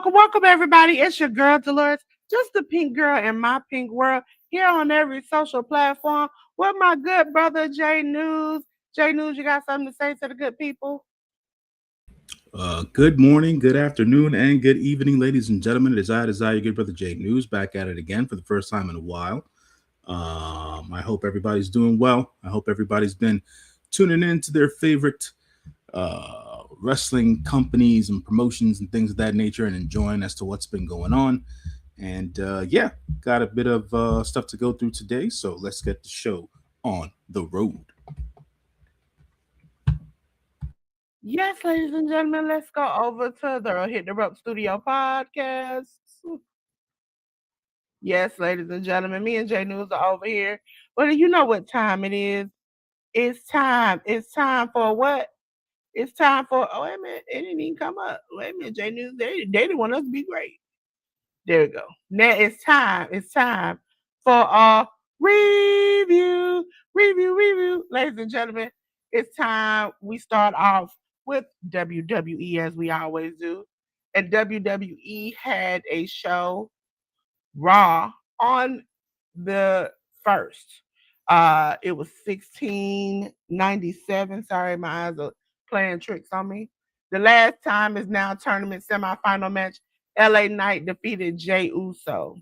Welcome, everybody. It's your girl, Delores, just the pink girl in my pink world, here on every social platform with my good brother, J News. J News, you got something to say to the good people? Good morning, good afternoon, and good evening, ladies and gentlemen. It is I, your good brother Jake News, back at it again for the first time in a while. I hope everybody's doing well. I hope everybody's been tuning in to their favorite wrestling companies and promotions and things of that nature and enjoying as to what's been going on. And yeah, got a bit of stuff to go through today. So let's get the show on the road. Yes, ladies and gentlemen, let's go over to the Hit the Rope Studio podcast. Yes, ladies and gentlemen, me and J News are over here. But you know what time it is? It's time. It's time for what? It's time for. Oh, wait a minute. It didn't even come up. Wait a minute, J News. They didn't want us to be great. There we go. Now it's time. It's time for a review. Ladies and gentlemen, it's time we start off with WWE as we always do. And WWE had a show, Raw, on the first. It was 1697. Sorry, my eyes are playing tricks on me. The last time is now tournament semifinal match. LA Knight defeated Jey Uso.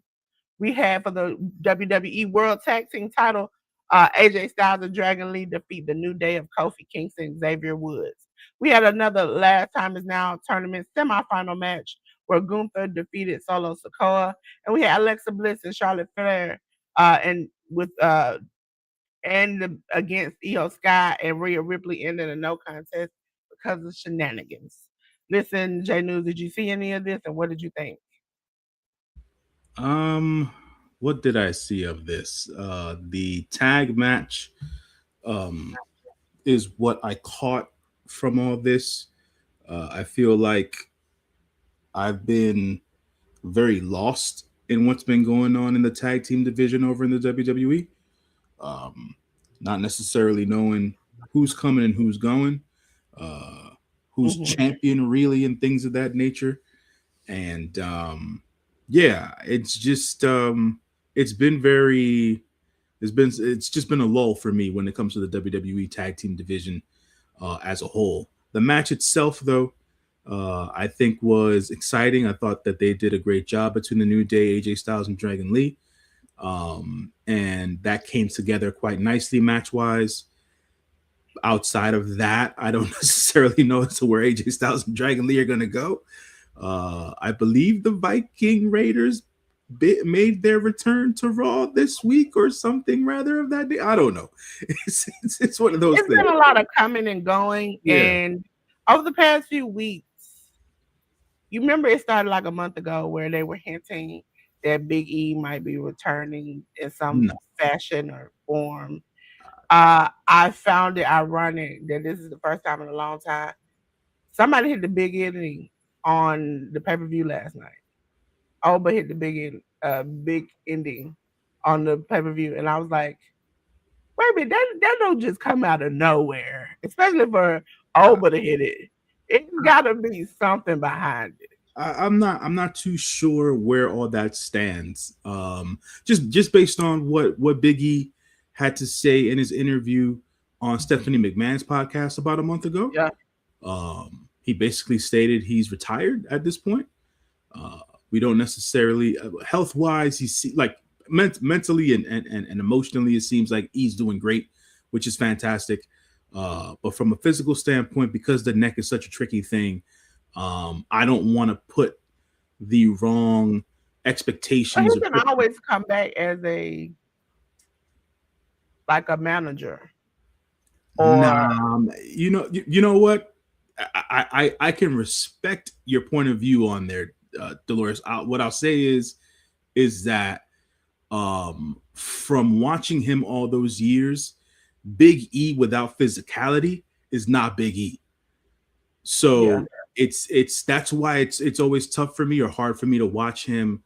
We had for the WWE World Tag Team title, AJ Styles and Dragon Lee defeat the New Day of Kofi Kingston and Xavier Woods. We had another last time is now tournament semifinal match where Gunther defeated Solo Sikoa, and we had Alexa Bliss and Charlotte Flair, and with against Io Sky and Rhea Ripley ended a no contest because of shenanigans. Listen, J News, did you see any of this, and what did you think? Um, what did I see of this? The tag match is what I caught from all this. I feel like I've been very lost in what's been going on in the tag team division over in the WWE. Not necessarily knowing who's coming and who's going, who's champion really, and things of that nature. And yeah, it's just it's just been a lull for me when it comes to the WWE tag team division as a whole. The match itself, though, I think was exciting. I thought that they did a great job between the New Day, AJ Styles, and Dragon Lee. And that came together quite nicely match wise. Outside of that, I don't necessarily know as to where AJ Styles and Dragon Lee are going to go. I believe the Viking Raiders made their return to Raw this week or something rather of that day. I don't know. It's one of those things. It's been a lot of coming and going. Yeah. And over the past few weeks, you remember it started like a month ago where they were hinting that Big E might be returning in some fashion or form. I found it ironic that this is the first time in a long time somebody hit the big ending on the pay-per-view last night. Oba hit the big ending on the pay-per-view, and I was like, wait a minute, that don't just come out of nowhere, especially for Oba to hit it. It's got to be something behind it. I'm not too sure where all that stands. Just based on what Big E had to say in his interview on Stephanie McMahon's podcast about a month ago. Yeah. He basically stated he's retired at this point. We don't necessarily health wise. He's like mentally and emotionally, it seems like he's doing great, which is fantastic. But from a physical standpoint, because the neck is such a tricky thing, I don't want to put the wrong expectations. He can always come back as a manager. Or you know what? I can respect your point of view on there, Dolores. What I'll say is that from watching him all those years, Big E without physicality is not Big E. Yeah. So it's that's why it's always tough for me or hard for me to watch him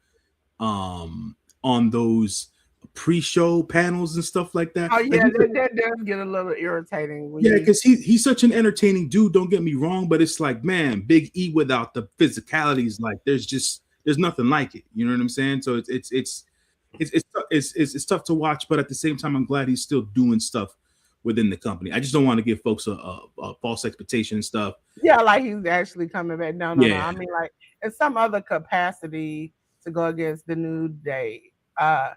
on those pre-show panels and stuff like that. Oh Like yeah, that does get a little irritating when yeah, you. because he's such an entertaining dude. Don't get me wrong, but it's like, man, Big E without the physicalities, like there's nothing like it. You know what I'm saying? So it's tough to watch, but at the same time, I'm glad he's still doing stuff within the company. I just don't want to give folks a false expectation and stuff. Yeah, like he's actually coming back. No, no, no. Yeah, I mean, like in some other capacity to go against the New Day. Uh,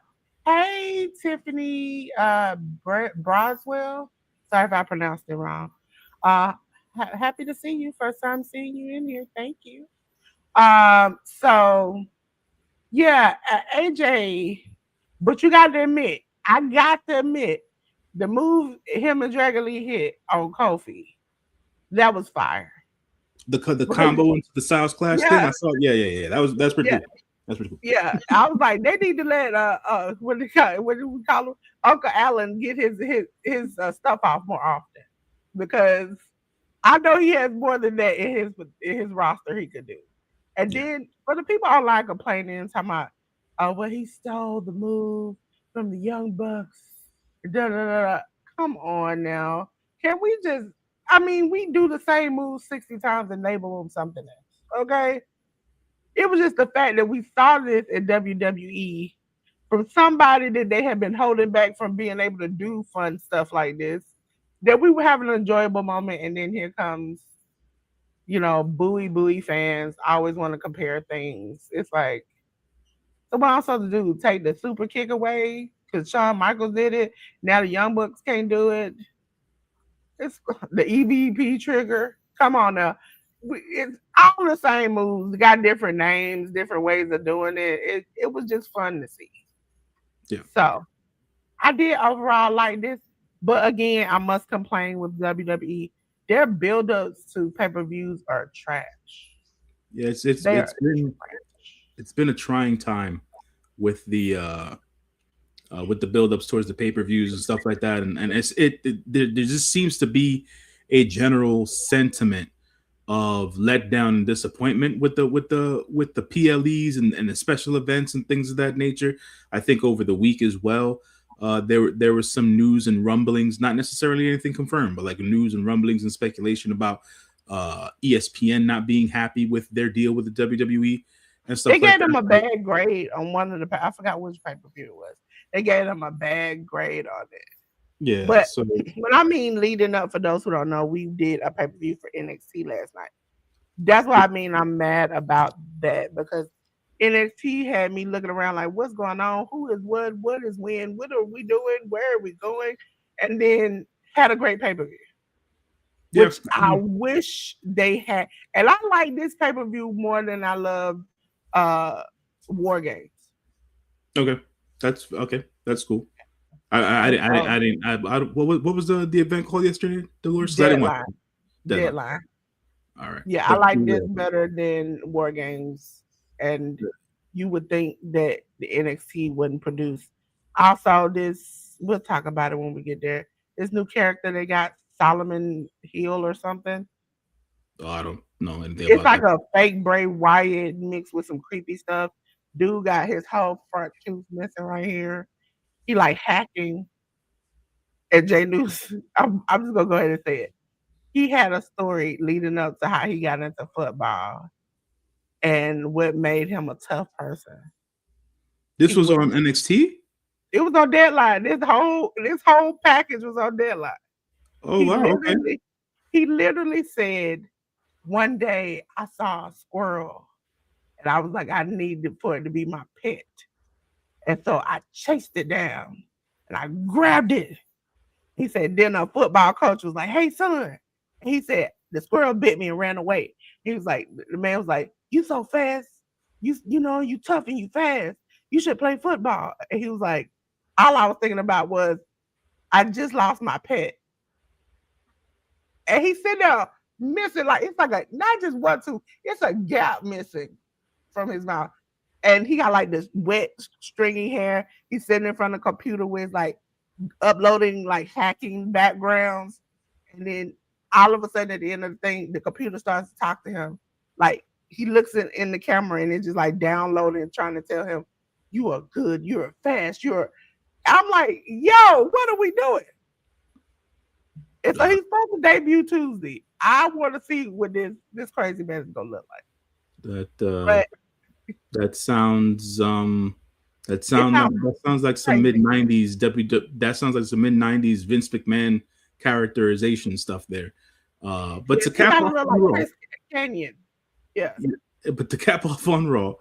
hey, Tiffany Broswell. Sorry if I pronounced it wrong. Uh, happy to see you. First time seeing you in here. Thank you. So yeah, AJ, but you got to admit, I got to admit, the move him and Dragon Lee hit on Kofi, that was fire. the Because combo into the Styles Clash thing. yeah, I saw. Yeah. That's pretty yeah, cool. That's pretty cool. yeah. I was like, they need to let what do we call him? Uncle Allen get his stuff off more often because I know he has more than that in his roster he could do. And Yeah, then for the people online complaining, talking about, oh, well, he stole the move from the Young Bucks. Da, da, da, da. Come on now. Can we just, I mean, we do the same move 60 times and label them something else. Okay. It was just the fact that we saw this in WWE from somebody that they had been holding back from being able to do fun stuff like this, that we were having an enjoyable moment. And then here comes Bowie fans always want to compare things. It's like, so what I'm supposed to do? Take the super kick away because Shawn Michaels did it. Now the Young Bucks can't do it. It's the EVP trigger. Come on now. It's all the same moves. Got different names, different ways of doing it. It was just fun to see. yeah, So I did overall like this. But again, I must complain with WWE. Their build-ups to pay-per-views are trash. yeah. It's They are it's been trash. it's been a trying time with the build-ups towards the pay-per-views and stuff like that, and there just seems to be a general sentiment of letdown and disappointment with the PLEs and the special events and things of that nature. I think over the week as well, there was some news and rumblings, not necessarily anything confirmed, but like news and rumblings and speculation about ESPN not being happy with their deal with the WWE and They stuff like gave that. them a So, bad grade on one of the. I forgot which pay-per-view it was. They gave them a bad grade on it. yeah, But so when I mean leading up, for those who don't know, we did a pay-per-view for NXT last night. That's what I mean. I'm mad about that because NXT had me looking around like, what's going on? Who is what? What is when? What are we doing? Where are we going? And then had a great pay-per-view, yeah, which I wish they had. And I like this pay-per-view more than I love uh War Games. okay, that's okay, that's cool. What was the event called yesterday, Dolores? 'Cause I didn't watch Deadline. it. Deadline. Deadline. All right, Yeah, I but like this yeah, better than War Games, and you would think that the NXT wouldn't produce. Also, this we'll talk about it when we get there. This new character they got, Solomon Hill or something. oh, I don't know anything It's about like that. a fake Bray Wyatt mixed with some creepy stuff. Dude got his whole front tooth missing right here. He like hacking. And Jay News, I'm just gonna go ahead and say it. He had a story leading up to how he got into football and what made him a tough person. This He was went on NXT. It was on Deadline. This whole package was on Deadline. Oh He wow, okay. literally he literally said, one day I saw a squirrel and I was like, I need for it to be my pet. And so I chased it down and I grabbed it. He said, then a football coach was like, hey son. And he said, the squirrel bit me and ran away. He was like, the man was like, you so fast. You tough and you fast. You should play football. And he was like, all I was thinking about was I just lost my pet. And he said there missing, like it's like a not just one tooth, it's a gap missing from his mouth. And he got like this wet, stringy hair. He's sitting in front of the computer with like uploading like hacking backgrounds. And then all of a sudden at the end of the thing, the computer starts to talk to him. Like he looks in the camera and it's just like downloading and trying to tell him, you are good, you're fast, you're I'm like, yo, what are we doing? And so Uh, he's supposed to debut Tuesday. I want to see what this crazy man is gonna look like. that But that sounds it sounds that sounds like some mid crazy. '90s that sounds like some mid '90s Vince McMahon characterization stuff there. But Yes, to he cap kind of off look on like Raw, Chris Canyon. Yes. but to cap off on Raw,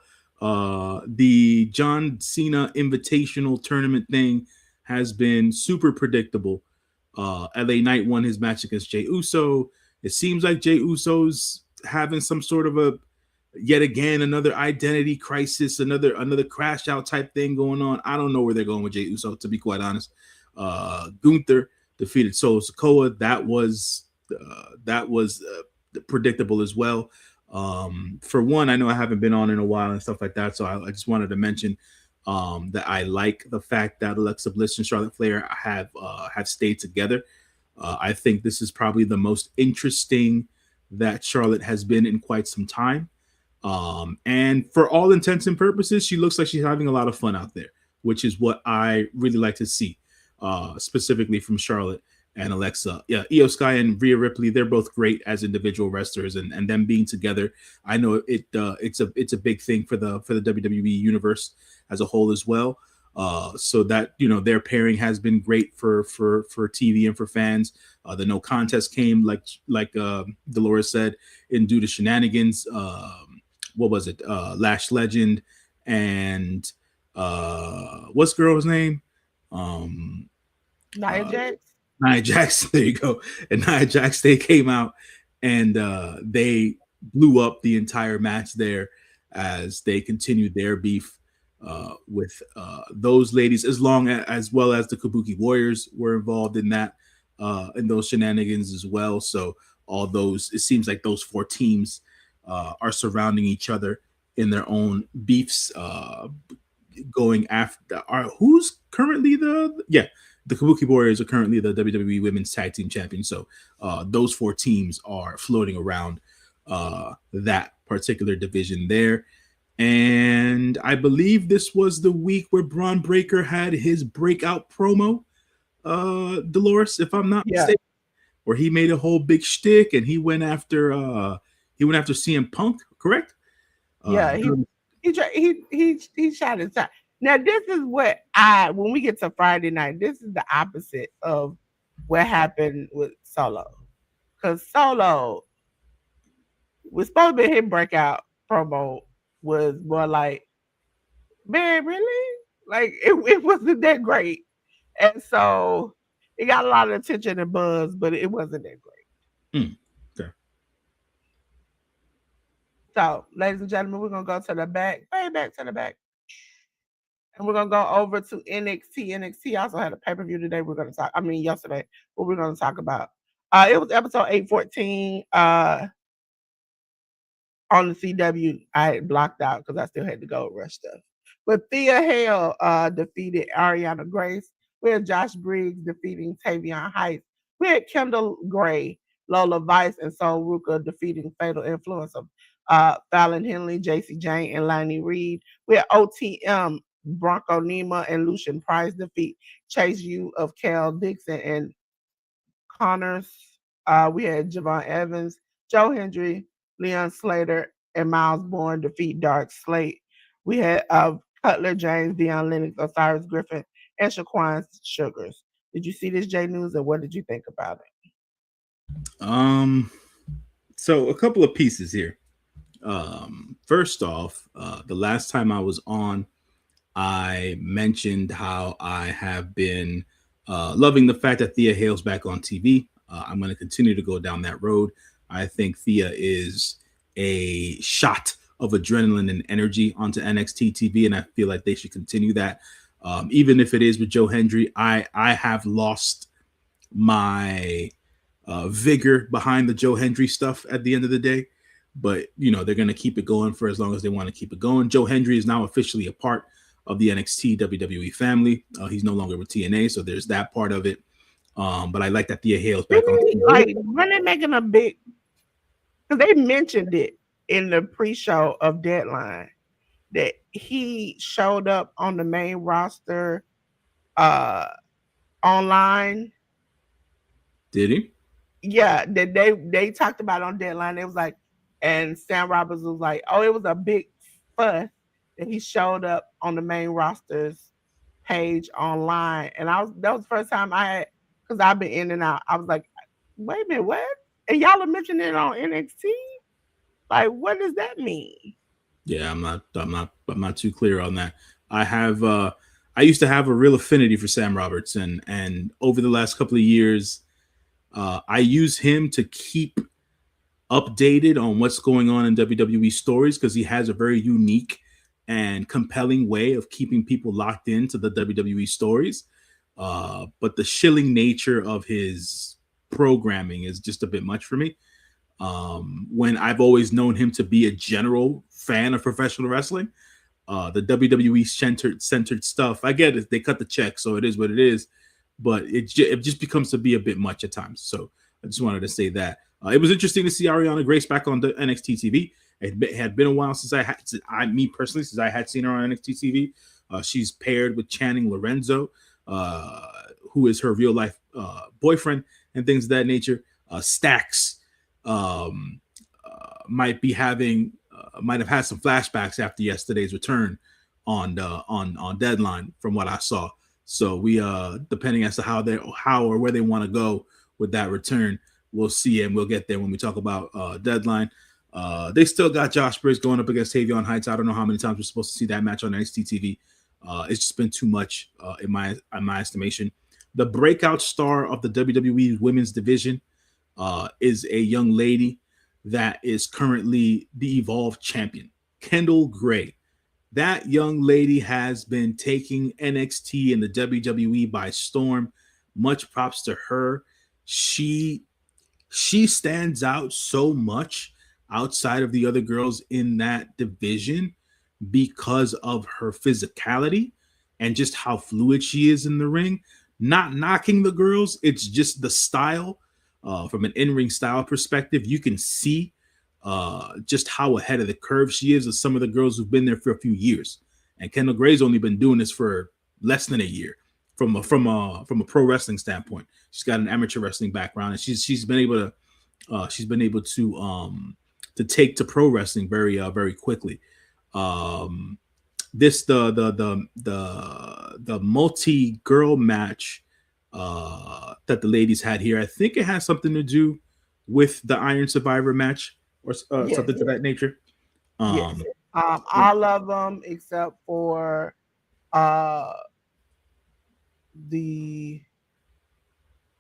the John Cena Invitational Tournament thing has been super predictable. LA Knight won his match against Jey Uso. It seems like Jey Uso's having some sort of a yet again another identity crisis, another crash out type thing going on. I don't know where they're going with Jey Uso, to be quite honest. Gunther defeated Solo Sikoa. That was predictable as well. For one, I know I haven't been on in a while and stuff like that, so I just wanted to mention that I like the fact that Alexa Bliss and Charlotte Flair have stayed together. I think this is probably the most interesting that Charlotte has been in quite some time. And for all intents and purposes, she looks like she's having a lot of fun out there, which is what I really like to see, specifically from Charlotte and Alexa. Yeah, Io Sky and Rhea Ripley, they're both great as individual wrestlers, and them being together, I know it's a big thing for the WWE universe as a whole as well. So that their pairing has been great for TV and for fans. The no contest came like Dolores said, in due to shenanigans. What was it? Lash Legend and what's the girl's name? Um, Nia uh, Jax. Nia Jax. There you go. And Nia Jax, they came out and they blew up the entire match there as they continued their beef with those ladies, as well as the Kabuki Warriors were involved in that in those shenanigans as well. So all those, it seems like those four teams are surrounding each other in their own beefs, going after who's currently the Kabuki Warriors are currently the WWE Women's Tag Team Champions. So those four teams are floating around that particular division there. And I believe this was the week where Braun Breaker had his breakout promo, Dolores, if I'm not Yeah. mistaken, where he made a whole big shtick and he went after CM Punk, correct? Yeah, That was- he shot his shot. Now this is what when we get to Friday night, this is the opposite of what happened with Solo. Cause Solo was supposed to be his breakout promo was more like, man, really? Like it wasn't that great. And so it got a lot of attention and buzz, but it wasn't that great. mm, okay. So, ladies and gentlemen, we're gonna go to the back, way back to the back. And we're gonna go over to NXT. NXT also had a pay per view today. We're gonna talk. I mean, yesterday. What we're gonna talk about? It was episode 814 on the CW. I had blocked out because I still had to go rush stuff. But Thea Hale defeated Ariana Grace. We had Josh Briggs defeating Tavion Heights. We had Kendall Gray, Lola Vice, and Sol Ruka defeating Fatal Influence of Fallon Henley, JC Jane, and Lonnie Reed. We had OTM, Bronco Nima, and Lucian Price defeat Chase U of Cal Dixon and Connors. We had Javon Evans, Joe Hendry, Leon Slater, and Miles Bourne defeat Dark Slate. We had Cutler James, Deion Lennox, Osiris Griffin, and Shaquan Sugars. Did you see this J News and what did you think about it? Um, so a couple of pieces here. First off, the last time I was on, I mentioned how I have been loving the fact that Thea Hale's back on TV. I'm going to continue to go down that road. I think Thea is a shot of adrenaline and energy onto NXT TV, and I feel like they should continue that. Even if it is with Joe Hendry, I have lost my vigor behind the Joe Hendry stuff at the end of the day. But they're going to keep it going for as long as they want to keep it going. Joe Hendry is now officially a part of the NXT WWE family. He's no longer with TNA, so there's that part of it. But I like that Thea Hale's back on Really, TV. like when they making a big, because they mentioned it in the pre-show of Deadline that he showed up on the main roster uh online. Did he? Yeah, that they talked about on Deadline. It was like, and Sam Roberts was like, oh, it was a big fuss that he showed up on the main roster's page online. And that was the first time I had, because I've been in and out. I was like, wait a minute, what? And y'all are mentioning it on NXT? Like, what does that mean? Yeah, I'm not too clear on that. I used to have a real affinity for Sam Roberts, and over the last couple of years, I use him to keep updated on what's going on in WWE stories because he has a very unique and compelling way of keeping people locked into the WWE stories. But the shilling nature of his programming is just a bit much for me. When I've always known him to be a general fan of professional wrestling, the WWE centered stuff. I get it; they cut the check, so it is what it is. But it just becomes to be a bit much at times. So I just wanted to say that it was interesting to see Ariana Grace back on the NXT TV. It had been a while since me personally, since I had seen her on NXT TV. She's paired with Channing Lorenzo, uh, who is her real life boyfriend, and things of that nature. Stax um, might have had some flashbacks after yesterday's return on Deadline, from what I saw. So we depending as to how or where they want to go with that return, we'll see, and we'll get there when we talk about Deadline. They still got Josh Briggs going up against Tavion Heights. I don't know how many times we're supposed to see that match on NXT TV. It's just been too much in my estimation. The breakout star of the WWE Women's Division is a young lady that is currently the Evolve champion, Kendall Gray. That young lady has been taking NXT and the WWE by storm. Much props to her. She stands out so much outside of the other girls in that division because of her physicality and just how fluid she is in the ring. Not knocking the girls, it's just the style. From an in-ring style perspective, you can see just how ahead of the curve she is with some of the girls who've been there for a few years. And Kendall Gray's only been doing this for less than a year from a pro wrestling standpoint. She's got an amateur wrestling background, and she's been able to take to pro wrestling very quickly. This the multi girl match that the ladies had here. I think it has something to do with the Iron Survivor match or Yes, something to that nature. yes. Um, All of them except for uh the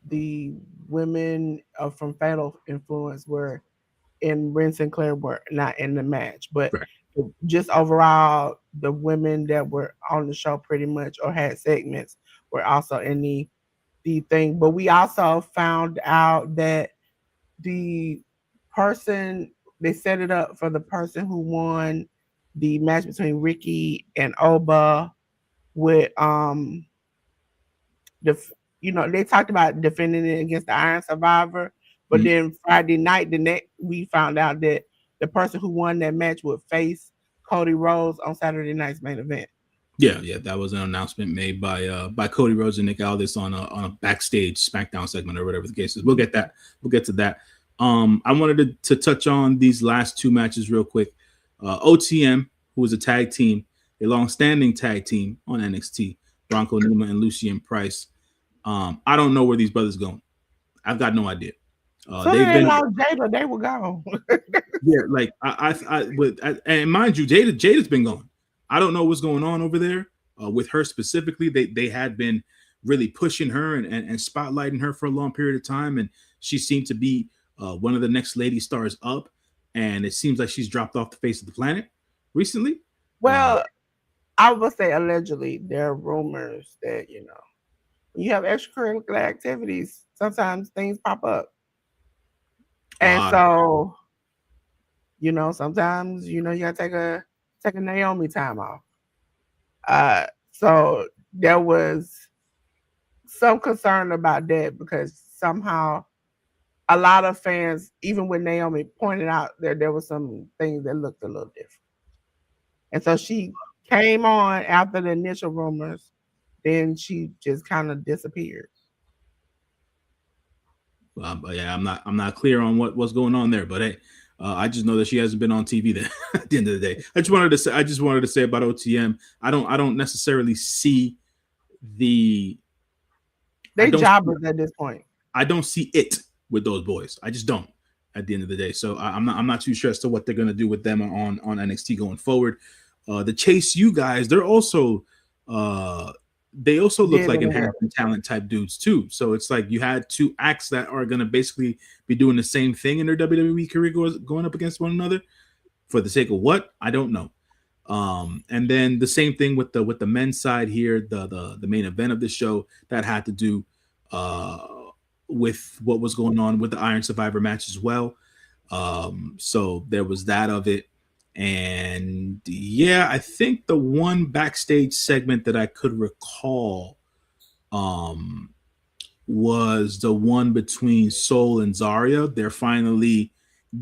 the women from Fatal Influence were in Ren Sinclair were not in the match, but right. just overall, the women that were on the show pretty much or had segments were also in the thing. But we also found out that the person they set it up for the person who won the match between Ricky and Oba with the they talked about defending it against the Iron Survivor, but Mhm. then Friday night the next we found out that the person who won that match would face Cody Rhodes on Saturday night's main event. Yeah. That was an announcement made by Cody Rhodes and Nick Aldis on a backstage SmackDown segment or whatever the case is. We'll get that. We'll get to that. I wanted to touch on these last two matches real quick. OTM, who was a tag team, a long-standing tag team on NXT, Bronco Numa and Lucien Price. I don't know where these brothers going. I've got no idea. So They've they been lost Jada, they were gone. Yeah, like and mind you, Jada's been going. I don't know what's going on over there with her specifically. They had been really pushing her and spotlighting her for a long period of time, and she seemed to be one of the next lady stars up. And it seems like she's dropped off the face of the planet recently. Uh, Well, I would say allegedly there are rumors that when you have extracurricular activities, sometimes things pop up. And Wow. so, sometimes, you gotta take a Naomi time off. So there was some concern about that because somehow a lot of fans, even when Naomi pointed out that there were some things that looked a little different. And so she came on after the initial rumors, then she just kind of disappeared. But yeah, I'm not clear on what's going on there, but hey, I just know that she hasn't been on TV. Then at the end of the day, I just wanted to say about OTM. I don't necessarily see the I They don't jobbers at this point. I don't see it with those boys. I just don't. At the end of the day, so I'm not too sure as to what they're gonna do with them on NXT going forward. The Chase U guys, uh, they also look Dead like in the head. inherent talent type dudes too. So it's like you had two acts that are gonna basically be doing the same thing in their WWE career going up against one another for the sake of what I don't know. And then the same thing with the men's side here, the main event of the show that had to do uh, with what was going on with the Iron Survivor match as well. So there was that of it. And yeah, I think the one backstage segment that I could recall um, was the one between Soul and Zarya. They're finally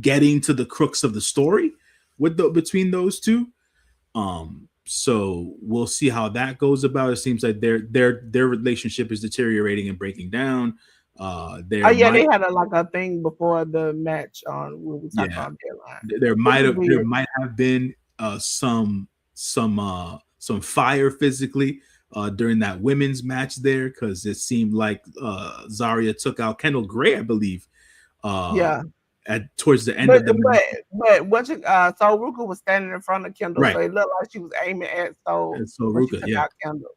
getting to the crux of the story between those two. So we'll see how that goes about. It seems like their relationship is deteriorating and breaking down. Oh There yeah, they might had a thing before the match on when we talk yeah about deadline, there which might is have there weird. might have been some fire physically during that women's match there because it seemed like Zarya took out Kendall Gray, I believe, uh, Yeah. at towards the end But of the match. but what you so Ruka was standing in front of Kendall, Right. so it looked like she was aiming at Soul And so when she Ruka, took yeah. out Kendall.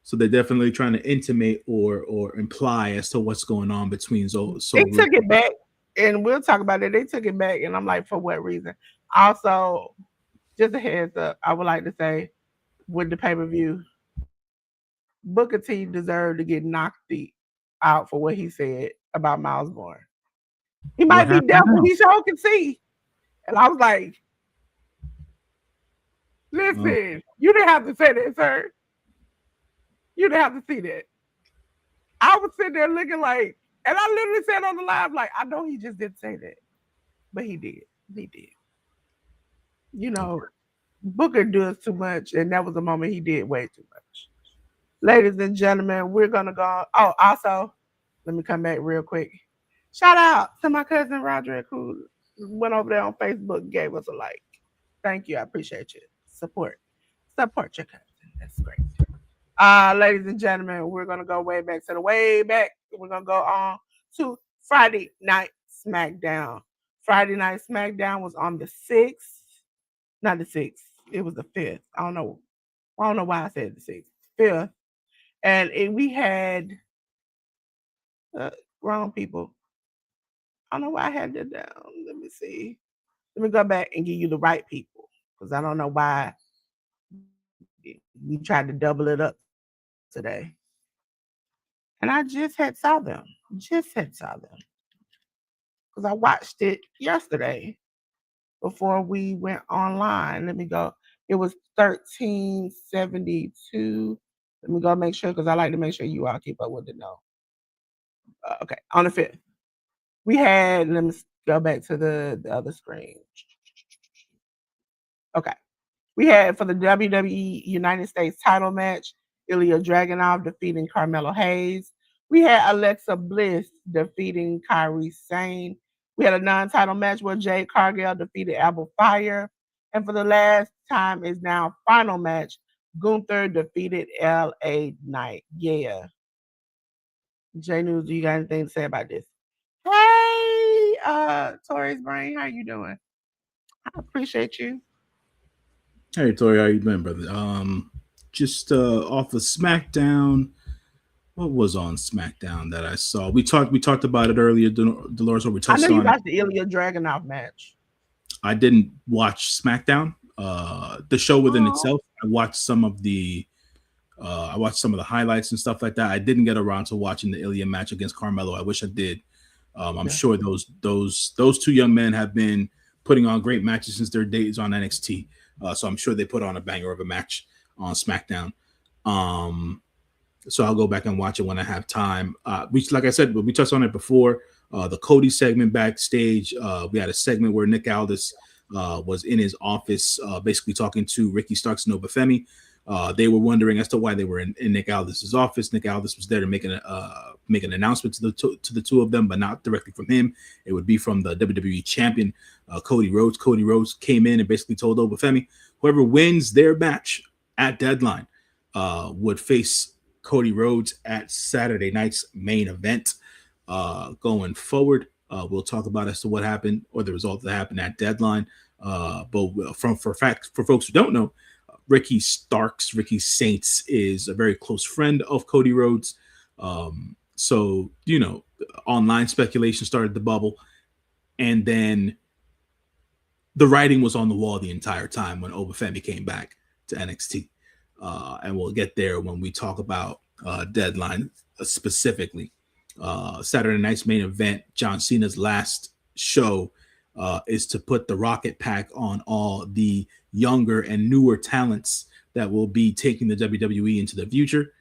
So they're definitely trying to intimate or imply as to what's going on between They Soul took Ruka. it back, and we'll talk about it. They took it back, and I'm like, for what reason? Also, just a heads up, I would like to say with the pay per view, Booker T deserved to get out for what he said about Miles Bourne. He What might be deaf, happened but now? he sure can see. And I was like, Oh, listen, you didn't have to say that, sir. You didn't have to see that. I was sitting there looking like, and I literally said on the live, like, I know he just didn't say that, but he did. He did. You know, okay. Booker does too much, and that was a moment he did way too much. Ladies and gentlemen, we're gonna go. Oh, also, let me come back real quick. Shout out to my cousin Roderick who went over there on Facebook and gave us a like. Thank you. I appreciate you. Support your cousin. That's great. Ladies and gentlemen, we're gonna go way back to the way back. We're gonna go on to Friday Night SmackDown. Friday Night SmackDown was on the 6th, not the 6th. It was the 5th. I don't know. I don't know why I said the 6th, 5th, and we had uh, wrong people. I don't know why I had that down. Let me see. Let me go back and give you the right people because I don't know why we tried to double it up today. And I just had saw them. Just had saw them because I watched it yesterday before we went online. Let me go. It was 1372. Let me go make sure because I like to make sure you all keep up with the know. Okay, on the 5th. We had, let me go back to the other screen. Okay. We had for the WWE United States title match, Ilya Dragunov defeating Carmelo Hayes. We had Alexa Bliss defeating Kyrie Sane. We had a non-title match where Jade Cargill defeated Abel Fire. And for the last time is now final match, Gunther defeated LA Knight. Yeah. J News, do you got anything to say about this? Hey, Tori's brain, how you doing? I appreciate you. Hey Tori, how you been, brother? Just off of SmackDown. What was on SmackDown that I saw? We talked about it earlier, Dolores, or we I know touched you on it. watched the Ilya Dragunov match. I didn't watch SmackDown, the show within Oh, itself. I watched some of the highlights and stuff like that. I didn't get around to watching the Ilya match against Carmelo. I wish I did. I'm Yeah. sure those two young men have been putting on great matches since their days on NXT. So I'm sure they put on a banger of a match on SmackDown. Um, so I'll go back and watch it when I have time. Like I said, we touched on it before. The Cody segment backstage, we had a segment where Nick Aldis was in his office, basically talking to Ricky Starks and Obafemi. They were wondering as to why they were in Nick Aldis's office. Nick Aldis was there to make an announcement to the two of them, but not directly from him. It would be from the WWE champion, Cody Rhodes. Cody Rhodes came in and basically told Obafemi, whoever wins their match at Deadline would face Cody Rhodes at Saturday night's main event. Going forward, we'll talk about as to what happened or the result that happened at Deadline. But for folks who don't know, Ricky Saints is a very close friend of Cody Rhodes. So online speculation started to bubble, and then the writing was on the wall the entire time when Obafemi came back to NXT. And we'll get there when we talk about Deadline specifically. Saturday night's main event, John Cena's last show, is to put the rocket pack on all the younger and newer talents that will be taking the WWE into the future.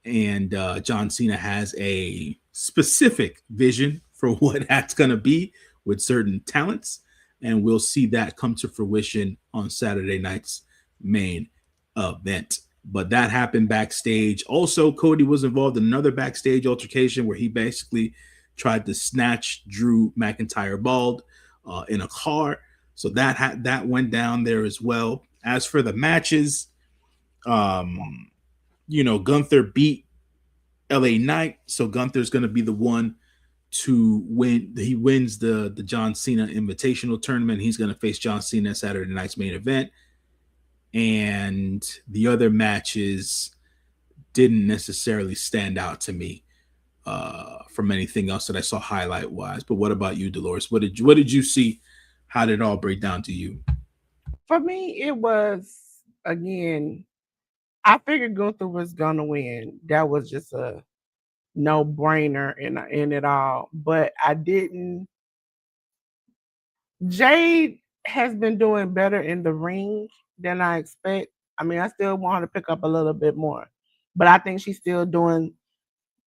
And John Cena has a specific vision for what that's going to be with certain talents. And we'll see that come to fruition on Saturday night's main event. But that happened backstage. Also, Cody was involved in another backstage altercation where he basically tried to snatch Drew McIntyre bald in a car. So that went down there as well. As for the matches, Gunther beat LA Knight, so Gunther's going to be the one to win. He wins the John Cena Invitational Tournament. He's going to face John Cena at Saturday night's main event. And the other matches didn't necessarily stand out to me from anything else that I saw highlight wise. But what about you, Dolores? What did you see? How did it all break down to you? For me, it was, again, I figured Gunther was gonna win. That was just a no brainer in it all. But I didn't. Jade has been doing better in the ring than I expect. I mean, I still want her to pick up a little bit more, but I think she's still doing.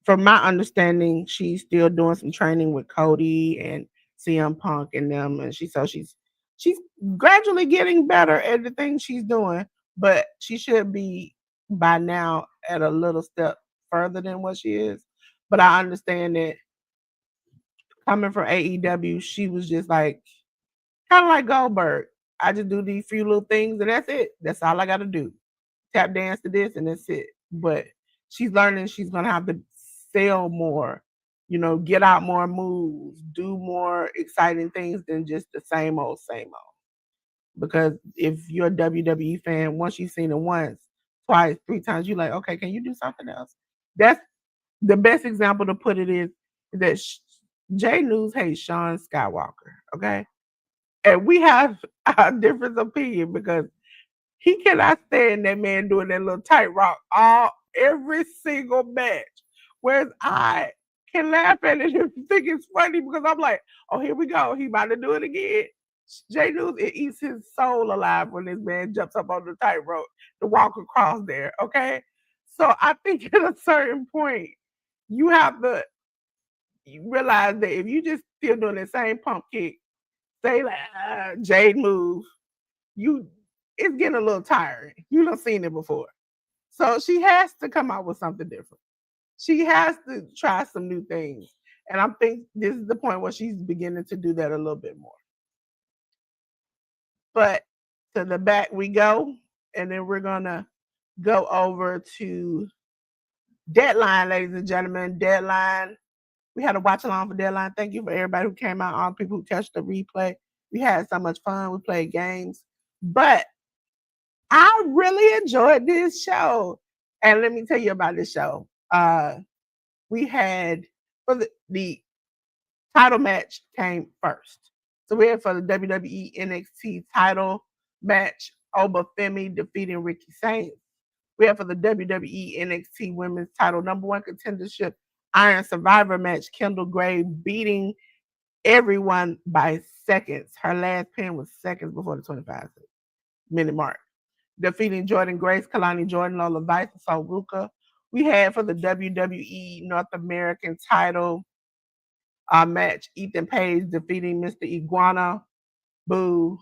From my understanding, she's still doing some training with Cody and CM Punk and them, and she's gradually getting better at the things she's doing, but she should be by now at a little step further than what she is. But I understand that coming from AEW, she was just like kind of like Goldberg. I just do these few little things and that's it. That's all I got to do. Tap dance to this and that's it. But she's learning she's gonna have to sell more, get out more moves, do more exciting things than just the same old, same old. Because if you're a WWE fan, once you've seen it once, twice, three times, you're like, okay, can you do something else? That's the best example to put it is that Jay News hates Sean Skywalker. Okay, and we have a different opinion because he cannot stand that man doing that little tightrope every single match. Whereas I can laugh at it and think it's funny because I'm like, oh, here we go. He about to do it again. Jay News, it eats his soul alive when this man jumps up on the tightrope to walk across there. Okay. So I think at a certain point, you have to realize that if you just still doing the same pump kick, say like Jade move, you it's getting a little tiring. You done seen it before. So she has to come out with something different. She has to try some new things. And I think this is the point where she's beginning to do that a little bit more. But to the back we go, and then we're gonna go over to Deadline, ladies and gentlemen. Deadline. We had a watch along for Deadline. Thank you for everybody who came out, all the people who touched the replay. We had so much fun. We played games. But I really enjoyed this show. And let me tell you about this show. We had for the title match came first. So we had for the WWE NXT title match, Obafemi defeating Ricky Saints. We had for the WWE NXT Women's title number one contendership, Iron Survivor match, Kendall Gray beating everyone by seconds. Her last pin was seconds before the 25-minute mark. Defeating Jordan Grace, Kalani Jordan, Lola Vice, and Sol Ruka. We had for the WWE North American title match, Ethan Page defeating Mr. Iguana. Boo.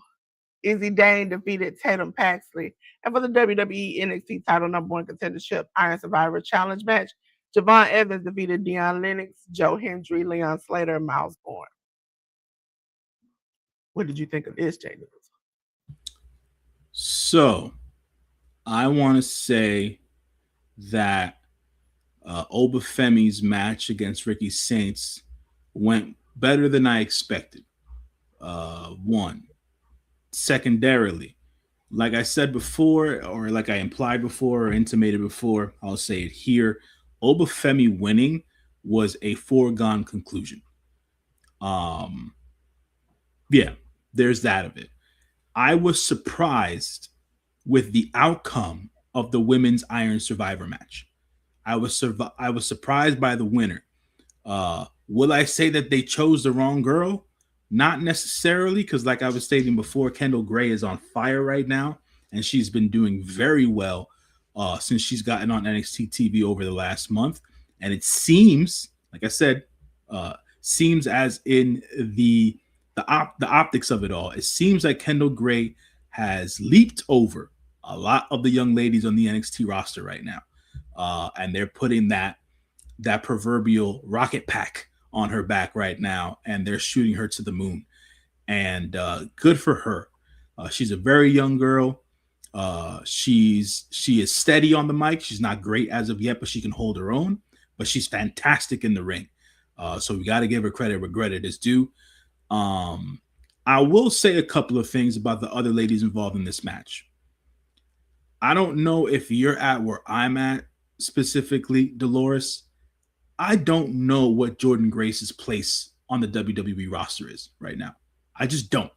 Izzy Dane defeated Tatum Paxley. And for the WWE NXT title number one contendership Iron Survivor Challenge match, Javon Evans defeated Deion Lennox, Joe Hendry, Leon Slater, and Miles Bourne. What did you think of this, Jay? So, I want to say that Obafemi's match against Ricky Saints went better than I expected. One. Secondarily, like I said before, or like I implied before, or intimated before, I'll say it here. Obafemi winning was a foregone conclusion. Um, yeah, there's that of it. I was surprised with the outcome of the women's Iron Survivor match. I was surprised by the winner. Will I say that they chose the wrong girl? Not necessarily, because like I was stating before, Kendall Gray is on fire right now, and she's been doing very well since she's gotten on NXT TV over the last month. And it seems, like I said, seems as in the optics of it all, it seems like Kendall Gray has leaped over a lot of the young ladies on the NXT roster right now, and they're putting that proverbial rocket pack on her back right now, and they're shooting her to the moon. And good for her. She's a very young girl. She is steady on the mic. She's not great as of yet, but she can hold her own. But she's fantastic in the ring. So we got to give her credit where credit is due. I will say a couple of things about the other ladies involved in this match. I don't know if you're at where I'm at specifically, Dolores. I don't know what Jordan Grace's place on the WWE roster is right now. I just don't.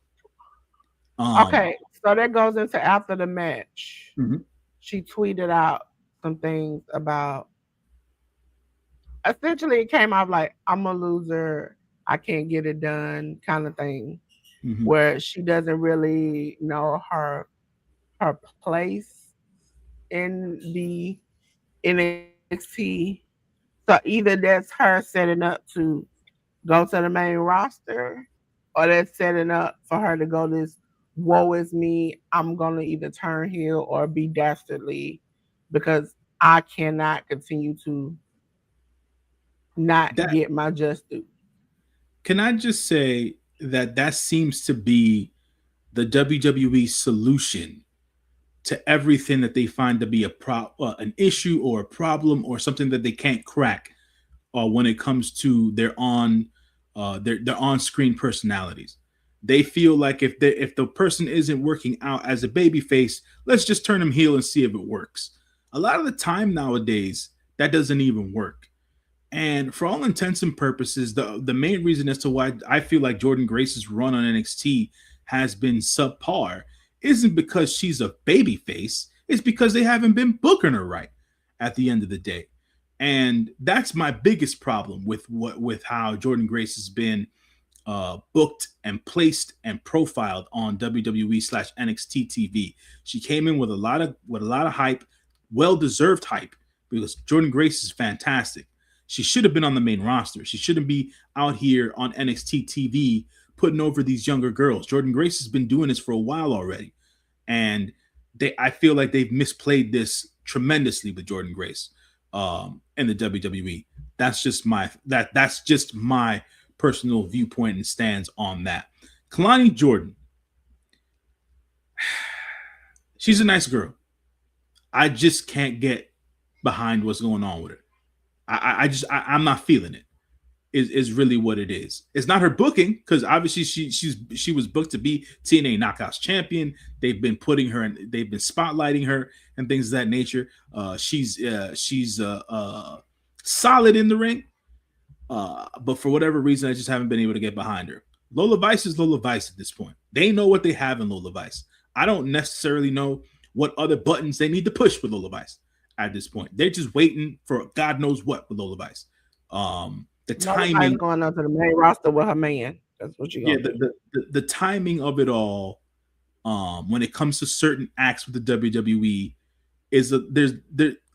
Okay, so that goes into after the match. Mm-hmm. She tweeted out some things about. Essentially, it came out like I'm a loser. I can't get it done, kind of thing. Mm-hmm. Where she doesn't really know her place in the NXT. So either that's her setting up to go to the main roster, or that's setting up for her to go this woe is me. I'm gonna either turn heel or be dastardly because I cannot continue to not That get my just due. can I just say that seems to be the WWE solution to everything that they find to be an issue or a problem or something that they can't crack when it comes to their on screen personalities. They feel like if the person isn't working out as a babyface, let's just turn them heel and see if it works. A lot of the time nowadays, that doesn't even work. And for all intents and purposes, the main reason as to why I feel like Jordan Grace's run on NXT has been subpar isn't because she's a babyface. It's because they haven't been booking her right at the end of the day. And that's my biggest problem with how Jordan Grace has been booked and placed and profiled on WWE/NXT TV. She came in with a lot of hype, well deserved hype, because Jordan Grace is fantastic. She should have been on the main roster. She shouldn't be out here on NXT TV putting over these younger girls. Jordan Grace has been doing this for a while already, and I feel like they've misplayed this tremendously with Jordan Grace in the WWE. That's just my personal viewpoint and stands on that. Kalani Jordan, she's a nice girl. I just can't get behind what's going on with her. I'm not feeling it. Is really what it is. It's not her booking, because obviously she was booked to be TNA Knockouts champion. They've been putting her and they've been spotlighting her and things of that nature. She's solid in the ring, but for whatever reason, I just haven't been able to get behind her. Lola Vice is Lola Vice at this point. They know what they have in Lola Vice. I don't necessarily know what other buttons they need to push with Lola Vice at this point. They're just waiting for God knows what with Lola Vice. The Nobody's timing, going up to the main roster with her man. That's what you yeah, gonna do. the timing of it all, when it comes to certain acts with the WWE, is a,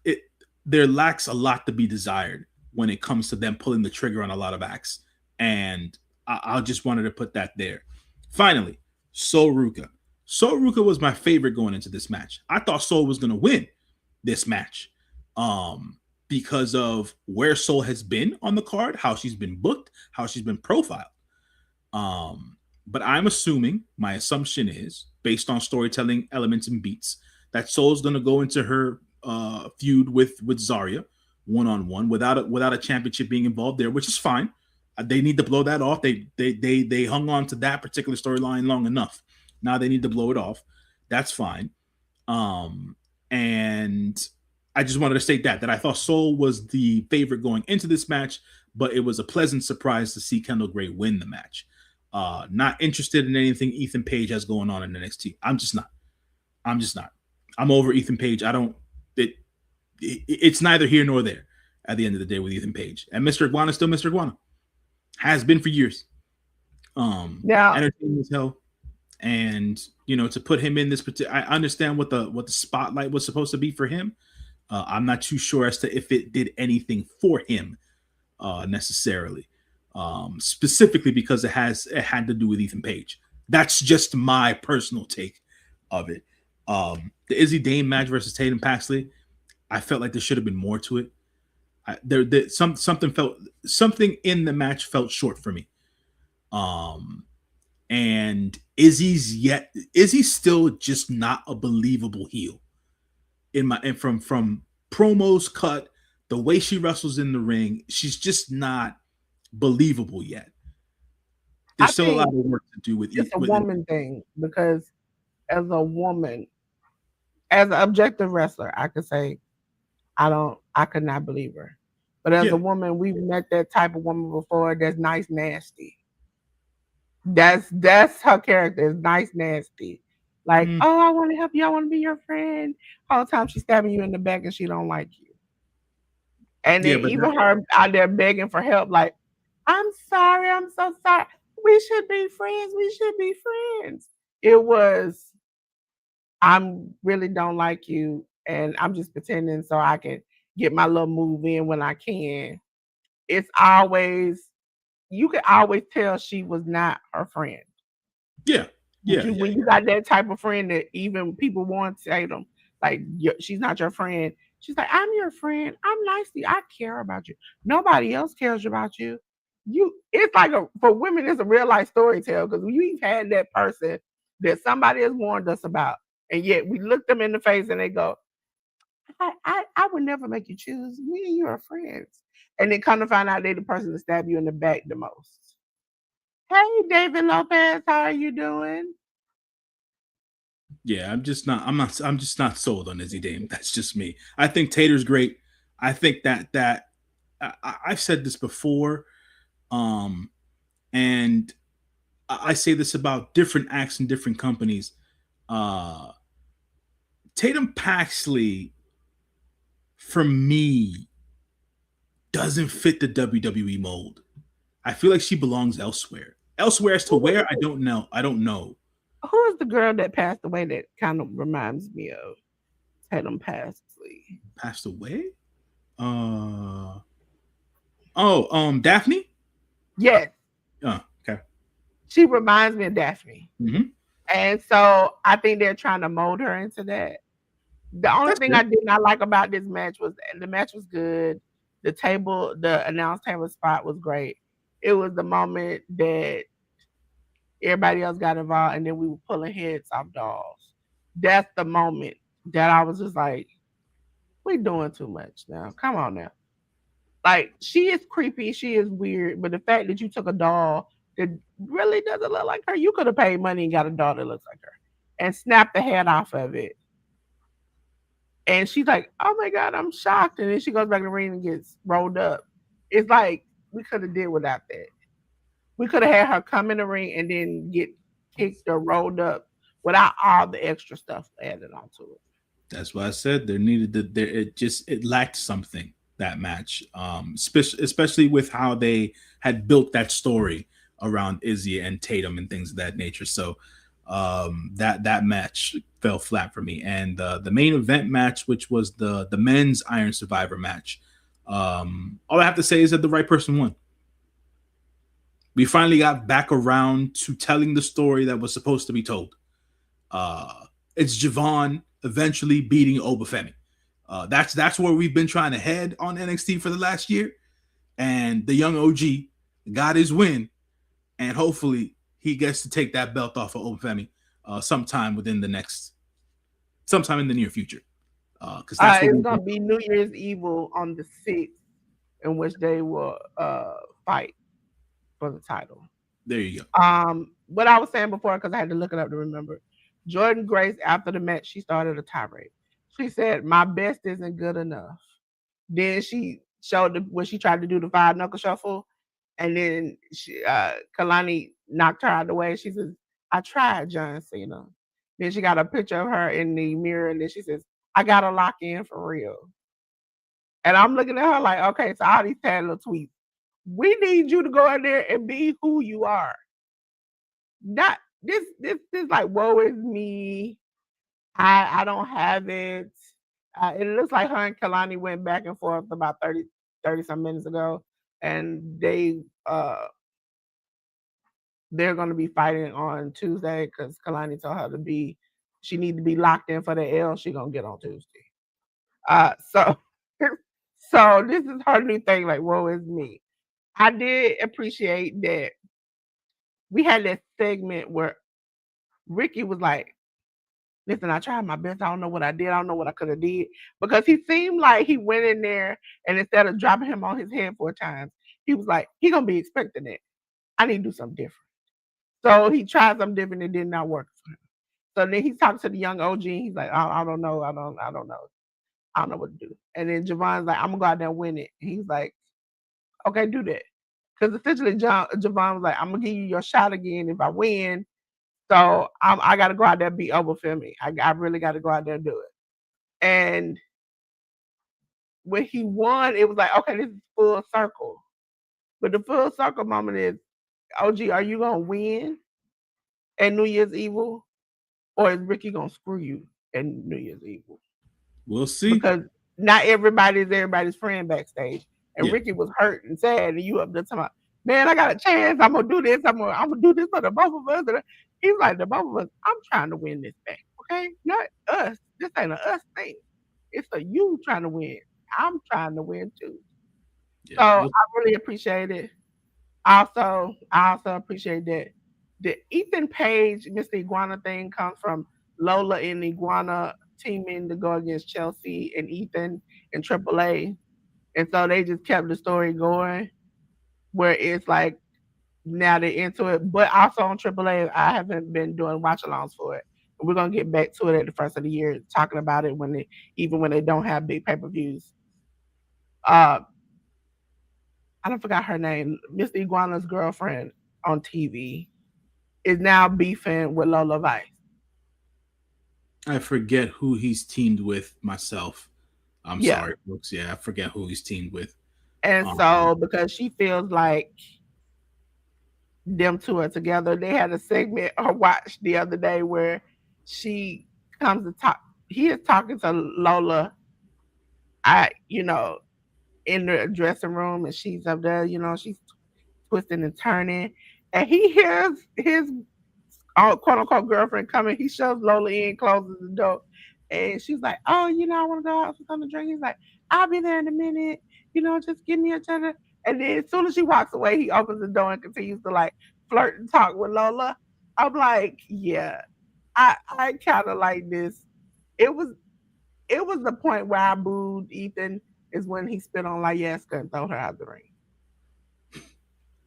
it there lacks a lot to be desired when it comes to them pulling the trigger on a lot of acts, and I just wanted to put that there. Finally, Sol Ruka. Sol Ruka was my favorite going into this match. I thought Sol was going to win this match, because of where Sol has been on the card, how she's been booked, how she's been profiled. Um, but I'm assuming, my assumption is, based on storytelling elements and beats, that Soul's going to go into her feud with Zarya one-on-one without a championship being involved there, which is fine. They need to blow that off. They hung on to that particular storyline long enough. Now they need to blow it off. That's fine. And I just wanted to state that I thought Soul was the favorite going into this match, but it was a pleasant surprise to see Kendall Gray win the match. Not interested in anything Ethan Page has going on in NXT. I'm just not. I'm over Ethan Page. I don't. It's neither here nor there at the end of the day with Ethan Page. And Mr. Iguana is still Mr. Iguana. Has been for years. Now, Entertaining as hell. And to put him in this particular, I understand what the spotlight was supposed to be for him. I'm not too sure as to if it did anything for him necessarily. Specifically because it had to do with Ethan Page. That's just my personal take of it. The Izzy Dame match versus Tatum Paxley, I felt like there should have been more to it. Something in the match felt short for me. And Izzy's still just not a believable heel from promos cut, the way she wrestles in the ring, she's just not believable yet. There's I still a lot think of work to do with it's a with it. woman thing because as a woman, as an objective wrestler, I could say I could not believe her. But as a Yeah. woman, we've met that type of woman before. That's nice, nasty. That's her character. Is nice, nasty. Like, Mm, oh, I want to help you. I want to be your friend. All the time she's stabbing you in the back and she don't like you. And yeah, then but even her out there begging for help, like, I'm sorry, I'm so sorry. We should be friends. We should be friends. It was, I'm really don't like you, and I'm just pretending so I can get my little move in when I can. It's always, you can always tell she was not her friend. yeah, But yeah, you, yeah, when you got that type of friend that even people want to say them, like she's not your friend. She's like, I'm your friend. I'm nice to you. I care about you. Nobody else cares about you. It's like for women, it's a real life story tale because we've had that person that somebody has warned us about, and yet we look them in the face and they go, I would never make you choose. Me and you are friends. And then come to find out they the person that stabbed you in the back the most. Hey, David Lopez, how are you doing? yeah. I'm just not sold on Izzy Dame. That's just me. I think Tater's great. I think that I've said this before, um, and I say this about different acts and different companies. Uh, Tatum Paxley, for me, doesn't fit the WWE mold. I feel like she belongs elsewhere. Elsewhere as to where, I don't know. I don't know. Who is the girl that passed away that kind of reminds me of Tatum Pasley? Passed away? Uh oh, Daphne? Yes, Oh, okay. she reminds me of Daphne. Mm-hmm. And so I think they're trying to mold her into that. The only That's thing good. I did not like about this match was the match was good. The announce table spot was great. It was the moment that everybody else got involved and then we were pulling heads off dolls. That's the moment that I was just like, we doing too much now. Come on now. Like she is creepy, she is weird, but the fact that you took a doll that really doesn't look like her, you could have paid money and got a doll that looks like her and snapped the head off of it. And she's like, "Oh my god, I'm shocked." And then she goes back in the ring and gets rolled up. It's like we could have did without that. We could have had her come in the ring and then get kicked or rolled up without all the extra stuff added onto it. That's why I said there needed to there it lacked something. that match, especially with how they had built that story around Izzy and Tatum and things of that nature. So that match fell flat for me. And the main event match, which was the men's Iron Survivor match, all I have to say is that the right person won. We finally got back around to telling the story that was supposed to be told. Uh, it's Javon eventually beating Obafemi. That's where we've been trying to head on NXT for the last year, and the young OG got his win, and hopefully he gets to take that belt off of Obafemi sometime in the near future, because that's what It's we've been. gonna be New Year's Evil on the 6th, in which they will fight for the title. There you go. What I was saying before, because I had to look it up to remember. Jordan Grace, after the match, she started a tirade. She said, "My best isn't good enough." Then she showed when she tried to do the 5 knuckle shuffle, and then Kalani knocked her out of the way. She says, "I tried, John Cena." Then she got a picture of her in the mirror, and then she says, "I got to lock in for real." And I'm looking at her like, okay, so all these tad little tweets. We need you to go in there and be who you are. Not this like, woe is me. I don't have it. It looks like her and Kalani went back and forth about 30 some minutes ago, and they're going to be fighting on Tuesday because Kalani told her she need to be locked in for the L she gonna get on Tuesday. So so this is her new thing. Like, woe is me. I did appreciate that we had that segment where Ricky was like, "Listen, I tried my best. I don't know what I did. I don't know what I could have did," because he seemed like he went in there and instead of dropping him on his head 4 times, he was like, "He gonna be expecting it. I need to do something different." So he tried something different. It did not work for him. So then he talked to the young OG. And he's like, I don't know. I don't know. I don't know what to do." And then Javon's like, "I'm gonna go out there and win it." And he's like, "Okay, do that." Because essentially, Javon was like, "I'm gonna give you your shot again if I win. So I got to go out there and beat Obafemi. I really got to go out there and do it." And when he won, it was like, okay, this is full circle. But the full circle moment is, OG, are you gonna win at New Year's Evil, or is Ricky gonna screw you at New Year's Evil? We'll see. Because not everybody is everybody's friend backstage. And Yeah, Ricky was hurt and sad, and you up there talking about, "Man, I got a chance. I'm gonna do this. I'm gonna do this for the both of us." And he's like, "The both of us. I'm trying to win this back, okay? Not us. This ain't a us thing. It's a you trying to win. I'm trying to win too." yeah. So We'll, I really appreciate it. I also appreciate that the Ethan Page Mr. Iguana thing comes from Lola and Iguana teaming to go against Chelsea and Ethan in AAA. And so they just kept the story going where it's like now they're into it. But also on AAA, I haven't been doing watch alongs for it. We're gonna get back to it at the first of the year, talking about it even when they don't have big pay-per-views. Uh I don't forgot her name. Miss Iguana's girlfriend on TV is now beefing with Lola Vice. I forget who he's teamed with myself. I'm Yeah. sorry, folks. Yeah, I forget who he's teamed with. And Um, so because she feels like them two are together, they had a segment I watched the other day where she comes to talk he is talking to Lola, I in the dressing room, and she's up there, she's twisting and turning. And he hears his quote unquote girlfriend coming. He shoves Lola in, closes the door, and she's like, "Oh, I want to go out for something to drink." He's like, "I'll be there in a minute. Just give me a cheddar." And then as soon as she walks away, he opens the door and continues to like flirt and talk with Lola. I'm like, yeah, I kind of like this. It was it was the point where I booed Ethan is when he spit on Layeska and threw her out the ring.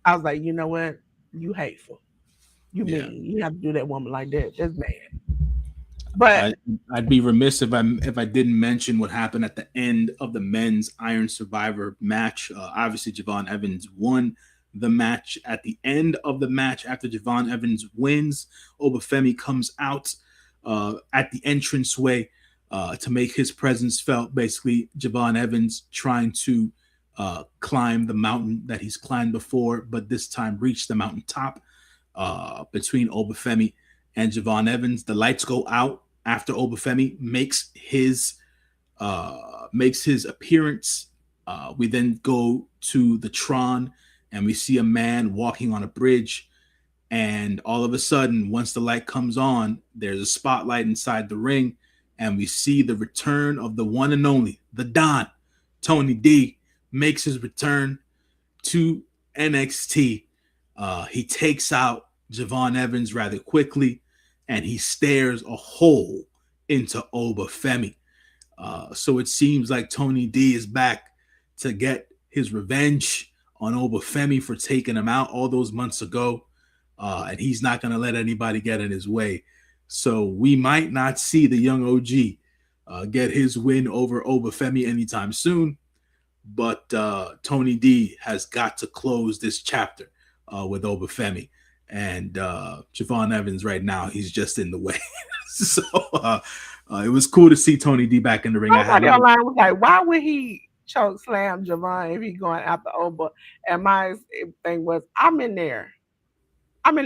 I was like, you know what? You hateful. You yeah, mean you have to do that woman like that? That's bad. But I, I'd be remiss if I didn't mention what happened at the end of the men's Iron Survivor match. Obviously, Javon Evans won the match. At the end of the match, after Javon Evans wins, Obafemi comes out at the entranceway. to make his presence felt. Basically, Javon Evans trying to climb the mountain that he's climbed before, but this time reach the mountaintop between Obafemi and Javon Evans. The lights go out after Obafemi makes his appearance. We then go to the Tron, and we see a man walking on a bridge. And all of a sudden, once the light comes on, there's a spotlight inside the ring, and we see the return of the one and only, the Don. Tony D makes his return to NXT. He takes out Javon Evans rather quickly, and he stares a hole into Obafemi. So it seems like Tony D is back to get his revenge on Obafemi for taking him out all those months ago. And he's not going to let anybody get in his way. So we might not see the young OG get his win over Obafemi anytime soon. But Tony D has got to close this chapter with Obafemi. And Javon Evans right now, he's just in the way. So it was cool to see Tony D back in the ring. Somebody online was like, why would he choke slam Javon if he going after Oba? And my thing was, I'm in there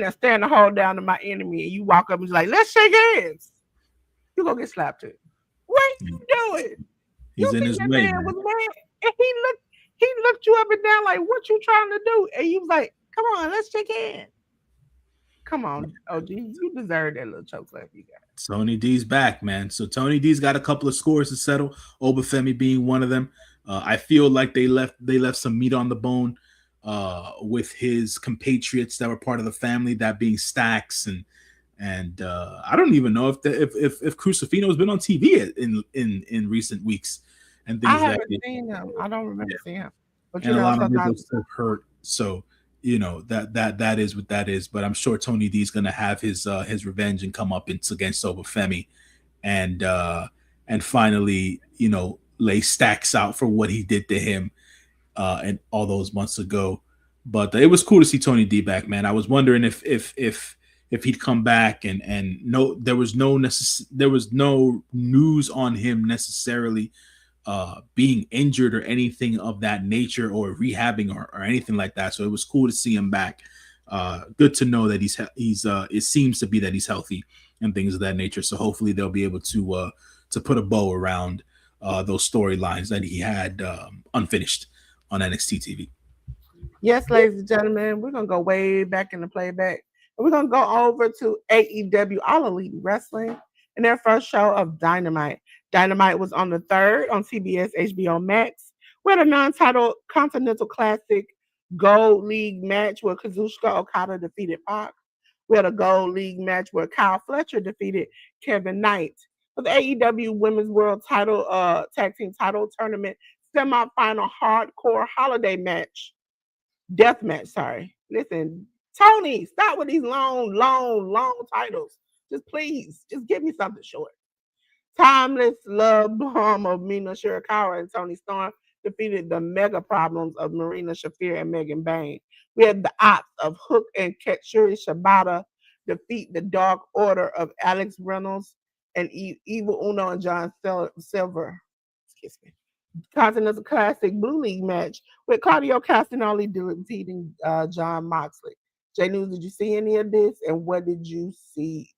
staring the hole down to my enemy, and you walk up and like, let's shake hands. You gonna get slapped too. What are you doing? He's you in his way. Man was mad, and he looked you up and down like, what you trying to do? And you was like, come on, let's shake hands. Come on, OG, you deserve that little choke slap you got. Tony D's back, man. So Tony D's got a couple of scores to settle. Obafemi being one of them. I feel like they left some meat on the bone with his compatriots that were part of the family, that being Stax and I don't even know if Crucifino's been on TV in recent weeks and things. I haven't seen him. I don't remember seeing him. But and a lot of people still hurt. So that is what that is. But I'm sure Tony D's gonna have his revenge and come up against Obafemi, and finally lay Stax out for what he did to him and all those months ago. But it was cool to see Tony D back, man. I was wondering if he'd come back, and there was no news on him necessarily being injured or anything of that nature, or rehabbing or anything like that. So it was cool to see him back. Good to know that he's it seems to be that he's healthy and things of that nature. So hopefully they'll be able to put a bow around those storylines that he had unfinished on NXT TV. Yes, ladies and gentlemen, we're gonna go way back in the playback. And we're gonna go over to AEW, All Elite Wrestling, and their first show of Dynamite. Dynamite was on the 3rd on CBS HBO Max. We had a non-title Continental Classic Gold League match where Kazuchika Okada defeated Pac. We had a Gold League match where Kyle Fletcher defeated Kevin Knight. For the AEW Women's World Title Tag Team Title Tournament semifinal hardcore holiday match. Death match, sorry. Listen, Tony, stop with these long titles. Just give me something short. Timeless Love Bomb of Mina Shirakawa and Tony Storm defeated the Mega Problems of Marina Shafir and Megan Bain. We had the Ops of Hook and Katsuri Shibata defeat the Dark Order of Alex Reynolds and Evil Uno and John Silver. Excuse me. Continental Classic Blue League match with Claudio Castagnoli defeating John Moxley. Jay News, did you see any of this? And what did you see?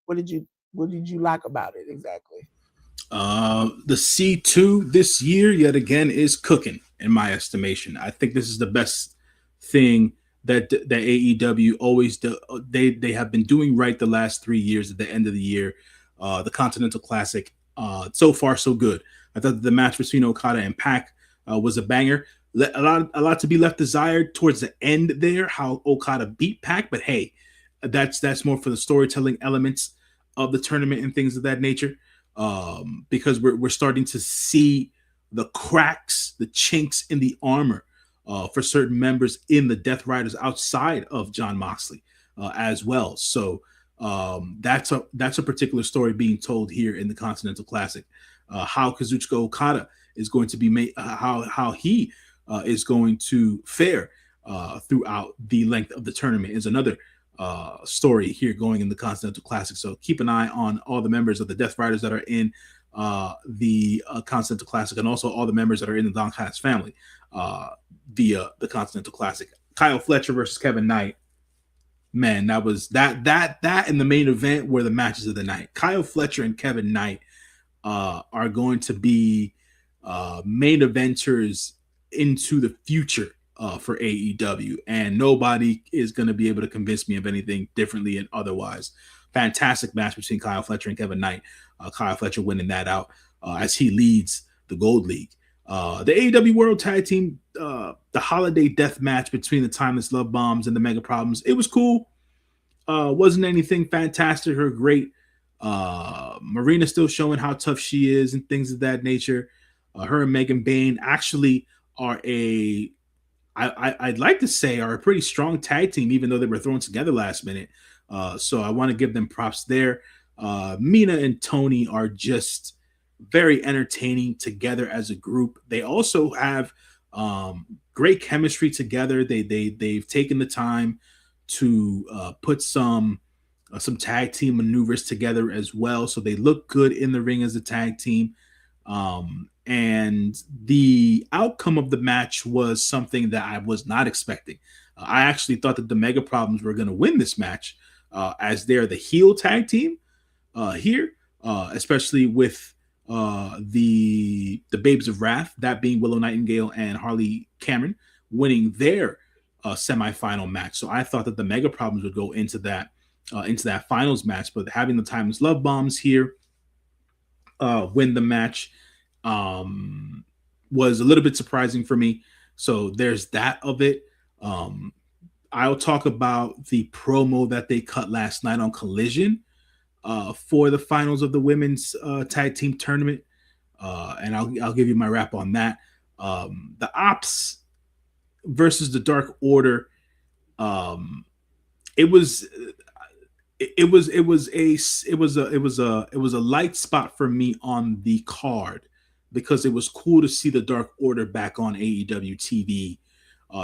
What did you like about it exactly? The C2 this year, yet again, is cooking in my estimation. I think this is the best thing that AEW always do. They have been doing right the last 3 years. At the end of the year, the Continental Classic, so far so good. I thought the match between Okada and Pac was a banger. A lot to be left desired towards the end there, how Okada beat Pac, but hey, that's more for the storytelling elements of the tournament and things of that nature. Because we're starting to see the cracks, the chinks in the armor for certain members in the Death Riders outside of John Moxley as well. So that's a particular story being told here in the Continental Classic. How Kazuchika Okada is going to be made, how he is going to fare throughout the length of the tournament is another story here going in the Continental Classic. So keep an eye on all the members of the Death Riders that are in the Continental Classic, and also all the members that are in the Don Callis family via the Continental Classic. Kyle Fletcher versus Kevin Knight. Man, that was that in the main event were the matches of the night. Kyle Fletcher and Kevin Knight are going to be main eventers into the future for AEW, and nobody is going to be able to convince me of anything differently and otherwise. Fantastic match between Kyle Fletcher and Kevin Knight. Kyle Fletcher winning that out as he leads the Gold League. The AEW World Tag Team, the Holiday Death Match between the Timeless Love Bombs and the Mega Problems. It was cool. Wasn't anything fantastic or great. Marina still showing how tough she is and things of that nature. Her and Megan Bayne actually are I'd like to say are a pretty strong tag team, even though they were thrown together last minute. So I want to give them props there. Mina and Tony are just very entertaining together as a group. They also have great chemistry together. They've taken the time to put some tag team maneuvers together as well, so they look good in the ring as a tag team. And the outcome of the match was something that I was not expecting. I actually thought that the Mega Problems were going to win this match, as they're the heel tag team here, especially with the Babes of Wrath, that being Willow Nightingale and Harley Cameron, winning their semifinal match. So I thought that the Mega Problems would go into that finals match, but having the Timeless Love Bombs here win the match was a little bit surprising for me. So there's that of it. I'll talk about the promo that they cut last night on Collision for the finals of the women's tag team tournament, and I'll give you my wrap on that. The Ops versus the Dark Order. It was a light spot for me on the card, because it was cool to see the Dark Order back on AEW TV,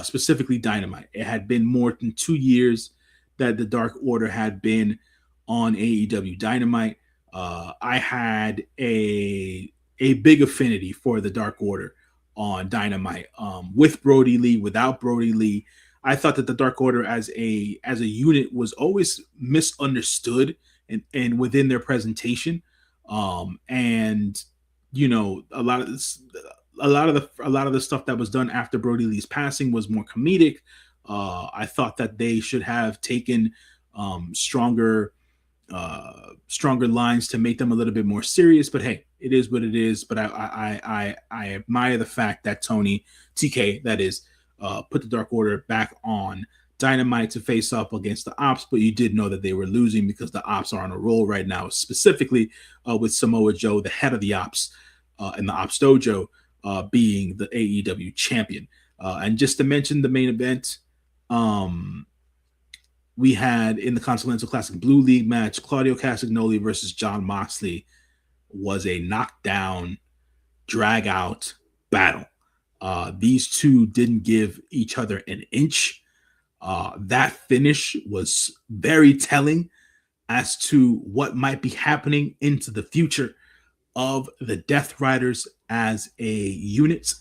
specifically Dynamite. It had been more than 2 years that the Dark Order had been on AEW Dynamite. I had a big affinity for the Dark Order on Dynamite, with Brody Lee, without Brody Lee. I thought that the Dark Order as a unit was always misunderstood and within their presentation. And you know, a lot of the stuff that was done after Brody Lee's passing was more comedic. I thought that they should have taken stronger lines to make them a little bit more serious. But hey, it is what it is. But I admire the fact that Tony TK, that is, put the Dark Order back on Dynamite to face up against the Ops, but you did know that they were losing because the Ops are on a roll right now, specifically with Samoa Joe, the head of the Ops and the Ops Dojo, being the AEW champion. And just to mention the main event, we had in the Continental Classic Blue League match, Claudio Castagnoli versus Jon Moxley was a knockdown, drag out battle. These two didn't give each other an inch. That finish was very telling as to what might be happening into the future of the Death Riders as a unit.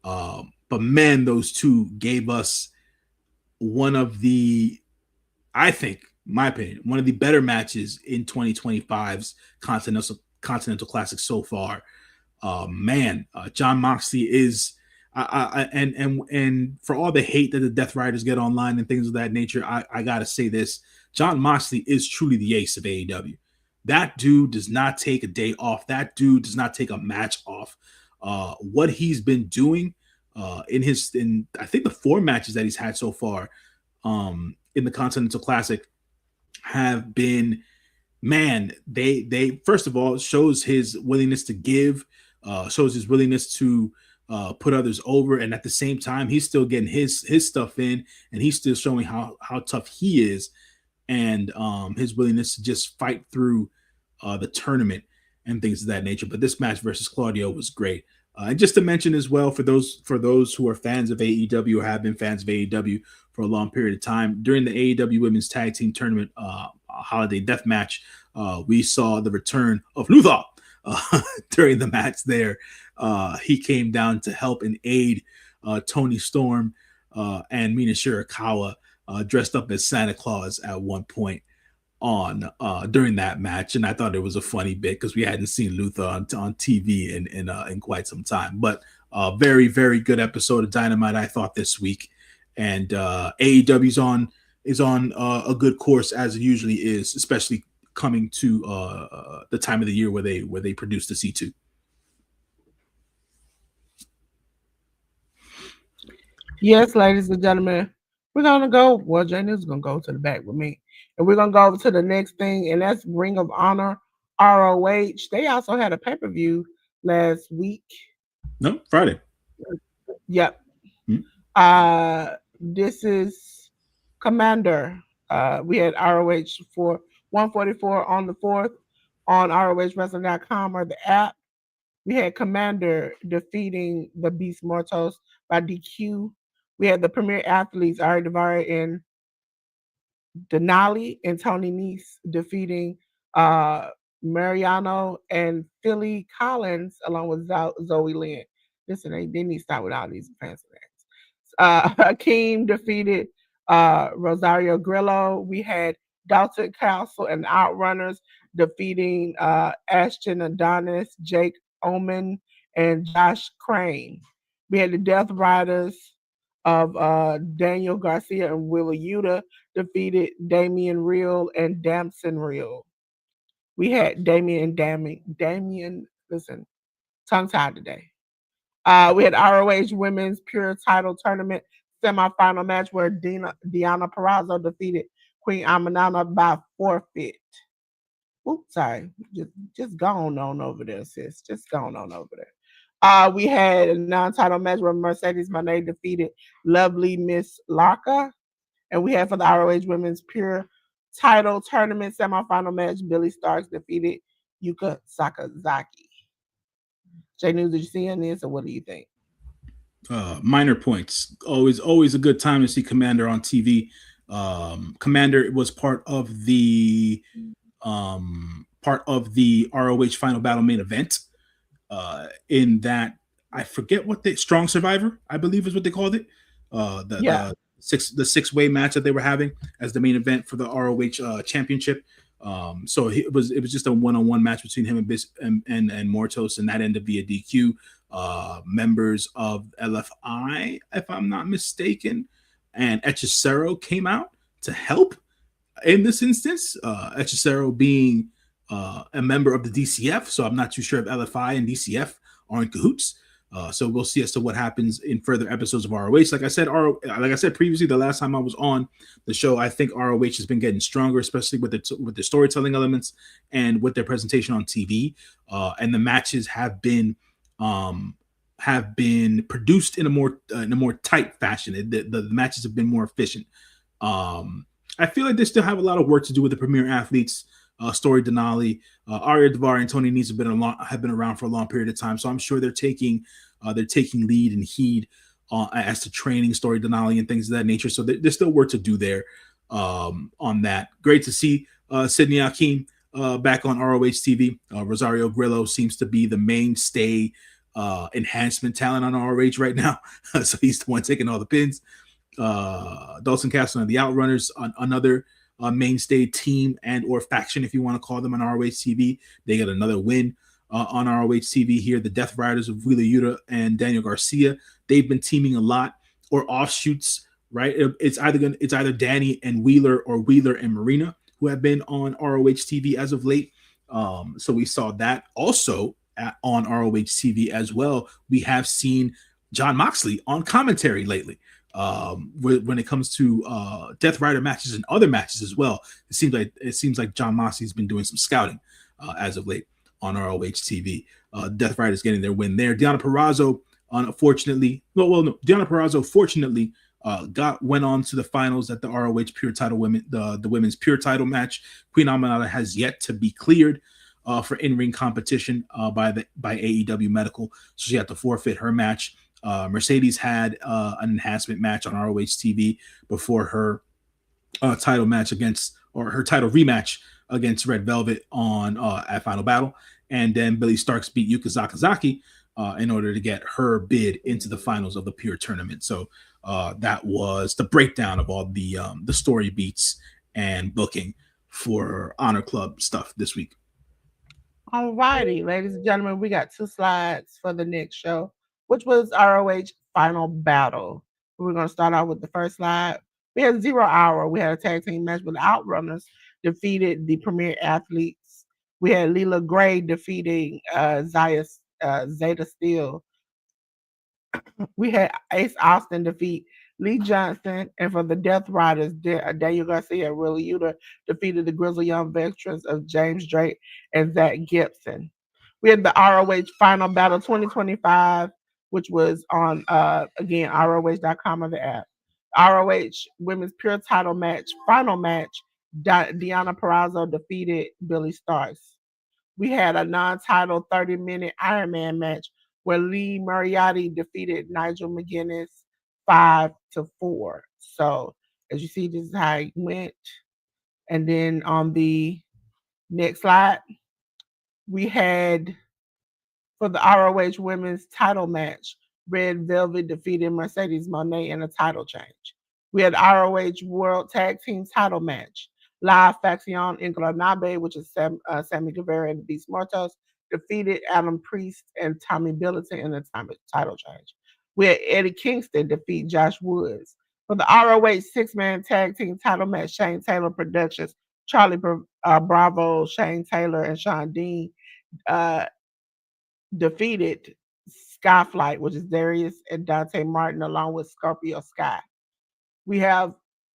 But man, those two gave us one of the, I think, my opinion, one of the better matches in 2025's Continental Classic so far. Jon Moxley is, and for all the hate that the Death Riders get online and things of that nature, I gotta say this: Jon Moxley is truly the ace of AEW. That dude does not take a day off. That dude does not take a match off. What he's been doing in I think the 4 matches that he's had so far in the Continental Classic have been, man, they first of all shows his willingness to give, shows his willingness to put others over, and at the same time he's still getting his stuff in, and he's still showing how tough he is, and his willingness to just fight through the tournament and things of that nature. But this match versus Claudio was great. And just to mention as well, for those who are fans of AEW or have been fans of AEW for a long period of time, during the AEW Women's Tag Team Tournament Holiday Death Match, we saw the return of Luther during the match there. He came down to help and aid Tony Storm and Mina Shirakawa, dressed up as Santa Claus at one point on during that match, and I thought it was a funny bit because we hadn't seen Luther on TV in quite some time. But very very good episode of Dynamite I thought this week, and AEW's on is on a good course as it usually is, especially coming to the time of the year where they produce the C2. Yes, ladies and gentlemen, we're gonna go. Well, Jane is gonna go to the back with me, and we're gonna go over to the next thing, and that's Ring of Honor ROH. They also had a pay per view last week. No, Friday. Yep. Hmm? This is Commander. We had ROH for 144 on the 4th on ROHWrestling.com or the app. We had Commander defeating the Beast Mortos by DQ. We had the premier athletes, Ari Daivari and Denali and Tony Nese defeating Mariano and Philly Collins along with Zoe Lynn. Listen, they need to start with all these fancy names. Hakeem defeated Rosario Grillo. We had Dalton Castle and Outrunners defeating Ashton Adonis, Jake Omen, and Josh Crane. We had the Death Riders of Daniel Garcia and Willa Yuta defeated Damian Real and Damson Real. We had Damian, listen, tongue tied today. We had ROH Women's Pure Title Tournament semifinal match where Deanna Purrazzo defeated Queen Amanana by forfeit. Oops, sorry. Just go on over there, sis. Just go on over there. We had a non-title match where Mercedes Moné defeated Lovely Miss Larka. And we had for the ROH Women's Pure Title Tournament semifinal match, Billy Starks defeated Yuka Sakazaki. Jay News, did you see any of this, or what do you think? Minor points. Always a good time to see Commander on TV. Commander was part of the ROH Final Battle main event. In that, I forget what the Strong Survivor, I believe, is what they called it. The six-way match that they were having as the main event for the ROH championship. So it was just a one-on-one match between him and Mortos, and that ended via DQ. Members of LFI, if I'm not mistaken, and Hechicero came out to help in this instance. Hechicero being a member of the DCF, so I'm not too sure if LFI and DCF are in cahoots. So we'll see as to what happens in further episodes of ROH. Like I said previously, the last time I was on the show, I think ROH has been getting stronger, especially with the storytelling elements and with their presentation on TV. And the matches have been produced in a more tight fashion. The matches have been more efficient. I feel like they still have a lot of work to do with the premier athletes. Story Denali, Arya Daivari, and Tony Nese have been around for a long period of time, so I'm sure they're taking lead and heed as to training Story Denali and things of that nature. So there's still work to do there on that. Great to see Sidney Akeem back on ROH TV. Rosario Grillo seems to be the mainstay enhancement talent on ROH right now, so he's the one taking all the pins. Dalton Castle and the Outrunners, another mainstay team and or faction, if you want to call them, on ROH TV. They got another win on ROH TV here. The Death Riders of Wheeler Yuta and Daniel Garcia, they've been teaming a lot, or offshoots, right? It's either Danny and Wheeler or Wheeler and Marina who have been on ROH TV as of late. So we saw that also on ROH TV as well. We have seen Jon Moxley on commentary lately. When it comes to Death Rider matches and other matches as well, it seems like Jon Moxley's been doing some scouting as of late on ROH TV. Death Rider's getting their win there. Deanna Purrazzo, fortunately, went on to the finals at the ROH Pure Title the women's Pure Title match. Queen Aminata has yet to be cleared for in-ring competition by AEW Medical, so she had to forfeit her match. Mercedes had an enhancement match on ROH TV before her title match her title rematch against Red Velvet on at Final Battle, and then Billy Starks beat Yuka Sakazaki in order to get her bid into the finals of the Pure tournament. So that was the breakdown of all the story beats and booking for Honor Club stuff this week. All righty, ladies and gentlemen, we got two slides for the next show, which was ROH Final Battle. We're going to start out with the first slide. We had 0 Hour. We had a tag team match with the Outrunners defeated the Premier Athletes. We had Leela Gray defeating Zeta Steel. We had Ace Austin defeat Lee Johnson, and for the Death Riders, Daniel Garcia and Willie Uter defeated the Grizzly Young Veterans of James Drake and Zach Gibson. We had the ROH Final Battle 2025, which was on again ROH.com or the app. ROH Women's Pure Title match, final match. Deanna Perrazzo defeated Billy Starks. We had a non-title 30-minute Iron Man match where Lee Moriarty defeated Nigel McGuinness 5-4. So as you see, this is how it went. And then on the next slide, we had for the ROH Women's title match, Red Velvet defeated Mercedes Moné in a title change. We had ROH World Tag Team title match. La Facción Inglanabe, which is Sammy Guevara and Beast Mortos, defeated Adam Priest and Tommy Billington in a title change. We had Eddie Kingston defeat Josh Woods. For the ROH six-man tag team title match, Shane Taylor Productions, Charlie Bravo, Shane Taylor, and Sean Dean uh, defeated Skyflight, which is Darius and Dante Martin, along with Scorpio Sky. We have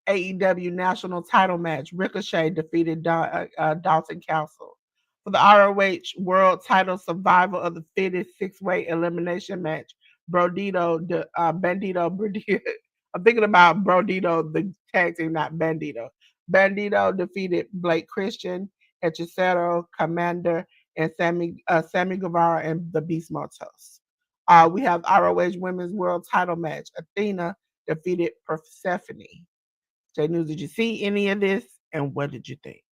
AEW National Title match. Ricochet defeated Dalton Castle. For the ROH World Title Survival of the Fittest six-way elimination match, Bandito. I'm thinking about Brodito, the tag team, not Bandito. Bandito defeated Blake Christian, Hechicero, Commander, and Sammy Guevara and the Beast Mortos. We have ROH Women's World Title match. Athena defeated Persephone. J News, did you see any of this, and what did you think?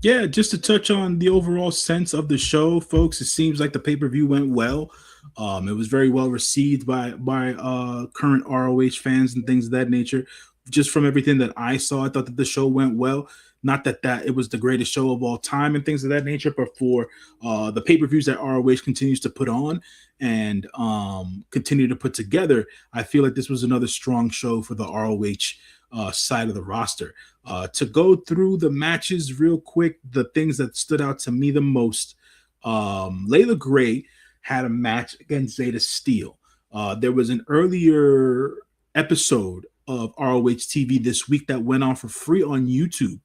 Yeah, just to touch on the overall sense of the show, folks, it seems like the pay-per-view went well. It was very well received by current ROH fans and things of that nature. Just from everything that I saw, I thought that the show went well. Not that it was the greatest show of all time and things of that nature, but for the pay-per-views that ROH continues to put on and continue to put together, I feel like this was another strong show for the ROH side of the roster. To go through the matches real quick, the things that stood out to me the most, Layla Gray had a match against Zeta Steel. There was an earlier episode of ROH TV this week that went on for free on YouTube.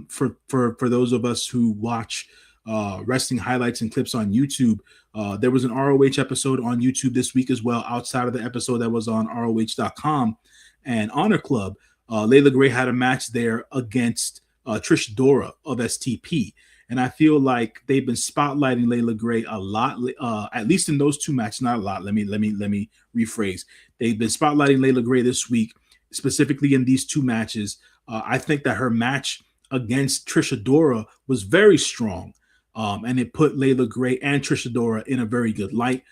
For those of us who watch wrestling highlights and clips on YouTube, there was an ROH episode on YouTube this week as well, outside of the episode that was on ROH.com and Honor Club. Layla Gray had a match there against Trish Dora of STP. And I feel like they've been spotlighting Layla Gray a lot, at least in those two matches. Not a lot. Let me rephrase. They've been spotlighting Layla Gray this week, specifically in these two matches. I think that her match against Trish Dora was very strong, and it put Layla Gray and Trish Dora in a very good light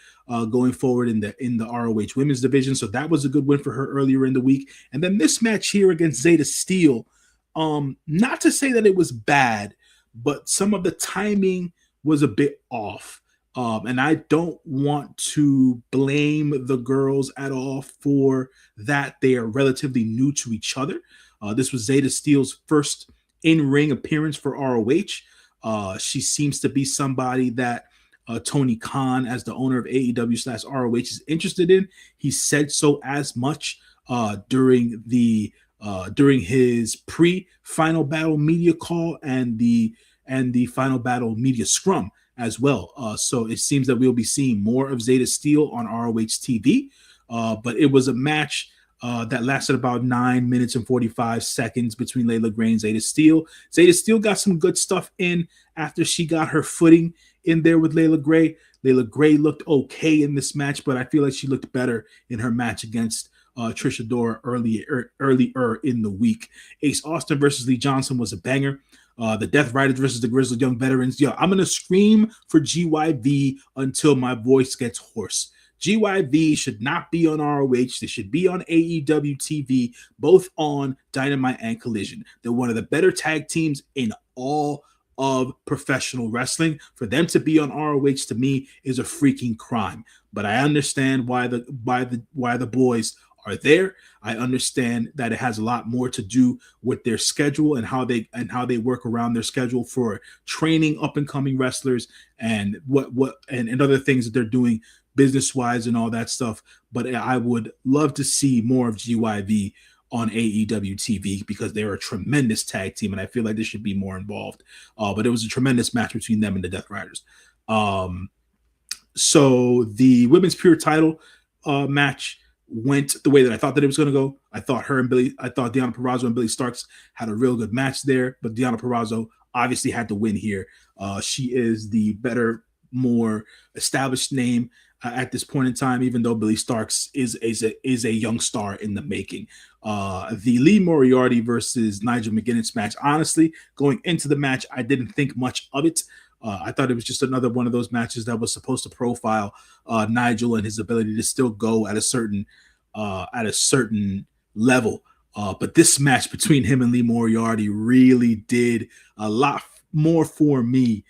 going forward in the ROH Women's division. So that was a good win for her earlier in the week. And then this match here against Zeta Steel, not to say that it was bad, but some of the timing was a bit off. And I don't want to blame the girls at all for that. They are relatively new to each other. This was Zeta Steel's first in-ring appearance for ROH. She seems to be somebody that Tony Khan, as the owner of AEW/ROH, is interested in. He said so as much during his pre-Final Battle media call and the Final Battle media scrum as well. So it seems that we'll be seeing more of Zeta Steel on ROH TV. But it was a match that lasted about 9 minutes and 45 seconds between Layla Gray and Zeta Steel. Zeta Steel got some good stuff in after she got her footing in there with Layla Gray. Layla Gray looked okay in this match, but I feel like she looked better in her match against Trisha Dora earlier in the week. Ace Austin versus Lee Johnson was a banger. The Death Riders versus the Grizzled Young Veterans. Yo, I'm gonna scream for GYV until my voice gets hoarse. GYV should not be on ROH. They should be on AEW TV, both on Dynamite and Collision. They're one of the better tag teams in all of professional wrestling. For them to be on ROH to me is a freaking crime. But I understand why the boys are there. I understand that it has a lot more to do with their schedule and how they work around their schedule for training up and coming wrestlers and and other things that they're doing business wise and all that stuff. But I would love to see more of GYV on AEW TV because they're a tremendous tag team and I feel like they should be more involved. But it was a tremendous match between them and the Death Riders. So the women's pure title match went the way that I thought that it was going to go. I thought Deonna Purrazzo and Billy Starks had a real good match there, but Deonna Purrazzo obviously had to win here. She is the better, more established name at this point in time, even though Billy Starks is a young star in the making. The Lee Moriarty versus Nigel McGuinness match, honestly, going into the match, I didn't think much of it. I thought it was just another one of those matches that was supposed to profile Nigel and his ability to still go at a certain level. But this match between him and Lee Moriarty really did a lot more for me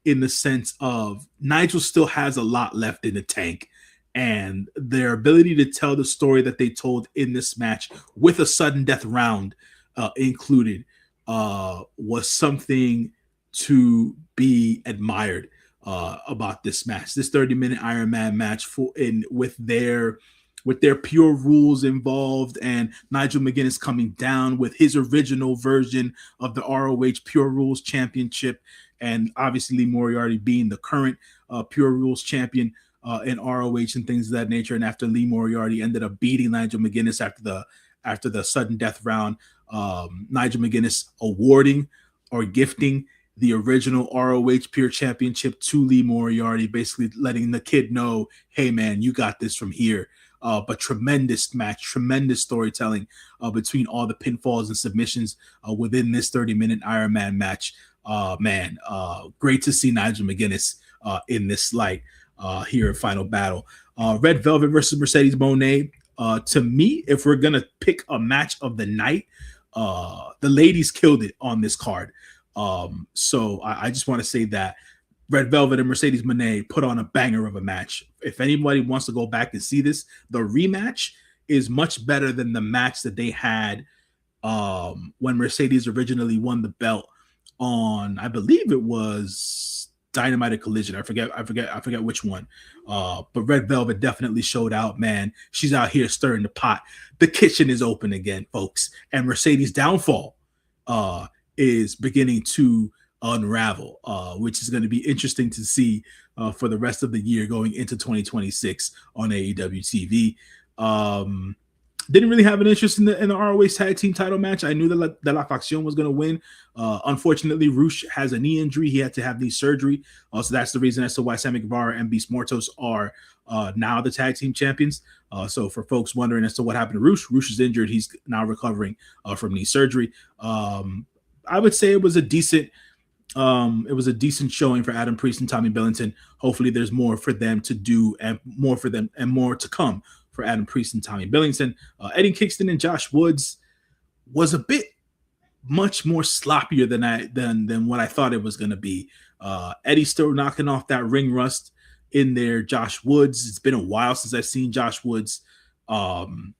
in the sense of Nigel still has a lot left in the tank. And their ability to tell the story that they told in this match with a sudden death round included was something to be admired about this match. This 30-minute Iron Man match with their pure rules involved and Nigel McGuinness coming down with his original version of the ROH Pure Rules Championship, and obviously Lee Moriarty being the current Pure Rules champion in ROH and things of that nature. And after Lee Moriarty ended up beating Nigel McGuinness after the sudden death round, Nigel McGuinness awarding or gifting the original ROH Pure Championship to Lee Moriarty, basically letting the kid know, hey man, you got this from here. But tremendous match, tremendous storytelling between all the pinfalls and submissions within this 30-minute Iron Man match. Great to see Nigel McGuinness in this light here at Final Battle. Red Velvet versus Mercedes Moné. To me, if we're going to pick a match of the night, the ladies killed it on this card. So I just want to say that Red Velvet and Mercedes Moné put on a banger of a match. If anybody wants to go back and see this, the rematch is much better than the match that they had when Mercedes originally won the belt on, I believe it was Dynamite or Collision. I forget which one. But Red Velvet definitely showed out, man. She's out here stirring the pot. The kitchen is open again, folks. And Mercedes' downfall is beginning to unravel, which is going to be interesting to see for the rest of the year going into 2026 on AEW TV. Didn't really have an interest in the ROH tag team title match. I knew that La Facción was going to win. Unfortunately, Rush has a knee injury. He had to have knee surgery. So that's the reason as to why Sammy Guevara and Beast Mortos are now the tag team champions. So for folks wondering as to what happened to Rush is injured. He's now recovering from knee surgery. I would say it was a decent showing for Adam Priest and Tommy Billington. Hopefully there's more for them to do and more to come for Adam Priest and Tommy Billington. Eddie Kingston and Josh Woods was a bit much more sloppier than what I thought it was going to be. Eddie's still knocking off that ring rust in there. Josh Woods, it's been a while since I've seen Josh Woods on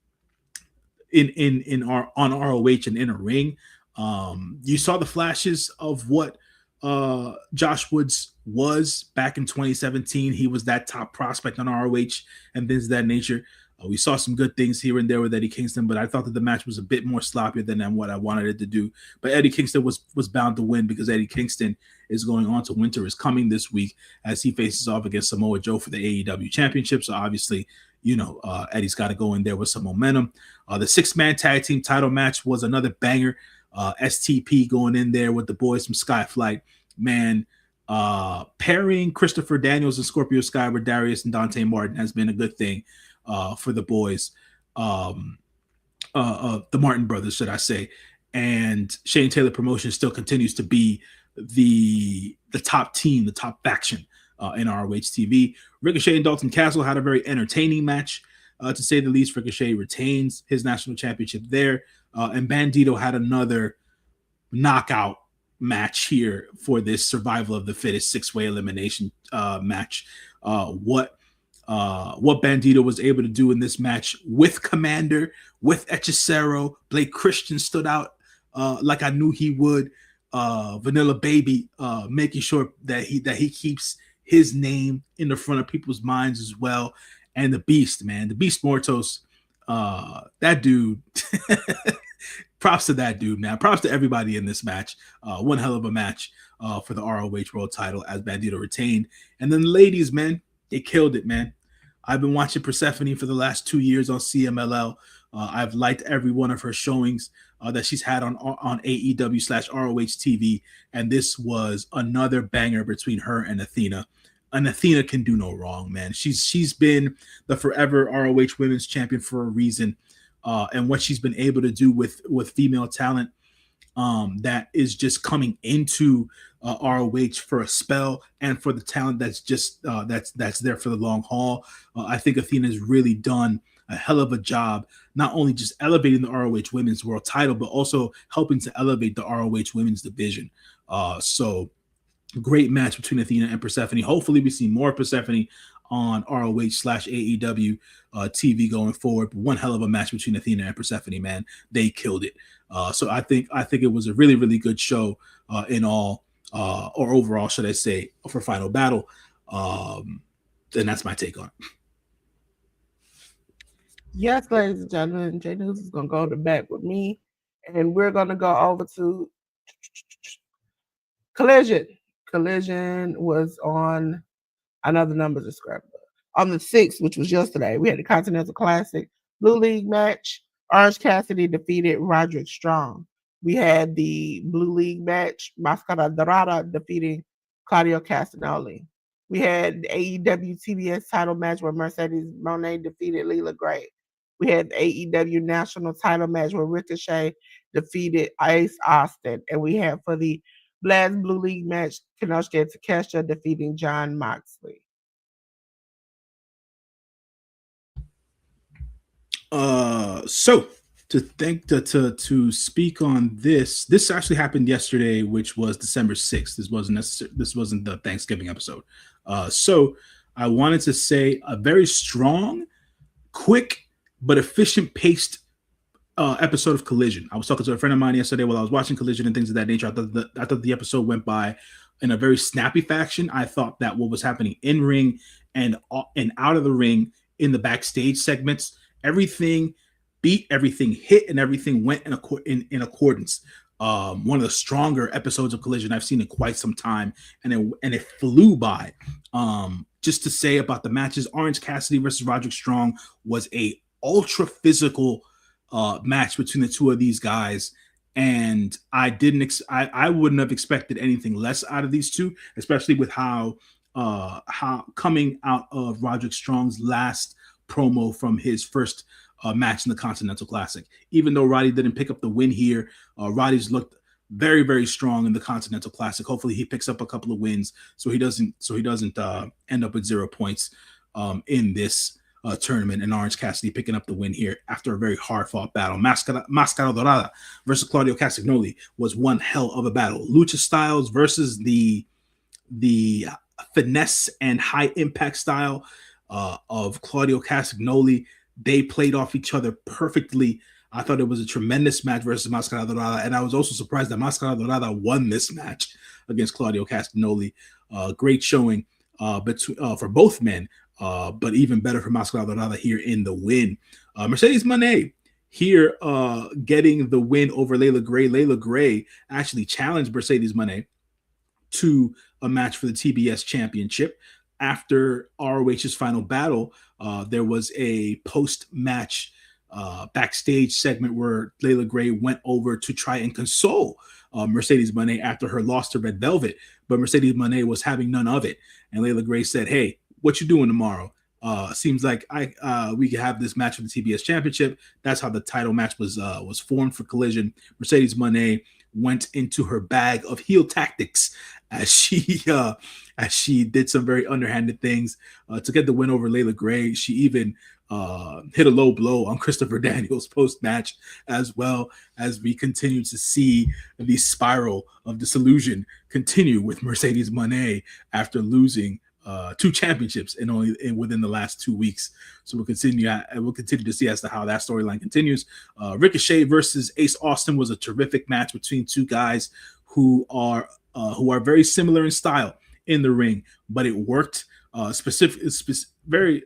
ROH and in a ring. You saw the flashes of what Josh Woods was back in 2017. He was that top prospect on ROH and things of that nature. We saw some good things here and there with Eddie Kingston, but I thought that the match was a bit more sloppy than what I wanted it to do. But Eddie Kingston was bound to win because Eddie Kingston is going on to Winter is Coming this week as he faces off against Samoa Joe for the AEW Championship. So obviously, Eddie's got to go in there with some momentum. The 6-man tag team title match was another banger. STP going in there with the boys from Skyflight. Man, pairing Christopher Daniels and Scorpio Sky with Darius and Dante Martin has been a good thing for the boys. um, the Martin brothers, should I say. And Shane Taylor Promotion still continues to be the top team, the top faction in ROH TV. Ricochet and Dalton Castle had a very entertaining match, to say the least. Ricochet retains his national championship there, and Bandito had another knockout match here for this survival of the fittest six-way elimination match. What Bandito was able to do in this match with Commander, with Hechicero, Blake Christian stood out like I knew he would. Vanilla Baby, making sure that he keeps his name in the front of people's minds as well. And the Beast, man, the Beast Mortos, that dude. Props to that dude, man. Props to everybody in this match. One hell of a match for the ROH World Title as Bandito retained. And then the ladies, man, they killed it, man. I've been watching Persephone for the last 2 years on CMLL. I've liked every one of her showings that she's had on AEW/ROH TV, and this was another banger between her and Athena. And Athena can do no wrong, man. She's been the forever ROH Women's Champion for a reason, and what she's been able to do with female talent that is just coming into ROH for a spell, and for the talent that's just that's there for the long haul. I think Athena's really done a hell of a job, not only just elevating the ROH Women's World Title, but also helping to elevate the ROH Women's division. So great match between Athena and Persephone. Hopefully we see more Persephone on ROH/AEW TV going forward. But one hell of a match between Athena and Persephone, man. They killed it. So I think it was a really, really good show in all, or overall, should I say, for Final Battle. And that's my take on it. Yes, ladies and gentlemen, Jay News is going to go to back with me, and we're going to go over to Collision. Collision was on another number describer. On the 6th, which was yesterday, we had the Continental Classic Blue League match. Orange Cassidy defeated Roderick Strong. We had the Blue League match, Mascara Dorada defeating Claudio Castagnoli. We had the AEW TBS title match where Mercedes Moné defeated Leela Gray. We had the AEW national title match where Ricochet defeated Ace Austin. And we had for the Blast Blue League match, Kenosuke Takeshita defeating John Moxley. So to speak on this actually happened yesterday, which was December 6th. This wasn't the Thanksgiving episode. So I wanted to say a very strong, quick, but efficient paced episode of Collision. I was talking to a friend of mine yesterday while I was watching Collision and things of that nature. I thought the episode went by in a very snappy fashion. I thought that what was happening in ring and out of the ring in the backstage segments, everything beat, everything hit, and everything went in accordance. One of the stronger episodes of Collision I've seen in quite some time, and it flew by. Just to say about the matches, Orange Cassidy versus Roderick Strong was a ultra physical match between the two of these guys, and I wouldn't have expected anything less out of these two, especially with how coming out of Roderick Strong's last promo from his first match in the Continental Classic. Even though Roddy didn't pick up the win here, Roddy's looked very, very strong in the Continental Classic. Hopefully he picks up a couple of wins so he doesn't end up with 0 points in this tournament, and Orange Cassidy picking up the win here after a very hard-fought battle. Mascara Dorada versus Claudio Castagnoli was one hell of a battle. Lucha Styles versus the finesse and high-impact style of Claudio Castagnoli. They played off each other perfectly. I thought it was a tremendous match versus Mascara Dorada, and I was also surprised that Mascara Dorada won this match against Claudio Castagnoli. Great showing for both men. But even better for Mascara Dorada here in the win. Mercedes Moné here getting the win over Leila Gray. Leila Gray actually challenged Mercedes Moné to a match for the TBS Championship. After ROH's final battle, there was a post-match backstage segment where Leila Gray went over to try and console Mercedes Moné after her loss to Red Velvet, but Mercedes Moné was having none of it. And Leila Gray said, "Hey, what you doing tomorrow? Seems like we could have this match for the TBS Championship. That's how the title match was formed for Collision. Mercedes Moné went into her bag of heel tactics as she did some very underhanded things to get the win over Layla Gray. She even hit a low blow on Christopher Daniels post match, as well as we continue to see the spiral of disillusion continue with Mercedes Moné after losing two championships within the last 2 weeks. So we'll continue to see as to how that storyline continues. Ricochet versus Ace Austin was a terrific match between two guys who are very similar in style in the ring, but it worked very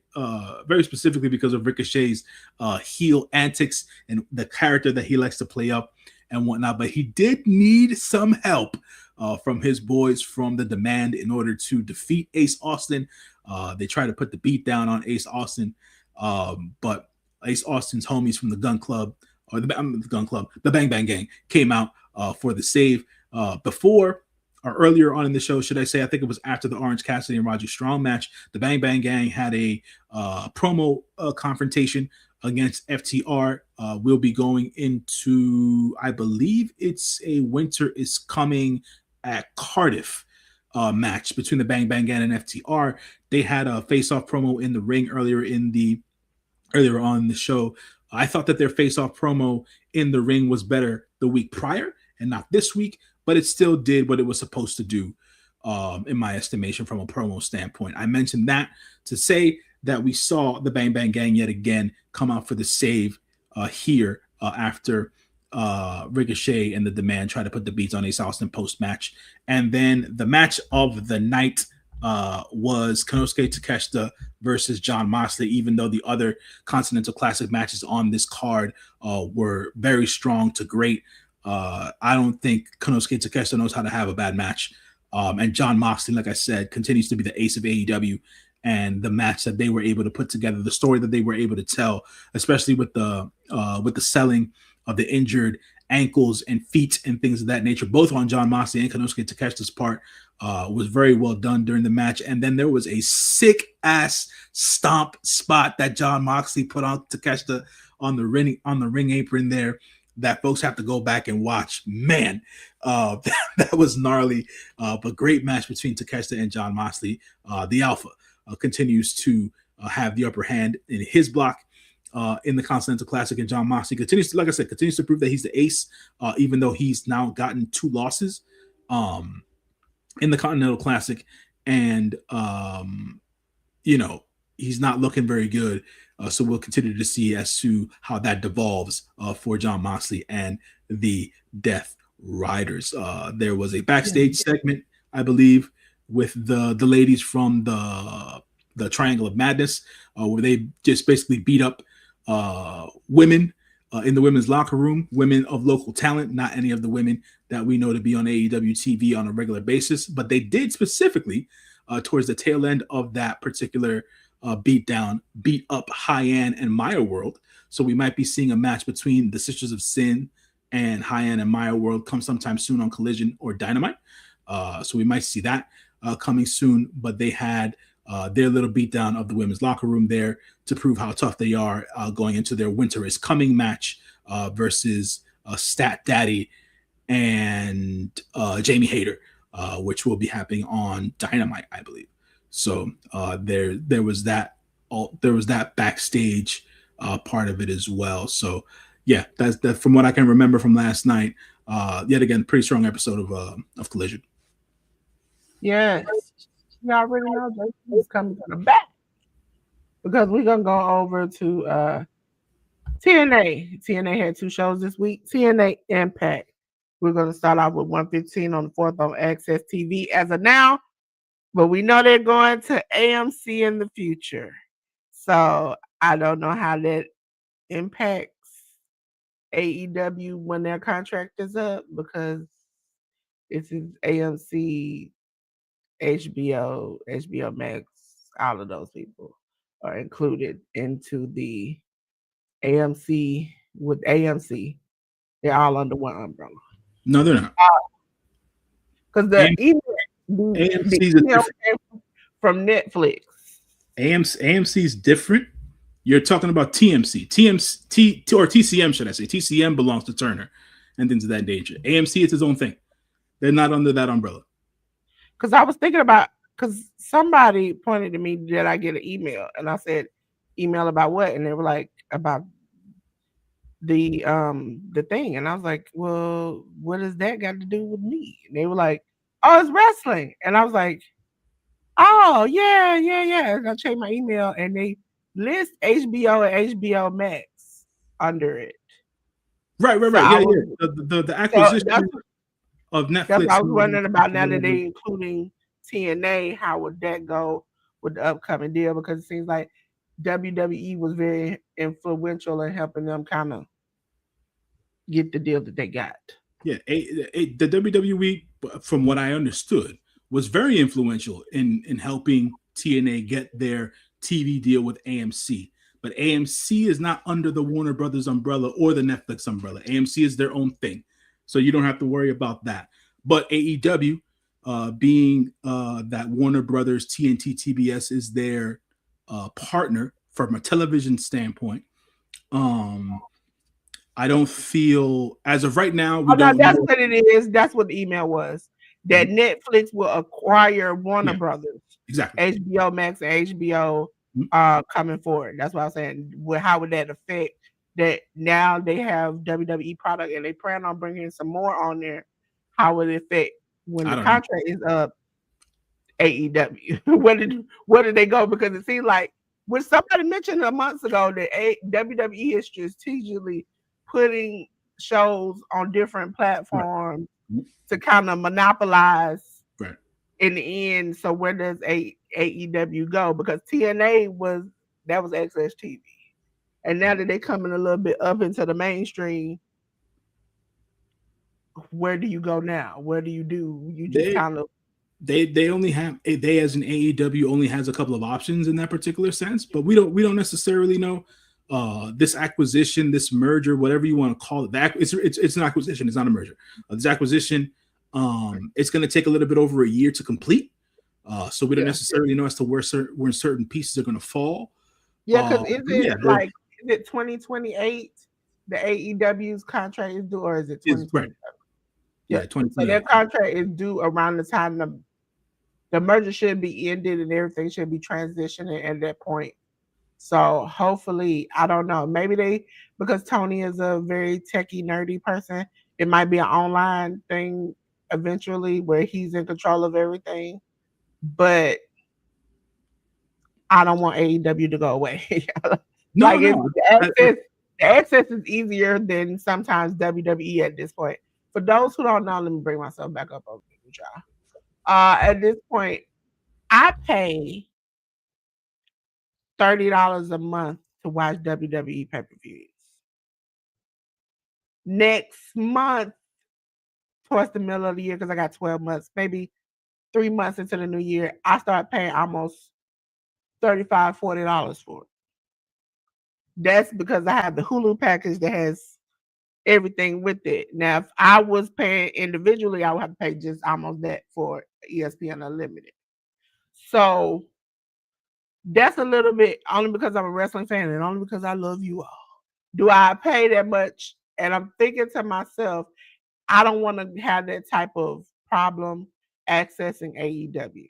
specifically because of Ricochet's heel antics and the character that he likes to play up and whatnot. But he did need some help from his boys from the Demand in order to defeat Ace Austin. They tried to put the beat down on Ace Austin, but Ace Austin's homies from the Gun Club, or the Gun Club, the Bang Bang Gang, came out for the save. Before or earlier on in the show, should I say, I think it was after the Orange Cassidy and Roger Strong match, the Bang Bang Gang had a promo confrontation against FTR. We'll be going into, I believe it's a Winter is Coming at Cardiff match between the Bang Bang Gang and FTR. They had a face-off promo in the ring earlier on in the show. I thought that their face-off promo in the ring was better the week prior and not this week, but it still did what it was supposed to do, in my estimation, from a promo standpoint. I mentioned that to say that we saw the Bang Bang Gang yet again come out for the save here after Ricochet and the Demand try to put the beats on Ace Austin post-match. And then the match of the night was Konosuke Takeshita versus Jon Moxley, even though the other Continental Classic matches on this card were very strong to great. I don't think Konosuke Takeshita knows how to have a bad match. And Jon Moxley, like I said, continues to be the ace of AEW. And the match that they were able to put together, the story that they were able to tell, especially with the selling of the injured ankles and feet and things of that nature, both on Jon Moxley and Konosuke Takeshita's part, was very well done during the match. And then there was a sick ass stomp spot that Jon Moxley put on Takeshita on the ring apron there, that folks have to go back and watch. Man, that was gnarly, but great match between Takeshita and Jon Moxley. The Alpha continues to have the upper hand in his block in the Continental Classic, and Jon Moxley continues to, like I said, continues to prove that he's the ace, even though he's now gotten 2 losses in the Continental Classic, and he's not looking very good. So we'll continue to see as to how that devolves for Jon Moxley and the Death Riders. There was a backstage segment, I believe, with the ladies from the Triangle of Madness, where they just basically beat up women in the women's locker room, women of local talent, not any of the women that we know to be on AEW TV on a regular basis. But they did specifically, towards the tail end of that particular beat up Hyann and Maya World. So we might be seeing a match between the Sisters of Sin and Hyann and Maya World come sometime soon on Collision or Dynamite. So we might see that coming soon. But they had their little beatdown of the women's locker room there to prove how tough they are going into their Winter is Coming match versus Stat Daddy and Jamie Hayter, which will be happening on Dynamite, I believe. So there was that backstage part of it as well. So yeah, that's that from what I can remember from last night. Yet again, pretty strong episode of Collision. Yes, you already know JP is coming to the back because we're gonna go over to TNA. TNA had 2 shows this week. TNA Impact. We're gonna start off with 1:15 on the 4th on Access TV as of now. But we know they're going to AMC in the future. So I don't know how that impacts AEW when their contract is up, because it's AMC, HBO, HBO Max, all of those people are included into the AMC with AMC. They're all under one umbrella. No, they're not. Because the email came from Netflix. AMC is different. You're talking about TMC, or TCM, should I say? TCM belongs to Turner, and things of that nature. AMC is its own thing. They're not under that umbrella. Because I was thinking about, because somebody pointed to me that I get an email, and I said, email about what? And they were like, about the thing, and I was like, well, what does that got to do with me? And they were like, oh, it's wrestling, and I was like, oh yeah, yeah, yeah. And I checked my email, and they list HBO and HBO Max under it. Right, right, So right. I Yeah, was, yeah. The so acquisition of that's what I Netflix was and wondering about. Now that whatever. they including TNA, how would that go with the upcoming deal? Because it seems like WWE was very influential in helping them kind of get the deal that they got. Yeah, the WWE, from what I understood, was very influential in helping TNA get their TV deal with AMC. But AMC is not under the Warner Brothers umbrella or the Netflix umbrella. AMC is their own thing, so you don't have to worry about that. But AEW, being that Warner Brothers TNT TBS is their partner from a television standpoint, um, I don't feel as of right now we Oh no, don't that's know. what it is. That's what the email was. That Mhm. Netflix will acquire Warner Yeah, Brothers, exactly. HBO Max, and HBO Mhm. coming forward. That's what I'm saying. Well, how would that affect that? Now they have WWE product and they plan on bringing some more on there. How would it affect when I the don't know. contract is up? AEW. Where did they go? Because it seems like when somebody mentioned a months ago that WWE is strategically putting shows on different Right. platforms Mhm. to kind of monopolize Right. in the end. So where does AEW go? Because TNA was access TV, and now Right. that they coming a little bit up into the mainstream, where do you go now? Where do you do? You just They kind of they only have they as an AEW only has a couple of options in that particular sense, but we don't necessarily know. This acquisition, this merger, whatever you want to call it, that it's an acquisition. It's not a merger. This acquisition, it's going to take a little bit over a year to complete. So we don't yeah. necessarily know as to where certain pieces are going to fall. Yeah, because is But it yeah, like is it 2028 the AEW's contract is due, or is it is right. 2027? Yeah. Yeah, So their 2028. contract is due around the time the merger should be ended and everything should be transitioning at that point. So hopefully, I don't know. Maybe they because Tony is a very techie nerdy person, it might be an online thing eventually where he's in control of everything. But I don't want AEW to go away. No, Like it's no. the access is easier than sometimes WWE at this point. For those who don't know, let me bring myself back up over here with y'all. At this point, I pay $30 a month to watch WWE pay-per-views. Next month, towards the middle of the year, because I got 12 months, maybe 3 months into the new year, I start paying almost $35, $40 for it. That's because I have the Hulu package that has everything with it. Now, if I was paying individually, I would have to pay just almost that for ESPN Unlimited. So that's a little bit only because I'm a wrestling fan and only because I love you all. Do I pay that much? And I'm thinking to myself, I don't want to have that type of problem accessing AEW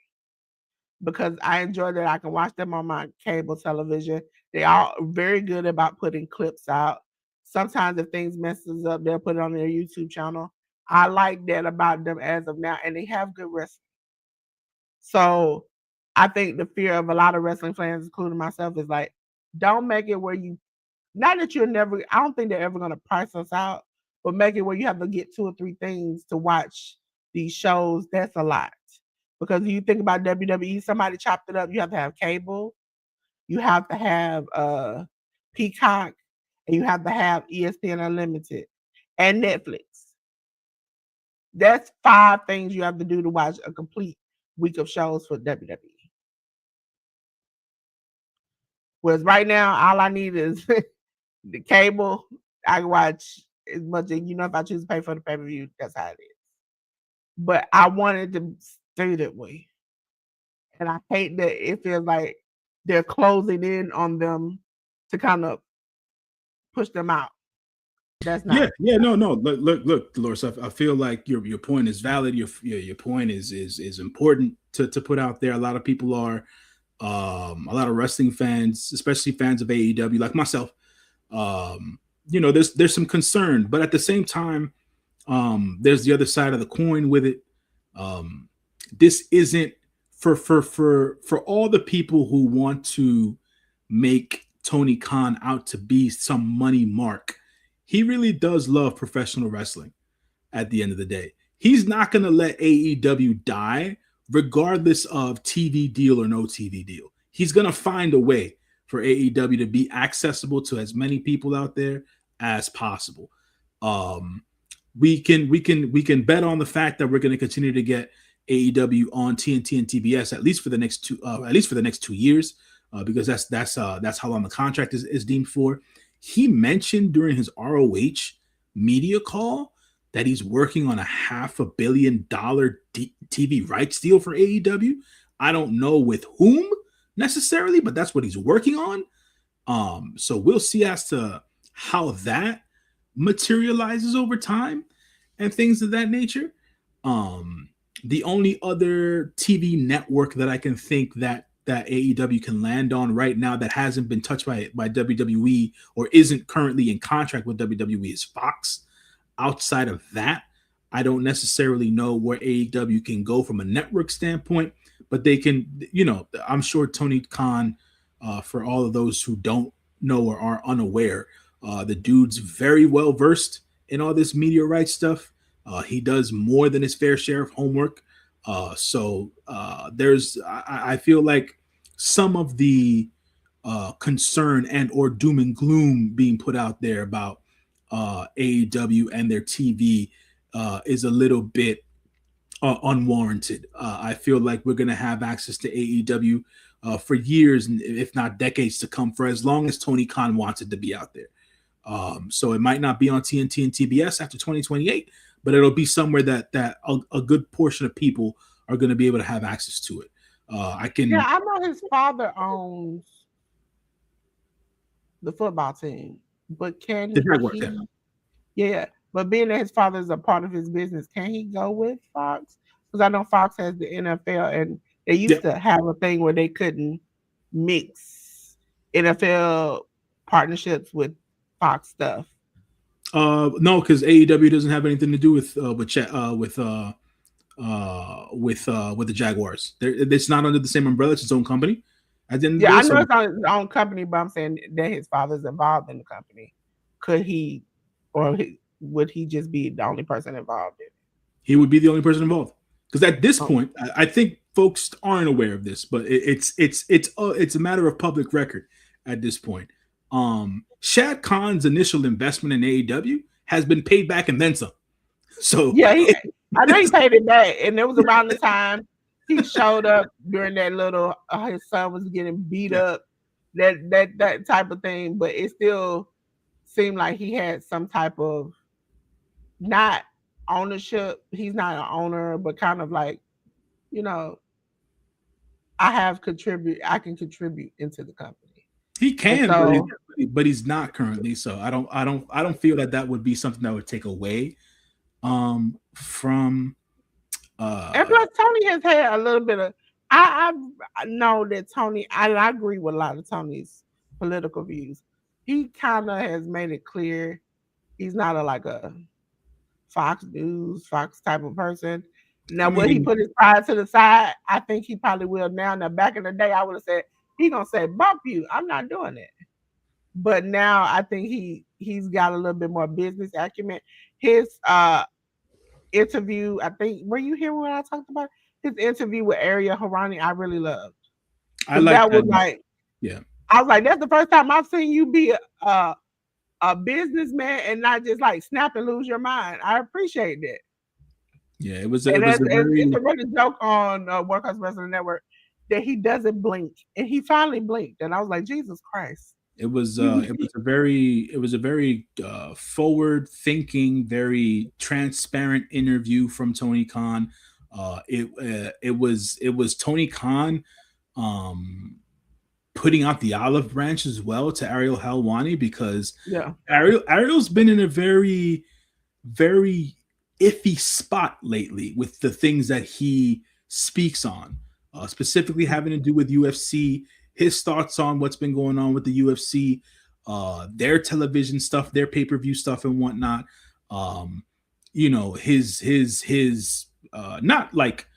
because I enjoy that I can watch them on my cable television. They are very good about putting clips out. Sometimes if things messes up, they'll put it on their YouTube channel. I like that about them as of now, and they have good wrestling. So I think the fear of a lot of wrestling fans, including myself, is like, don't make it where you not that you're never I don't think they're ever gonna price us out, but make it where you have to get 2 or 3 things to watch these shows. That's a lot. Because you think about WWE, somebody chopped it up. You have to have cable, you have to have Peacock, and you have to have ESPN Unlimited and Netflix. That's 5 things you have to do to watch a complete week of shows for WWE. Whereas right now, all I need is the cable. I can watch as much as if I choose to pay for the pay-per-view, that's how it is. But I wanted to stay that way. And I hate that it feels like they're closing in on them to kind of push them out. That's Yeah, not. yeah, no, no. Look, Dolores. I feel like your point is valid. Your point is important to put out there. A lot of people are, a lot of wrestling fans, especially fans of AEW, like myself. There's some concern, but at the same time, there's the other side of the coin with it. Um, this isn't for all the people who want to make Tony Khan out to be some money mark. He really does love professional wrestling. At the end of the day, he's not going to let AEW die, regardless of TV deal or no TV deal. He's going to find a way for AEW to be accessible to as many people out there as possible. Um, we can bet on the fact that we're going to continue to get AEW on TNT and TBS at least for the next 2 years, because that's how long the contract is deemed for. He mentioned during his ROH media call that he's working on a $500 million TV rights deal for AEW. I don't know with whom necessarily, but that's what he's working on. So we'll see as to how that materializes over time and things of that nature. Um, the only other TV network that I can think that AEW can land on right now that hasn't been touched by WWE or isn't currently in contract with WWE is Fox. Outside of that, I don't necessarily know where AEW can go from a network standpoint, but they can, I'm sure Tony Khan, for all of those who don't know or are unaware, the dude's very well versed in all this media rights stuff. He does more than his fair share of homework. I feel like some of the concern and or doom and gloom being put out there about AEW and their TV is a little bit unwarranted. I feel like we're going to have access to AEW for years, if not decades to come, for as long as Tony Khan wants it to be out there. So it might not be on TNT and TBS after 2028, but it'll be somewhere that a good portion of people are going to be able to have access to it. I Yeah, can I know his father owns the football team, but the can Jaguars. Yeah, he? Yeah, but being that his father is a part of his business, can he go with Fox? Because I know Fox has the NFL, and they yeah. used to have a thing where they couldn't mix NFL partnerships with Fox stuff. No, because AEW doesn't have anything to do with the Jaguars. It's not under the same umbrella. It's its own company. At the end of the Yeah, day, I know so it's on his own company, but I'm saying that his father's involved in the company. Could he, or would he just be the only person involved in it? he would be the only person involved. Because at this Oh, point, I think folks aren't aware of this, but it's a matter of public record at this point. Shad Khan's initial investment in AEW has been paid back and then some. So yeah, I know he paid it back, and it was around the time he showed up during that little. His son was getting beat yeah, up, that type of thing. But it still seemed like he had some type of not ownership. He's not an owner, but kind of like, you know, I can contribute into the company, he and can, so but he's not currently. So I don't feel that would be something that would take away from and uh plus Tony has had a little bit of. I know that Tony. I agree with a lot of Tony's political views. He kind of has made it clear he's not like a Fox News, Fox type of person. I Now, will he mean, put his pride to the side? I think he probably will now. Now, back in the day, I would have said he gonna say bump you. I'm not doing it. But now I think he's got a little bit more business acumen. His interview, I think, were you here when I talked about his interview with Ariel Harani? I really loved I because like that that. was like Yeah. I was like, that's the first time I've seen you be a businessman and not just like snap and lose your mind. I appreciate that. Yeah, it was And it was a it's very a running joke on Workhouse Wrestling Network that he doesn't blink, and he finally blinked, and I was like, Jesus Christ. it was a very forward thinking, very transparent interview from Tony Khan. It was Tony Khan um putting out the olive branch as well to Ariel Helwani, because Yeah. Ariel's been in a very iffy spot lately with the things that he speaks on, specifically having to do with UFC, his thoughts on what's been going on with the UFC, their television stuff, their pay per view stuff, and whatnot. Um, his not like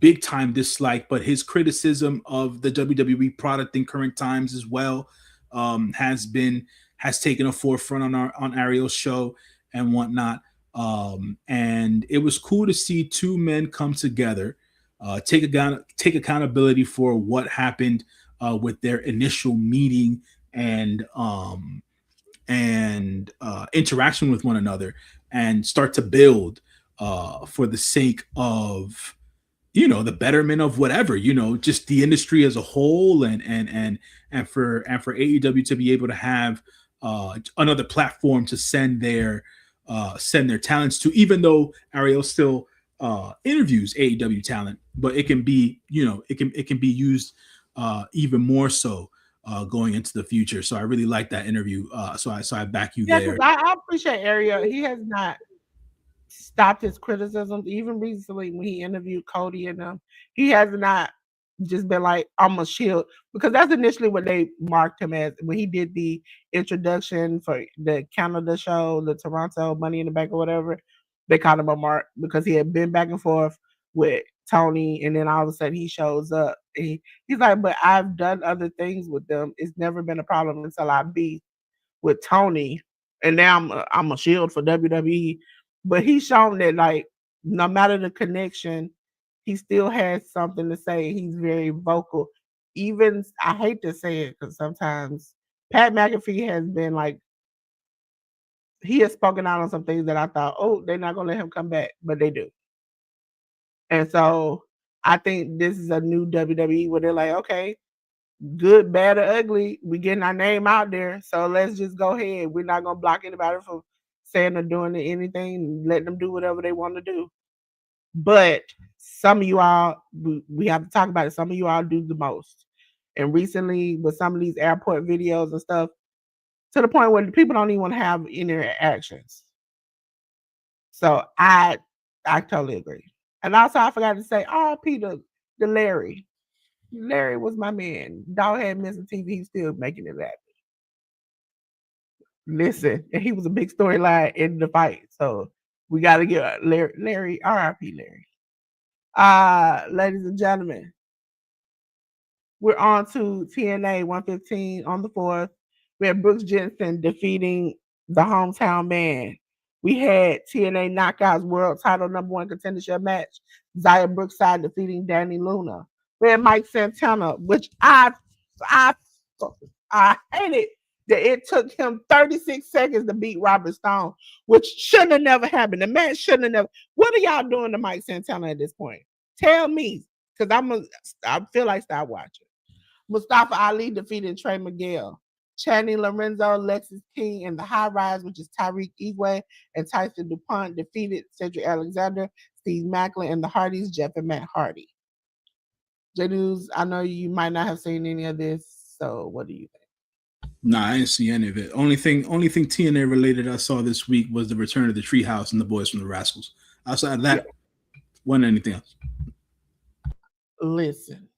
big time dislike, but his criticism of the WWE product in current times as well, has taken a forefront on Ariel's show and whatnot. And it was cool to see two men come together, take accountability for what happened with their initial meeting and interaction with one another, and start to build for the sake of the betterment of whatever, just the industry as a whole, and for AEW to be able to have another platform to send their talents to, even though Ariel still interviews AEW talent, but it can be it can be used even more so going into the future. So I really like that interview. So I back you Yeah, because there. I appreciate Ariel. He has not stopped his criticisms. Even recently, when he interviewed Cody and them, he has not just been like, I'm a shield. Because that's initially what they marked him as when he did the introduction for the Canada show, the Toronto Money in the Bank or whatever. They called him a mark because he had been back and forth with Tony, and then all of a sudden he shows up. He's like, but I've done other things with them. It's never been a problem until I beat with Tony, and now I'm a shield for WWE. But he's shown that like no matter the connection, he still has something to say. He's very vocal. Even I hate to say it because sometimes Pat McAfee has been like he has spoken out on some things that I thought, oh, they're not gonna let him come back, but they do. And so I think this is a new WWE where they're like, okay, good, bad, or ugly, we getting our name out there. So let's just go ahead. We're not gonna block anybody from saying or doing anything. Let them do whatever they want to do. But some of you all, we have to talk about it. Some of you all do the most. And recently, with some of these airport videos and stuff, to the point where people don't even want to have interactions. So I totally agree. And also, I forgot to say, R.I.P. to Larry. Larry was my man. Dog had missing TV. He's still making it happen. Listen, and he was a big storyline in the fight. So we got to get Larry, R.I.P. Larry. Ladies and gentlemen, we're on to TNA 115 on the 4th. We had Brooks Jensen defeating the hometown man. We had TNA Knockouts World Title #1 contendership match. Zaya Brookside defeating Danny Luna. We had Mike Santana, which I I hated that it took him 36 seconds to beat Robert Stone, which shouldn't have never happened. The match shouldn't have never. What are y'all doing to Mike Santana at this point? Tell me, because I feel like stop watching. Mustafa Ali defeated Trey Miguel. Channing Lorenzo, Lexis King, and the High Rise, which is Tyreek Igwe and Tyson DuPont, defeated Cedric Alexander, Steve Macklin, and the Hardys, Jeff and Matt Hardy. J News, I know you might not have seen any of this, so what do you think? Nah, I didn't see any of it. Only thing TNA related I saw this week was the return of the Treehouse and the Boys from the Rascals. Outside of that, wasn't anything else. Listen,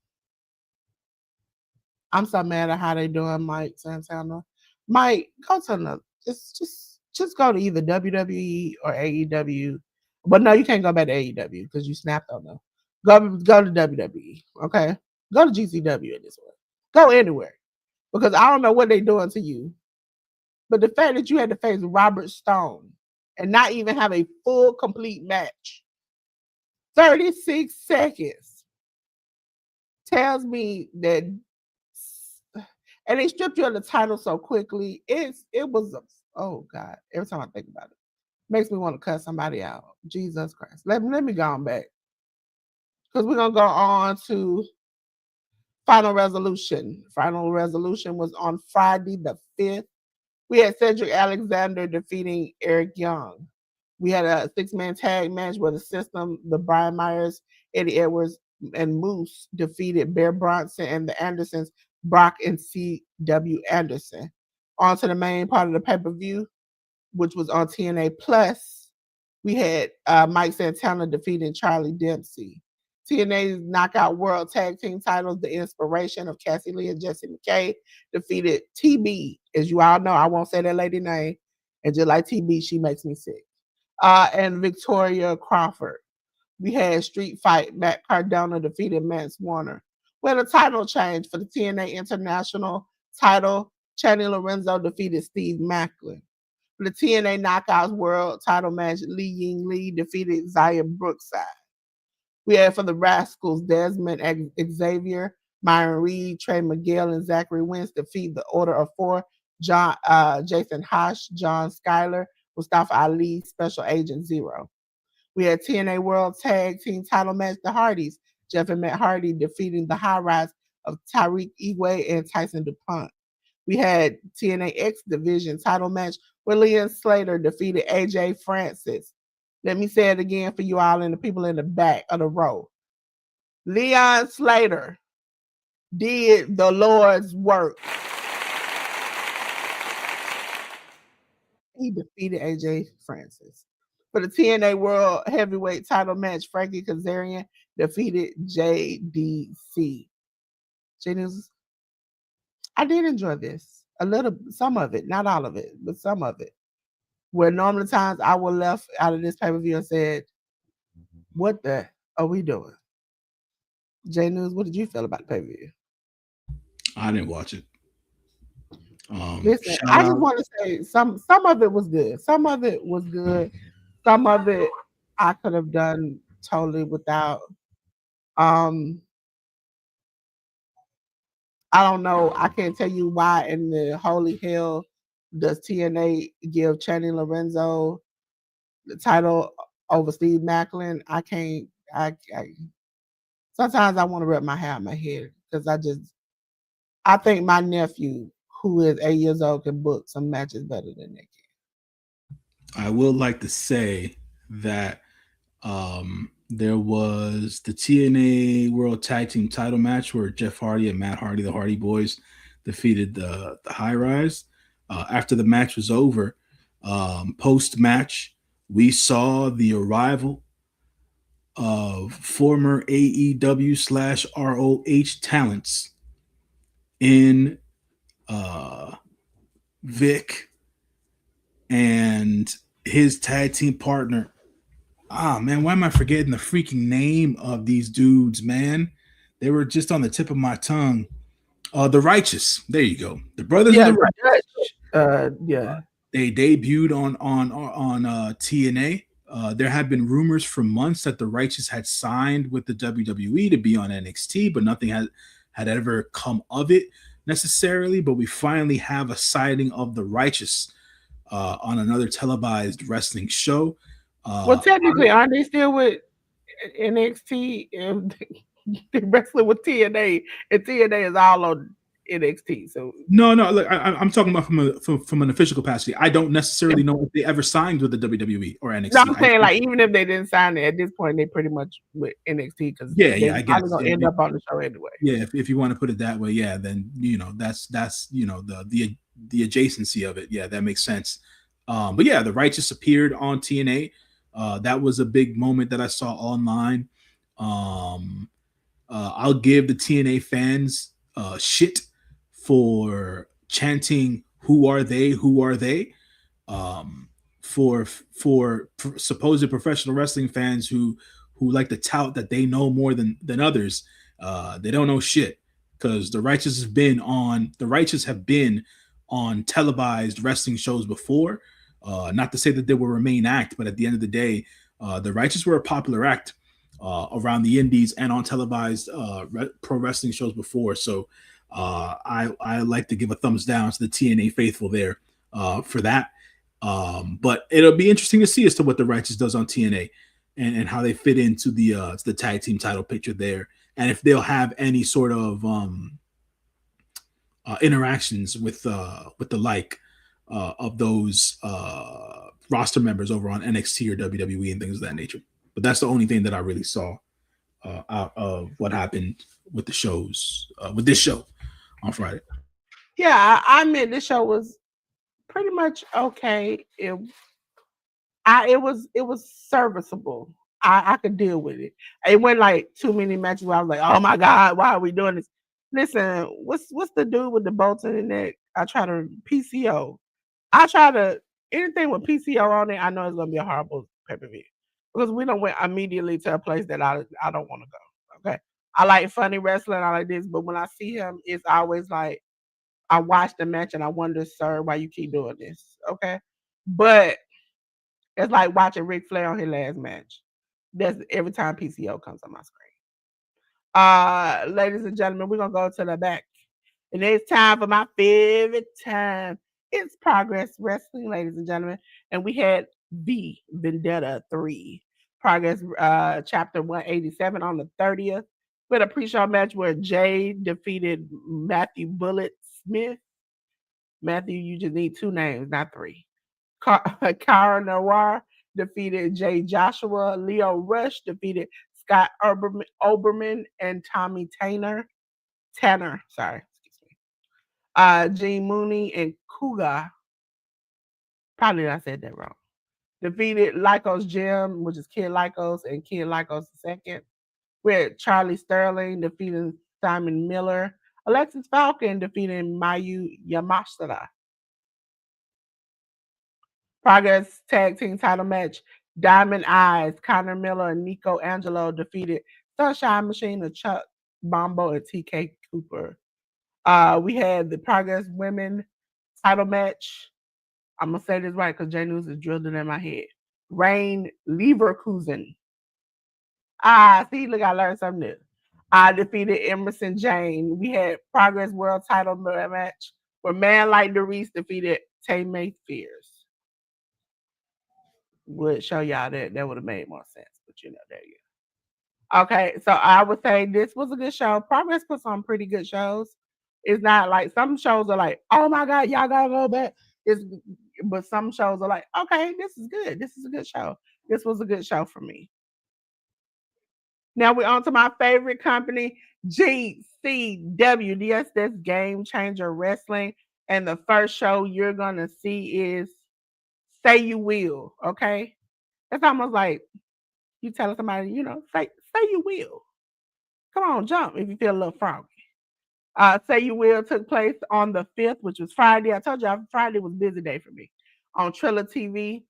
I'm so mad at how they doing Mike Santana. Mike, go to another. Just go to either WWE or AEW. But no, you can't go back to AEW because you snapped on them. Go to WWE. Okay, go to GCW in this one. Go anywhere because I don't know what they're doing to you. But the fact that you had to face Robert Stone and not even have a full complete match, 36 seconds, tells me that, and they stripped you of the title so quickly. It was oh God. Every time I think about it, makes me want to cut somebody out. Jesus Christ. Let me go on back because we're gonna go on to Final Resolution. Final Resolution was on Friday the 5th. We had Cedric Alexander defeating Eric Young. We had a 6-man tag match where the System, the Brian Myers, Eddie Edwards, and Moose defeated Bear Bronson and the Andersons, Brock and C.W. Anderson. On to the main part of the pay per view, which was on TNA Plus. We had Mike Santana defeating Charlie Dempsey. TNA's Knockout World Tag Team titles, the inspiration of Cassie Lee and Jessie McKay, defeated TB. As you all know, I won't say that lady name. And just like TB, she makes me sick. And Victoria Crawford. We had Street Fight. Matt Cardona defeated Mance Warner. We had a title change for the TNA International title. Channing Lorenzo defeated Steve Macklin. For the TNA Knockouts World title match, Li Ying Lee defeated Zaya Brookside. We had for the Rascals, Desmond Xavier, Myron Reed, Trey Miguel, and Zachary Wentz defeat the Order of Four, Jason Hosh, John Schuyler, Mustafa Ali, Special Agent Zero. We had TNA World Tag Team title match, the Hardys, Jeff and Matt Hardy defeating the High Rise of Tariq Igwe and Tyson DuPont. We had TNA X Division title match where Leon Slater defeated AJ Francis. Let me say it again for you all and the people in the back of the row. Leon Slater did the Lord's work. He defeated AJ Francis. For the TNA World Heavyweight title match, Frankie Kazarian defeated JDC. I did enjoy this. A little, some of it, not all of it, but some of it. Where normally times I would left out of this pay-per-view and said, what the are we doing? J News, what did you feel about the pay-per-view? I didn't watch it. Listen, I just want to say some of it was good. Some of it was good. Some of it I could have done totally without. I don't know. I can't tell you why in the holy hell does TNA give Channing Lorenzo the title over Steve Macklin. I can't. I sometimes I want to rip my hair out my head because I think my nephew, who is 8 years old, can book some matches better than they can. I will like to say that there was the TNA World Tag Team title match where Jeff Hardy and Matt Hardy, the Hardy Boys, defeated the High Rise. After the match was over, post match, we saw the arrival of former AEW / ROH talents in Vic and his tag team partner. Man, why am I forgetting the freaking name of these dudes, man? They were just on the tip of my tongue. The Righteous. There you go. The Brothers of the Righteous. Yeah. They debuted on TNA. There had been rumors for months that the Righteous had signed with the WWE to be on NXT, but nothing had ever come of it necessarily. But we finally have a sighting of the Righteous on another televised wrestling show. Well, technically, aren't they still with NXT? And they're wrestling with TNA, and TNA is all on NXT. So no, look, I'm talking about from an official capacity. I don't necessarily know if they ever signed with the WWE or NXT. No, I'm saying like even if they didn't sign it at this point, they pretty much with NXT because I guess they're gonna end up on the show anyway. Yeah, if you want to put it that way, yeah, then that's the adjacency of it. Yeah, that makes sense. But yeah, the Righteous appeared on TNA. That was a big moment that I saw online. I'll give the TNA fans shit for chanting "Who are they? Who are they?" For supposed professional wrestling fans who like to tout that they know more than others. They don't know shit because the Righteous have been on televised wrestling shows before. Not to say that they will remain act, but at the end of the day, the Righteous were a popular act around the indies and on televised pro wrestling shows before. So I like to give a thumbs down to the TNA faithful there for that. But it'll be interesting to see as to what the Righteous does on TNA and how they fit into the tag team title picture there, and if they'll have any sort of interactions with the like of those roster members over on NXT or WWE and things of that nature. But that's the only thing that I really saw out of what happened with the shows with this show. on Friday. Yeah, I admit this show was pretty much okay. It was serviceable. I could deal with it. It went like too many matches where I was like, oh my god, why are we doing this? Listen, what's the dude with the bolts in the neck? I try to PCO. I try to anything with PCO on it. I know it's gonna be a horrible pay per view because we don't went immediately to a place that I don't want to go. Okay, I like funny wrestling. I like this, but when I see him, it's always like I watch the match and I wonder, sir, why you keep doing this? Okay, but it's like watching Ric Flair on his last match. That's every time PCO comes on my screen. Ladies and gentlemen, we're gonna go to the back. And it's time for my favorite time. It's Progress Wrestling, ladies and gentlemen. And we had the Vendetta 3. Progress chapter 187 on the 30th. With a pre-show match where Jay defeated Matthew Bullet Smith. Matthew, you just need two names, not three. Cara Noir defeated Jay Joshua. Leo Rush defeated Scott Oberman and Tommy Tanner, sorry, excuse me. Gene Mooney and Kuga, probably I said that wrong. Defeated Lycos Jim, which is Kid Lycos and Kid Lycos II. With Charlie Sterling defeating Simon Miller. Alexis Falcon defeating Mayu Yamashita. Progress Tag Team title match. Diamond Eyes, Connor Miller and Nico Angelo defeated Sunshine Machine and Chuck Bombo and TK Cooper. We had the Progress Women title match. I'm gonna say this right because J News is drilled in my head. Rain Leverkusen. See, look, I learned something new. I defeated Emerson Jane. We had Progress World title match where Man Like Doris defeated Tay May Fears. Would show y'all that would have made more sense, but there you go. Okay, so I would say this was a good show. Progress puts on pretty good shows. It's not like some shows are like, oh my god, y'all gotta go back. It's but some shows are like, okay, this is good. This is a good show. This was a good show for me. Now we're on to my favorite company, GCW. Yes, that's Game Changer Wrestling. And the first show you're gonna see is Say You Will. Okay, it's almost like you telling somebody, say you will. Come on, jump if you feel a little froggy. Say You Will took place on the 5th, which was Friday. I told you Friday was a busy day for me. On Triller TV,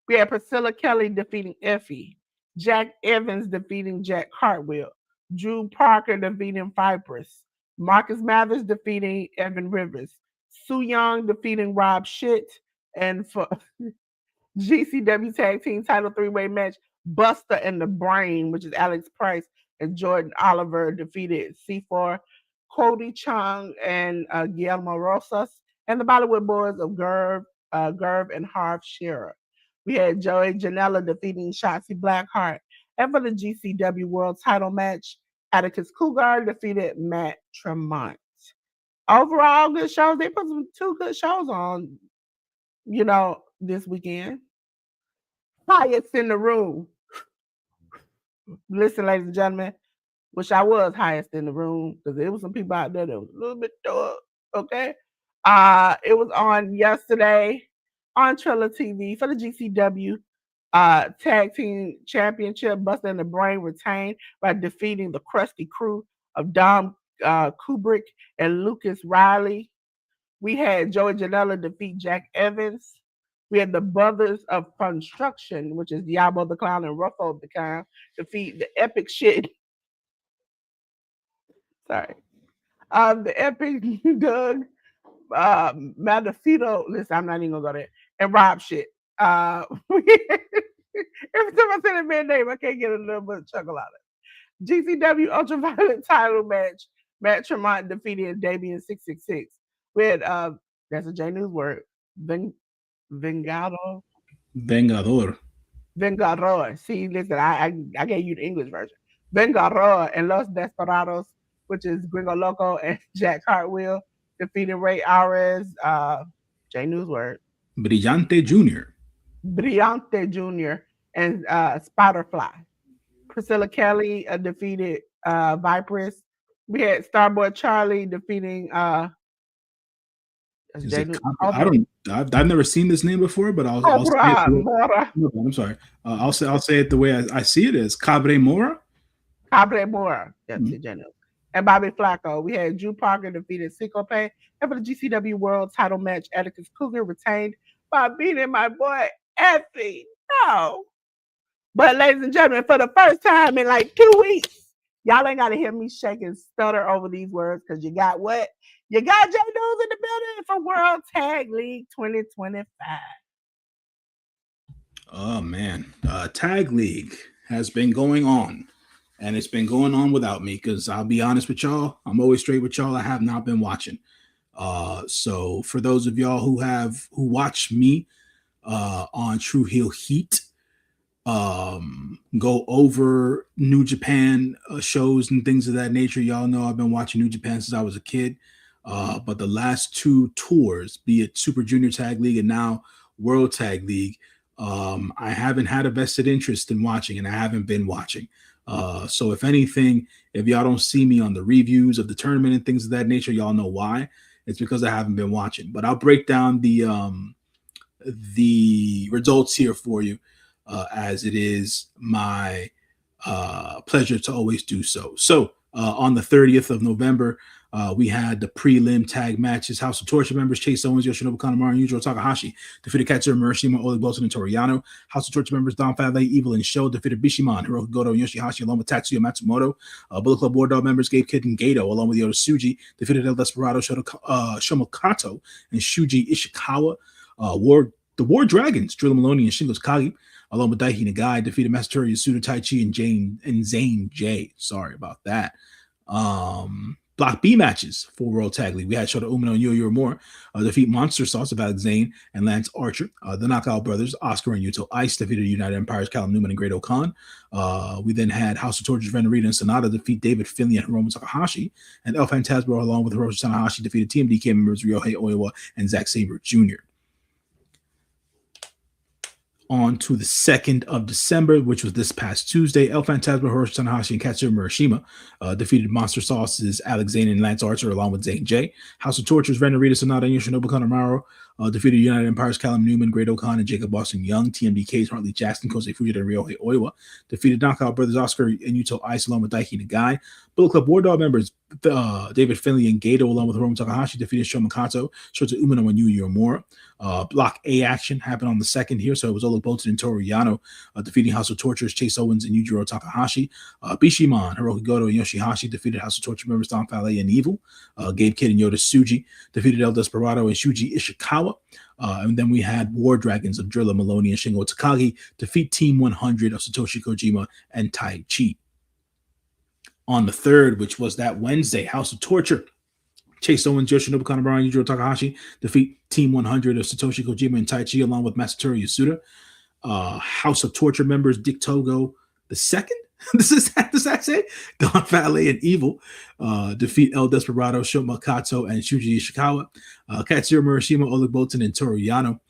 we had Priscilla Kelly defeating Effie, Jack Evans defeating Jack Cartwheel, Drew Parker defeating Vipers, Marcus Mathers defeating Evan Rivers, Sue Young defeating Rob Shit, and for GCW Tag Team Title Three-Way match, Buster and the Brain, which is Alex Price and Jordan Oliver, defeated C4, Cody Chung, and Guillermo Rosas, and the Bollywood Boys of Gerv and Harv Shearer. We had Joey Janela defeating Shotzi Blackheart. And for the GCW World Title match, Atticus Cougar defeated Matt Tremont. Overall, good shows. They put two good shows on, this weekend. Highest in the room. Listen, ladies and gentlemen, wish I was highest in the room because there was some people out there that was a little bit dark. Okay. It was on yesterday on Triller TV for the GCW Tag Team Championship. Buster and the Brain retained by defeating the Krusty Crew of Dom Kubrick and Lucas Riley. We had Joey Janela defeat Jack Evans. We had the Brothers of Construction, which is Diablo the Clown and Ruffo the Clown, defeat the Epic Shit. Sorry. The Epic Doug, Matafido. Listen, I'm not even gonna go there. And Rob Shit. Every time I say that man's name, I can't get a little bit of chuckle out of it. GCW Ultraviolet title match. Matt Tremont defeated Damien 666 with that's a J News word. Vengado. Vengador. Vengador. See, listen, I gave you the English version. Vengador and Los Desperados, which is Gringo Loco and Jack Cartwheel, defeated Ray Ares, J News word. Brillante Jr. Brillante Jr. and Spiderfly. Priscilla Kelly defeated Vipress. We had Starboy Charlie defeating Is it I Cobra don't. I've never seen this name before, but I'll say it. Cobra Mora. No, I'm sorry. I'll say it the way I see it is Cabre Mora. Cobra Mora. That's Hmm. the general. And Bobby Flacco. We had Drew Parker defeated Sicko Pay. And for the GCW World title match, Atticus Cougar retained by beating my boy Effie. No. But ladies and gentlemen, for the first time in like 2 weeks, y'all ain't gotta hear me shake and stutter over these words because you got what? You got J News in the building for World Tag League 2025. Oh man, Tag League has been going on, and it's been going on without me. Because I'll be honest with y'all, I'm always straight with y'all. I have not been watching. So for those of y'all who watch me on True Heel Heat, go over New Japan shows and things of that nature. Y'all know I've been watching New Japan since I was a kid. But the last two tours, be it Super Junior Tag League and now World Tag League, I haven't had a vested interest in watching, and I haven't been watching. So if anything, if y'all don't see me on the reviews of the tournament and things of that nature, y'all know why. It's because I haven't been watching. But I'll break down the results here for you, as it is my pleasure to always do so. So on the 30th of November, we had the prelim tag matches. House of Torture members Chase Owens, Yoshinobu Kanemaru, and Yujiro Takahashi defeated Katsura Murashima, Oleg Bolton, and Toriano. House of Torture members Don Fale, Evil, and Sho defeated Bishiman, Hiroki Goto, and Yoshihashi, along with Tatsuya Matsumoto. Bullet Club War Dog members Gabe Kidd and Gato, along with Yoda Tsuji, defeated El Desperado, Shomo Kato, and Shuji Ishikawa. The War Dragons, Drilla Maloney and Shingo Takagi, along with Daiki Nagai, defeated Masatori Yasuda, Tai Chi, and Zane J. Sorry about that. Block B matches for World Tag League. We had Shota Umino and Yo Uemura defeat Monster Sauce of Alex Zane and Lance Archer. The Knockout Brothers, Oscar and Yuto Ice, defeated United Empires, Callum Newman and Great O'Khan. We then had House of Torches, Ren Narita and Sonata defeat David Finlay and Hiromu Takahashi. And El Phantasmo, along with Hiroshi Tanahashi, defeated TMDK members Ryohei Oiwa and Zack Sabre Jr. On to the 2nd of December, which was this past Tuesday, El Phantasmo, Hiroshi Tanahashi, and Katsura Murashima defeated Monster Sauce's Alex Zane and Lance Archer, along with Zane J. House of Tortures, Ren Narita, Sonata, and Yoshinobu Kanemaru defeated United Empires, Callum Newman, Great O'Khan, and Jacob Boston Young. TMDK's Hartley Jackson, Kosei Fujita, and Ryohei Oiwa defeated Knockout Brothers Oscar and Yuto Ice, along with Daiki Nagai. Bullet Club War Dog members David Finlay and Gato, along with Hiromu Takahashi, defeated Shoma Kato, Shota Umino, and Yu Uemura. Block A action happened on the 2nd here, so it was Oleg Bolton and Toru Yano defeating House of Tortures, Chase Owens, and Yujiro Takahashi. Bishiman, Hiroki Goto, and Yoshihashi defeated House of Torture members Don Fale and Evil. Gabe Kidd and Yoda Tsuji defeated El Desperado and Shuji Ishikawa. And then we had War Dragons of Drilla Maloney and Shingo Takagi defeat Team 100 of Satoshi Kojima and Tai Chi. On the 3rd, which was that Wednesday, House of Torture, Chase Owens, Yoshinobu Kanemaru, and Yujiro Takahashi defeat Team 100 of Satoshi Kojima and Tai Chi, along with Masatori Yasuda. House of Torture members Dick Togo the second. Does that say? Don Fale and Evil defeat El Desperado, Shoma Kato, and Shuji Ishikawa. Katsura Murashima, Oleg Bolton, and Toru Yano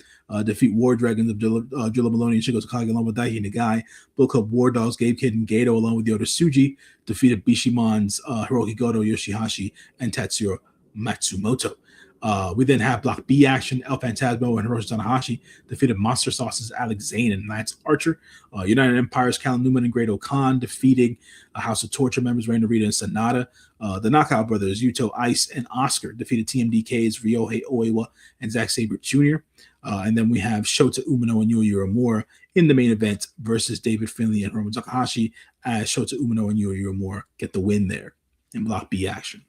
defeat War Dragons of Drilla Maloney and Shingo Takagi, along with Daiki Nagai. Bullet Club War Dogs, Gabe Kidd and Gato, along with Yoda Tsuji, defeated Bishiman's Hiroki Goto, Yoshihashi, and Tatsuya Matsumoto. We then have Block B action. El Phantasmo and Hiroshi Tanahashi defeated Monster Sauce's Alex Zane and Lance Archer. United Empires, Callum Newman and Great O'Khan defeating House of Torture members Ren Narita and Sonata. The Knockout Brothers, Yuto Ice and Oscar, defeated TMDK's Ryohei Oiwa and Zack Sabre Jr. And then we have Shota Umino and Yu Uemura in the main event versus David Finlay and Hiromu Takahashi, as Shota Umino and Yu Uemura get the win there in Block B action.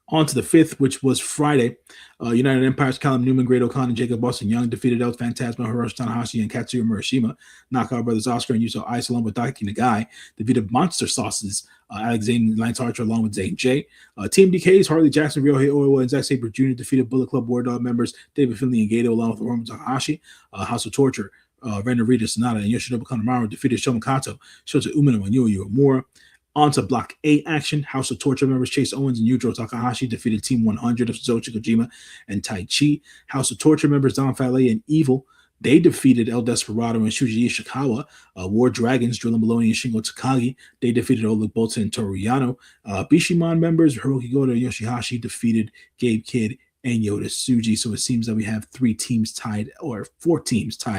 On to the 5th, which was Friday, United Empires, Callum Newman, Great O'Khan, and Jacob Boston Young defeated El Phantasmo, Hiroshi Tanahashi, and Katsura Murashima. Knockout Brothers Oscar and Yuto Ice, along with Daiki Nagai, defeated Monster Sauce's Alex Zane and Lance Archer, along with Zane J. Team DK's Harley Jackson, Ryohei Oiwa, and Zack Sabre Jr. defeated Bullet Club War Dog members David Finlay and Gato, along with Hiromu Takahashi. House of Torture, Ren Narita, Sonata, and Yoshinobu Kanemaru defeated Shoma Kato, Shota Umino, and Yu Uemura. On to Block A action. House of Torture members Chase Owens and Yujiro Takahashi defeated Team 100 of Satoshi Kojima and Tai Chi. House of Torture members Don Fale and Evil They defeated El Desperado and Shuji Ishikawa. War Dragons, Drilla Maloney and Shingo Takagi. They defeated Oleg Bolton and Toru Yano. Bishiman members, Hiroki Goto and Yoshihashi defeated Gabe Kidd and Yota Tsuji. So it seems that we have 4 teams tied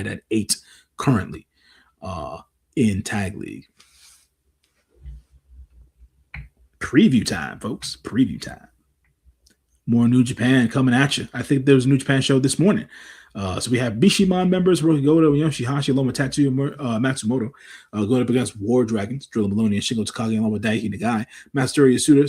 at 8 currently in Tag League. Preview time, folks. Preview time. More New Japan coming at you. I think there was a New Japan show this morning. So we have Bishiman members, Hiroki Goto and Yoshihashi, along with Tatsuya Matsumoto, going up against War Dragons, Drilla Maloney and Shingo Takagi, along with Daiki Nagai. Matsuri Yasuda,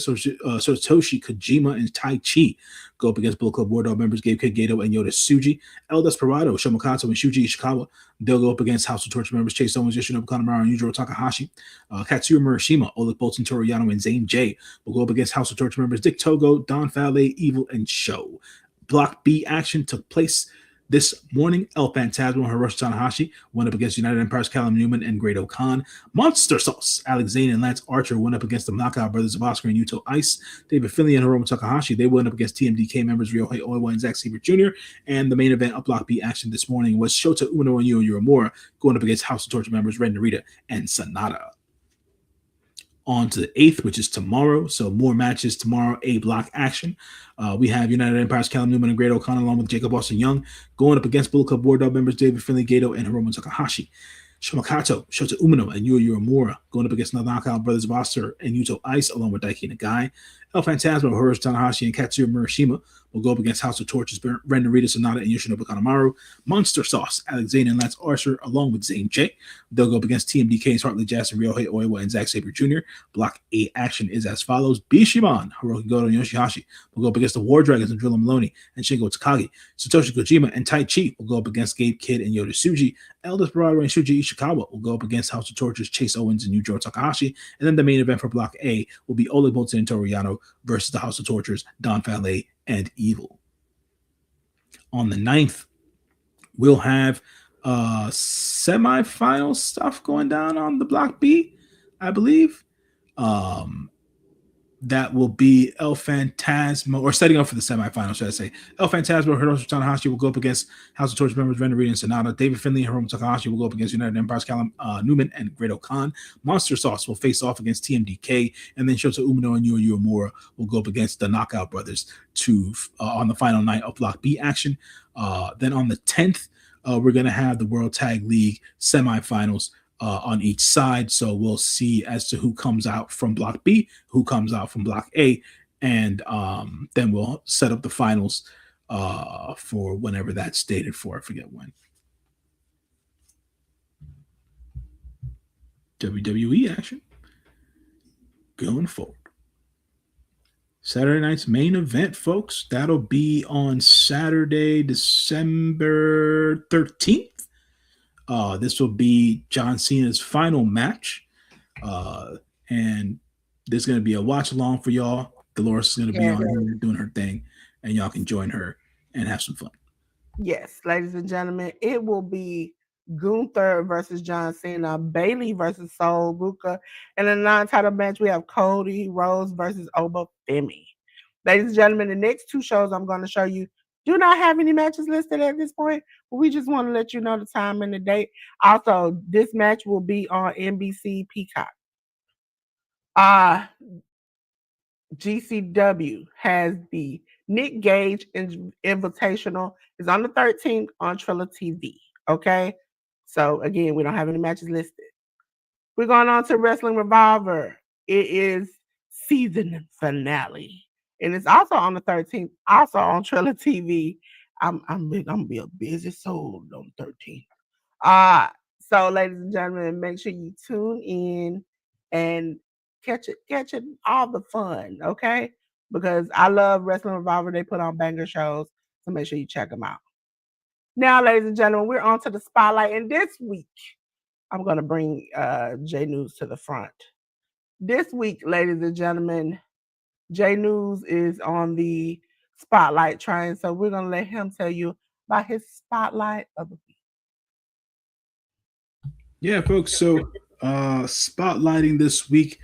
Satoshi Kojima, and Tai Chi go up against Bullet Club War Dog members Gabe Kid Gato and Yota Tsuji. El Desperado, Shomakato, and Shuji Ishikawa. They'll go up against House of Torture members Chase Owens, Yoshinobu Kanemaru, and Yujiro Takahashi. Katsuya Murashima, Oleg Bolton, Toru Yano, and Zane J will go up against House of Torture members Dick Togo, Don Fale, Evil, and Show. Block B action took place this morning. El Phantasmo and Hiroshi Tanahashi went up against United Empire's Callum Newman and Great O'Khan. Monster Sauce, Alex Zane and Lance Archer went up against the Knockout Brothers of Oscar and Yuto Ice. David Finley and Hiromu Takahashi, they went up against TMDK members Ryohei Oiwa and Zack Sabre Jr. And the main event of Block B action this morning was Shota Umino and Yuya Uemura going up against House of Torture members Red Narita and Sonata. On to the 8th, which is tomorrow. So more matches tomorrow, A block action. We have United Empire's Callum Newman and Great O'Connor along with Jacob Austin Young going up against Bullet Club War Dog members David Finley, Gato, and Hiromu Takahashi. Shomakato, Shota Umino, and Yuya Uemura going up against the Knockout Brothers of Oscar and Yuto Ice along with Daiki Nagai. El Phantasmo, Hiroshi Tanahashi, and Katsuya Murashima will go up against House of Torches, Ren Narita, Sonata, and Yoshinobu Kanemaru. Monster Sauce, Alex Zane and Lance Archer along with Zane J. They'll go up against TMDK's Hartley Jackson, Ryohei Oiwa, and Zack Sabre Jr. Block A action is as follows. Bishiman, Hiroki Goto, and Yoshihashi will go up against the War Dragons and Drilla Maloney and Shingo Takagi. Satoshi Kojima and Tai Chi will go up against Gabe Kidd and Yota Tsuji. El Desperado and Shuji Ishikawa will go up against House of Torches, Chase Owens, and Yujiro Takahashi. And then the main event for Block A will be Oleg Bolton and Toru Yano versus the House of Tortures, Don Fale, and Evil. On the 9th, we'll have semifinal stuff going down on the Block B, I believe. That will be El Phantasmo, or setting up for the semifinal, should I say. El Phantasmo, Hiroshi Tanahashi will go up against House of Torture members Ren Narita and Sonata. David Finley and Hiromu Takahashi will go up against United Empire's Callum Newman and Great O'Khan. Monster Sauce will face off against TMDK, and then Shota Umino and Yuya Uemura will go up against the Knockout Brothers on the final night of Block B action. Then on the 10th, we're going to have the World Tag League semifinals on each side. So we'll see as to who comes out from Block B, who comes out from Block A, and then we'll set up the finals for whenever that's stated for. I forget when. WWE action going forward. Saturday night's main event, folks. That'll be on Saturday, December 13th. This will be John Cena's final match. And there's going to be a watch along for y'all. Delores is going to be on here doing her thing, and y'all can join her and have some fun. Yes, ladies and gentlemen, it will be Gunther versus John Cena, Bailey versus Sol Ruka, and in the non-title match, we have Cody Rhodes versus Oba Femi. Ladies and gentlemen, the next 2 shows I'm going to show you do not have any matches listed at this point, but we just want to let you know the time and the date. Also, this match will be on NBC Peacock. GCW has the Nick Gage Invitational. It's on the 13th on Triller TV. Okay? So, again, we don't have any matches listed. We're going on to Wrestling Revolver. It is season finale. And it's also on the 13th, also on Triller TV. I'm gonna be a busy soul on the 13th. So ladies and gentlemen, make sure you tune in and catch it all the fun, okay? Because I love Wrestling Revolver. They put on banger shows, so make sure you check them out. Now, ladies and gentlemen, we're on to the spotlight, and this week I'm gonna bring J News to the front. This week, ladies and gentlemen, J News is on the spotlight train, so we're going to let him tell you about his spotlight of the week. Yeah, folks. So, spotlighting this week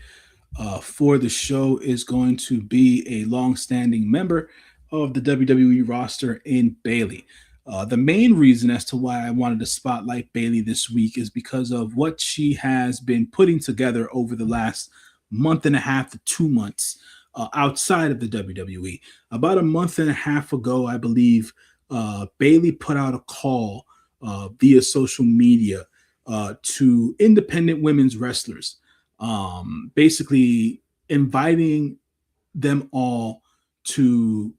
for the show is going to be a long-standing member of the WWE roster in Bailey. The main reason as to why I wanted to spotlight Bayley this week is because of what she has been putting together over the last month and a half to 2 months outside of the WWE. About a month and a half ago, I believe, Bayley put out a call via social media to independent women's wrestlers, basically inviting them all to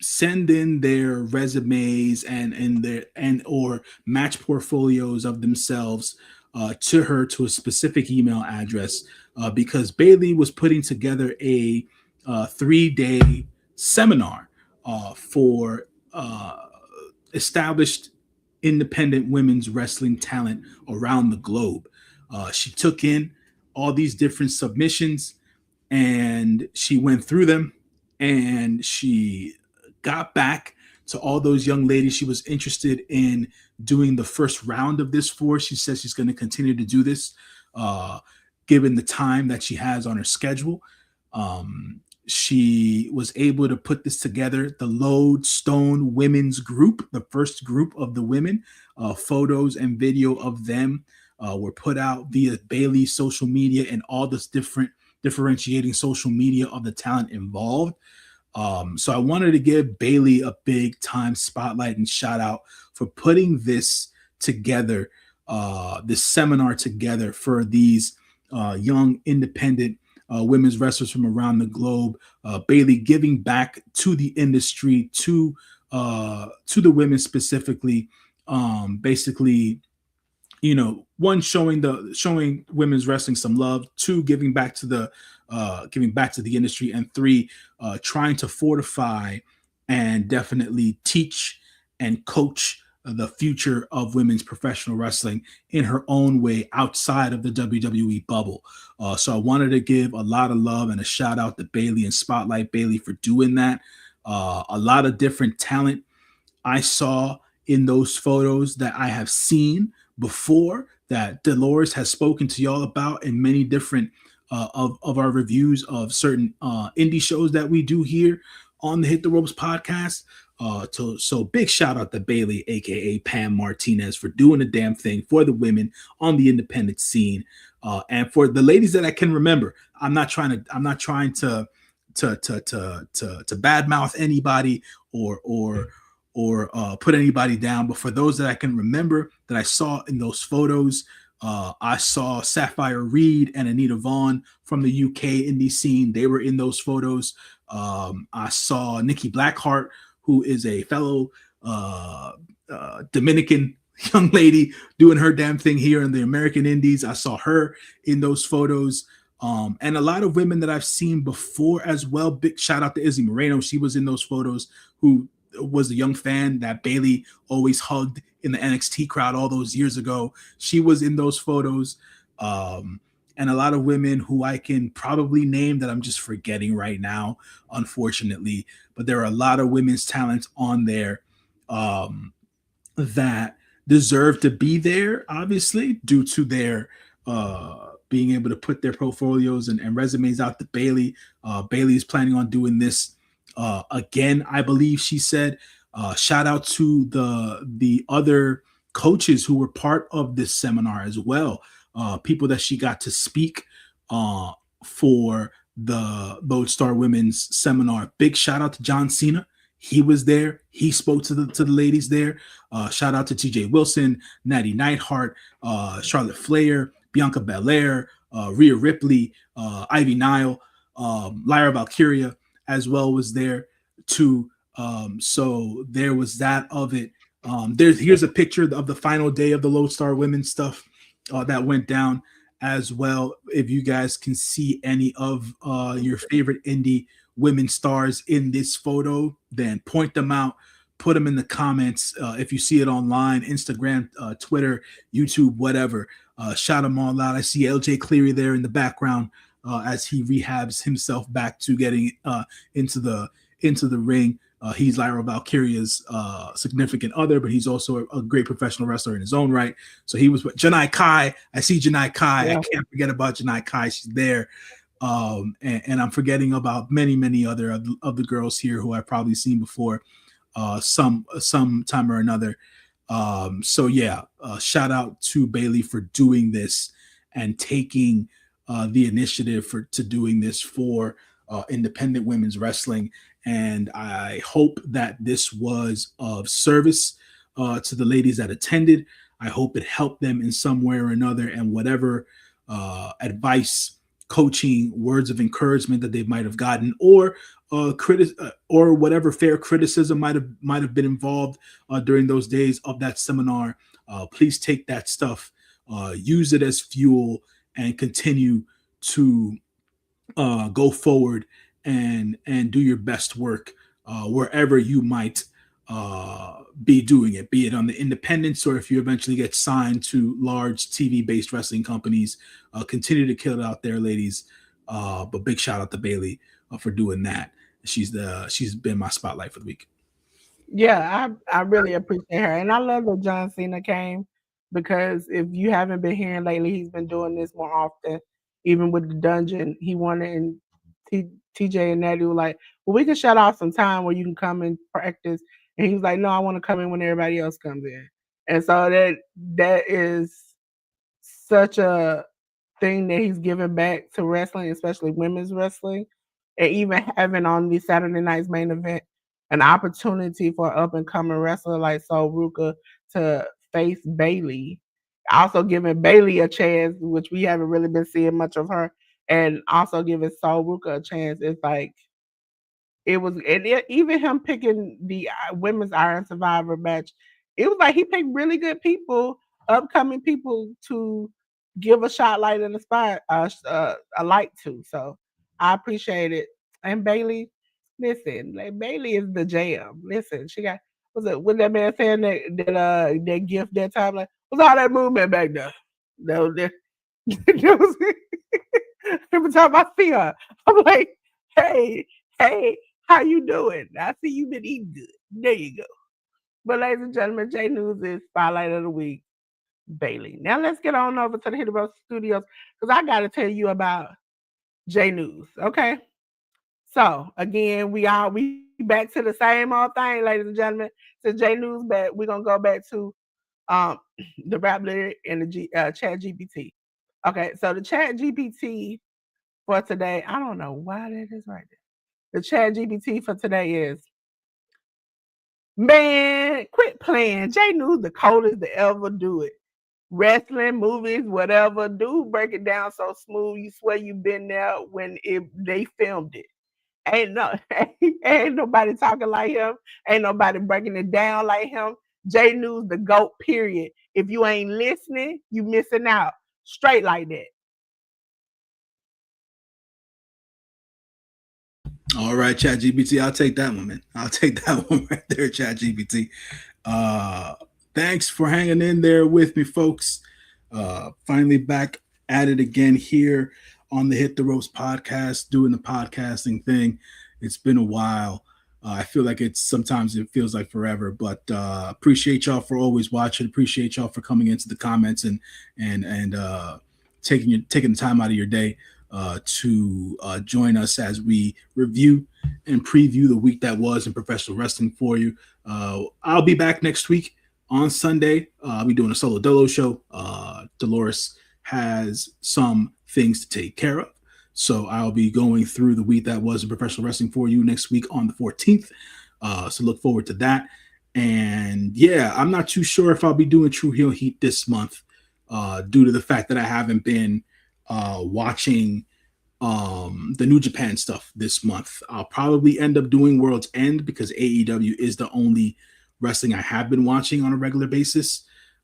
send in their resumes and their and or match portfolios of themselves to her to a specific email address because Bayley was putting together a 3-day seminar for established independent women's wrestling talent around the globe. She took in all these different submissions and she went through them and she got back to all those young ladies she was interested in doing the first round of this for. She says she's going to continue to do this uh, given the time that she has on her schedule. She was able to put this together, the Lodestone Women's Group, the first group of the women. Photos and video of them were put out via Bayley's social media and all this different differentiating social media of the talent involved. So I wanted to give Bayley a big time spotlight and shout out for putting this together, this seminar together for these young independent women's wrestlers from around the globe. Bayley giving back to the industry, to the women specifically, basically, one, showing women's wrestling some love, two, giving back to the industry, and three, trying to fortify and definitely teach and coach the future of women's professional wrestling in her own way outside of the WWE bubble. So I wanted to give a lot of love and a shout out to Bayley and spotlight Bayley for doing that. A lot of different talent I saw in those photos that I have seen before, that Delores has spoken to y'all about in many different of our reviews of certain indie shows that we do here on the Hit the Ropes podcast. So big shout out to Bayley, aka Pam Martinez, for doing the damn thing for the women on the independent scene, and for the ladies that I can remember. I'm not trying to badmouth anybody or put anybody down, but for those that I can remember that I saw in those photos, I saw Sapphire Reed and Anita Vaughn from the UK indie scene. They were in those photos. I saw Nikki Blackheart, who is a fellow Dominican young lady doing her damn thing here in the American Indies. I saw her in those photos. And a lot of women that I've seen before as well. Big shout out to Izzy Moreno. She was in those photos, who was a young fan that Bayley always hugged in the NXT crowd all those years ago. She was in those photos. And a lot of women who I can probably name that I'm just forgetting right now, unfortunately. But there are a lot of women's talents on there that deserve to be there, obviously, due to their being able to put their portfolios and resumes out to Bayley. Bayley is planning on doing this again, I believe she said. Shout out to the other coaches who were part of this seminar as well. People that she got to speak for the Lodestar Women's Seminar. Big shout out to John Cena. He was there. He spoke to the ladies there. Shout out to TJ Wilson, Natty Neidhart, Charlotte Flair, Bianca Belair, Rhea Ripley, Ivy Nile, Lyra Valkyria as well was there too. So there was that of it. Here's a picture of the final day of the Lodestar Women stuff that went down as well. If you guys can see any of your favorite indie women stars in this photo, then point them out, put them in the comments. If you see it online, Instagram, Twitter, YouTube, whatever, shout them all out. I see LJ Cleary there in the background as he rehabs himself back to getting into the ring. He's Lyra Valkyria's significant other, but he's also a great professional wrestler in his own right. So he was with Janai Kai. I see Janai Kai. Yeah. I can't forget about Janai Kai. She's there. And I'm forgetting about many other of the girls here who I've probably seen before. some time or another. So yeah, shout out to Bailey for doing this and taking the initiative for to doing this for independent women's wrestling. And I hope that this was of service to the ladies that attended. I hope it helped them in some way or another, and whatever advice, coaching, words of encouragement that they might have gotten, or whatever fair criticism might have been involved during those days of that seminar. Please take that stuff, use it as fuel, and continue to go forward and do your best work wherever you might be doing it, be it on the independents or if you eventually get signed to large TV-based wrestling companies. Continue to kill it out there, ladies. But big shout out to Bailey for doing that. She's been my spotlight for the week. Yeah, I really appreciate her, and I love that John Cena came because if you haven't been hearing lately, he's been doing this more often. Even with the dungeon, he wanted and TJ and Natty were like, "Well, we can shut off some time where you can come and practice." And he was like, "No, I want to come in when everybody else comes in." And so that is such a thing that he's giving back to wrestling, especially women's wrestling, and even having on the Saturday night's main event an opportunity for up and coming wrestler like Sol Ruka to face Bailey. Also giving Bailey a chance, which we haven't really been seeing much of her, and also giving Sol Ruka a chance. It's like it was, and even him picking the women's Iron Survivor match, it was like he picked really good people, upcoming people to give a shot light in the spot, a light to. So I appreciate it. And Bailey, listen, like Bailey is the jam. Listen, she got was it what that man saying that gift that time like was all that movement back there. No, that was every time I see her, I'm like, hey, hey, how you doing? I see you been eating good. There you go. But ladies and gentlemen, J News is spotlight of the week, Bailey. Now let's get on over to the Hit Road Studios because I got to tell you about J News. Okay. So again, we back to the same old thing, ladies and gentlemen. Since J News back, we're gonna go back to um the rap lyric and the Chat GPT. Okay, so the Chat GPT for today, I don't know why that is right there. The Chat GPT for today is, man, quit playing. J News the coldest to ever do it. Wrestling, movies, whatever. Dude break it down so smooth. You swear you been there when they filmed it. Ain't no ain't nobody talking like him. Ain't nobody breaking it down like him. J News the GOAT, period. If you ain't listening, you missing out. Straight like that. All right, Chat GPT, I'll take that one, man. I'll take that one right there, Chat GPT. Uh, Thanks for hanging in there with me, folks. Finally back at it again here on the Hit the Ropes podcast, doing the podcasting thing. It's been a while. I feel like sometimes it feels like forever, but appreciate y'all for always watching. Appreciate y'all for coming into the comments and taking the time out of your day to join us as we review and preview the week that was in professional wrestling for you. I'll be back next week on Sunday. I'll be doing a solo dolo show. Delores has some things to take care of. So I'll be going through the week that was in professional wrestling for you next week on the 14th. So look forward to that. And yeah, I'm not too sure if I'll be doing True Heel Heat this month due to the fact that I haven't been watching the New Japan stuff this month. I'll probably end up doing World's End because AEW is the only wrestling I have been watching on a regular basis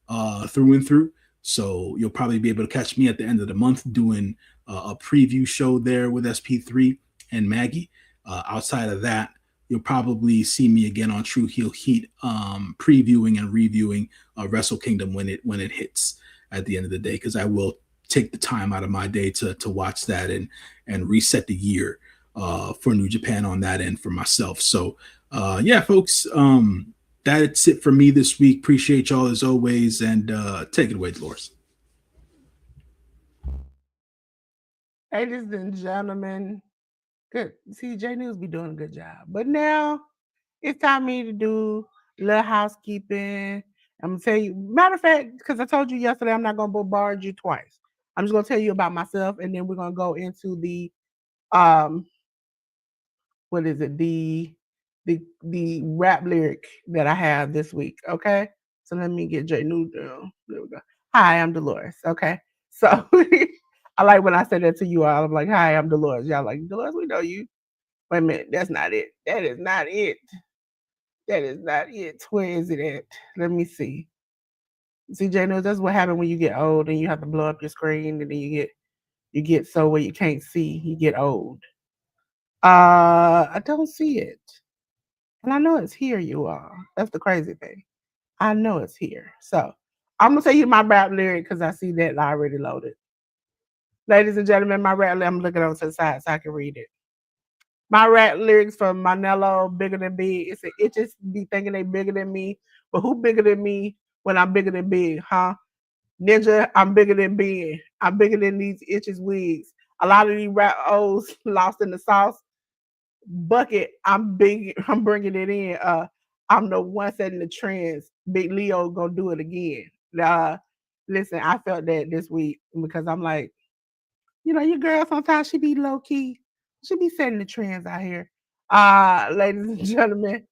through and through. So you'll probably be able to catch me at the end of the month doing a preview show there with SP3 and Maggie. Outside of that, you'll probably see me again on True Heel Heat previewing and reviewing Wrestle Kingdom when it hits at the end of the day, because I will take the time out of my day to watch that and reset the year for New Japan on that end for myself. So yeah, folks, that's it for me this week. Appreciate y'all as always, and take it away, Dolores. Ladies and gentlemen, good. See, J News be doing a good job. But now It's time for me to do a little housekeeping. I'm gonna tell you. Matter of fact, because I told you yesterday, I'm not gonna bombard you twice. I'm just gonna tell you about myself, and then we're gonna go into the um, what is it? The rap lyric that I have this week. Okay, so let me get J New down. There we go. Hi, I'm Dolores. Okay, so I like when I said that to you all. I'm like, hi, I'm Dolores. Y'all like Dolores? We know you. Wait a minute, that's not it. That is not it. That is not it. Where is it at? Let me see. See, J News, that's what happened when you get old and you have to blow up your screen and then you get so where you can't see, you get old. I don't see it. And I know it's here, you all. That's the crazy thing. I know it's here. So I'm gonna tell you my rap lyric because I see that already loaded. Ladies and gentlemen, my rap lyric, I'm looking over to the side so I can read it. My rap lyrics from Manello, Bigger Than Big. It just be thinking they bigger than me. But who bigger than me when I'm bigger than big, huh? Ninja, I'm bigger than big. I'm bigger than these itches wigs. A lot of these rap O's lost in the sauce. Bucket, I'm big. I'm bringing it in. I'm the one setting the trends. Big Leo gonna do it again. Uh, listen, I felt that this week because I'm like, your girl sometimes she be low key. She be setting the trends out here. Ladies and gentlemen,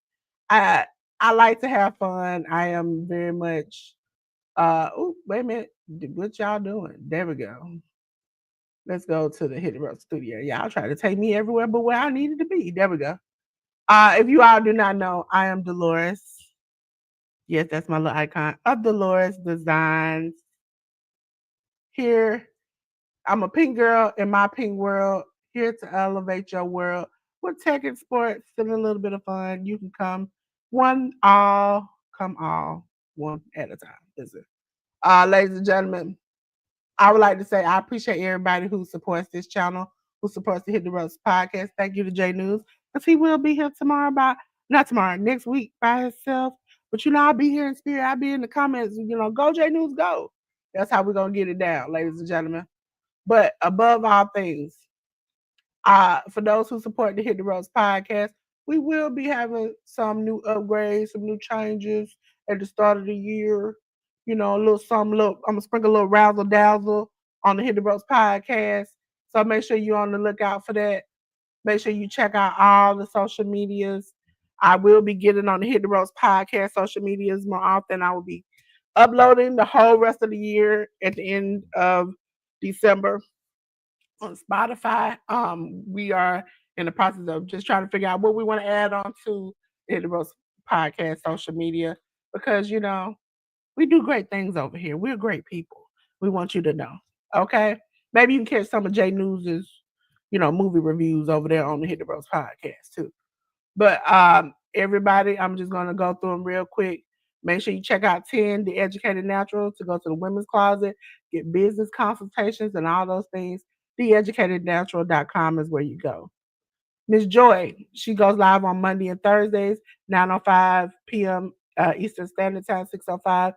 I I like to have fun. I am very much oh, wait a minute. What y'all doing? There we go. Let's go to the Hit the Road studio. Y'all try to take me everywhere but where I needed to be. There we go. If you all do not know, I am Dolores. Yes, that's my little icon of Dolores Designs. Here, I'm a pink girl in my pink world, here to elevate your world with tech and sports and a little bit of fun. You can come all, one at a time. Listen. Ladies and gentlemen, I would like to say I appreciate everybody who supports this channel, who supports the Hit the Roast podcast. Thank you to J News, because he will be here tomorrow not tomorrow, next week by himself. But I'll be here in spirit. I'll be in the comments, go J News, go. That's how we're going to get it down, ladies and gentlemen. But above all things, for those who support the Hit the Roast podcast, we will be having some new upgrades, some new changes at the start of the year. A little something, I'm gonna sprinkle a little razzle dazzle on the Hit the Roast podcast. So make sure you're on the lookout for that. Make sure you check out all the social medias. I will be getting on the Hit the Roast podcast social medias more often. I will be uploading the whole rest of the year at the end of December on Spotify. We are in the process of just trying to figure out what we want to add on to the Rose podcast social media because we do great things over here. We're great people. We want you to know. Okay, maybe you can catch some of Jay News's movie reviews over there on the Hit the Rose podcast too. But everybody, I'm just gonna go through them real quick. Make sure you check out 10 The Educated Natural to go to the women's closet, get business consultations and all those things. TheEducatedNatural.com is where you go. Miss Joy, she goes live on Monday and Thursdays, 9:05 p.m. Eastern Standard Time, 6:05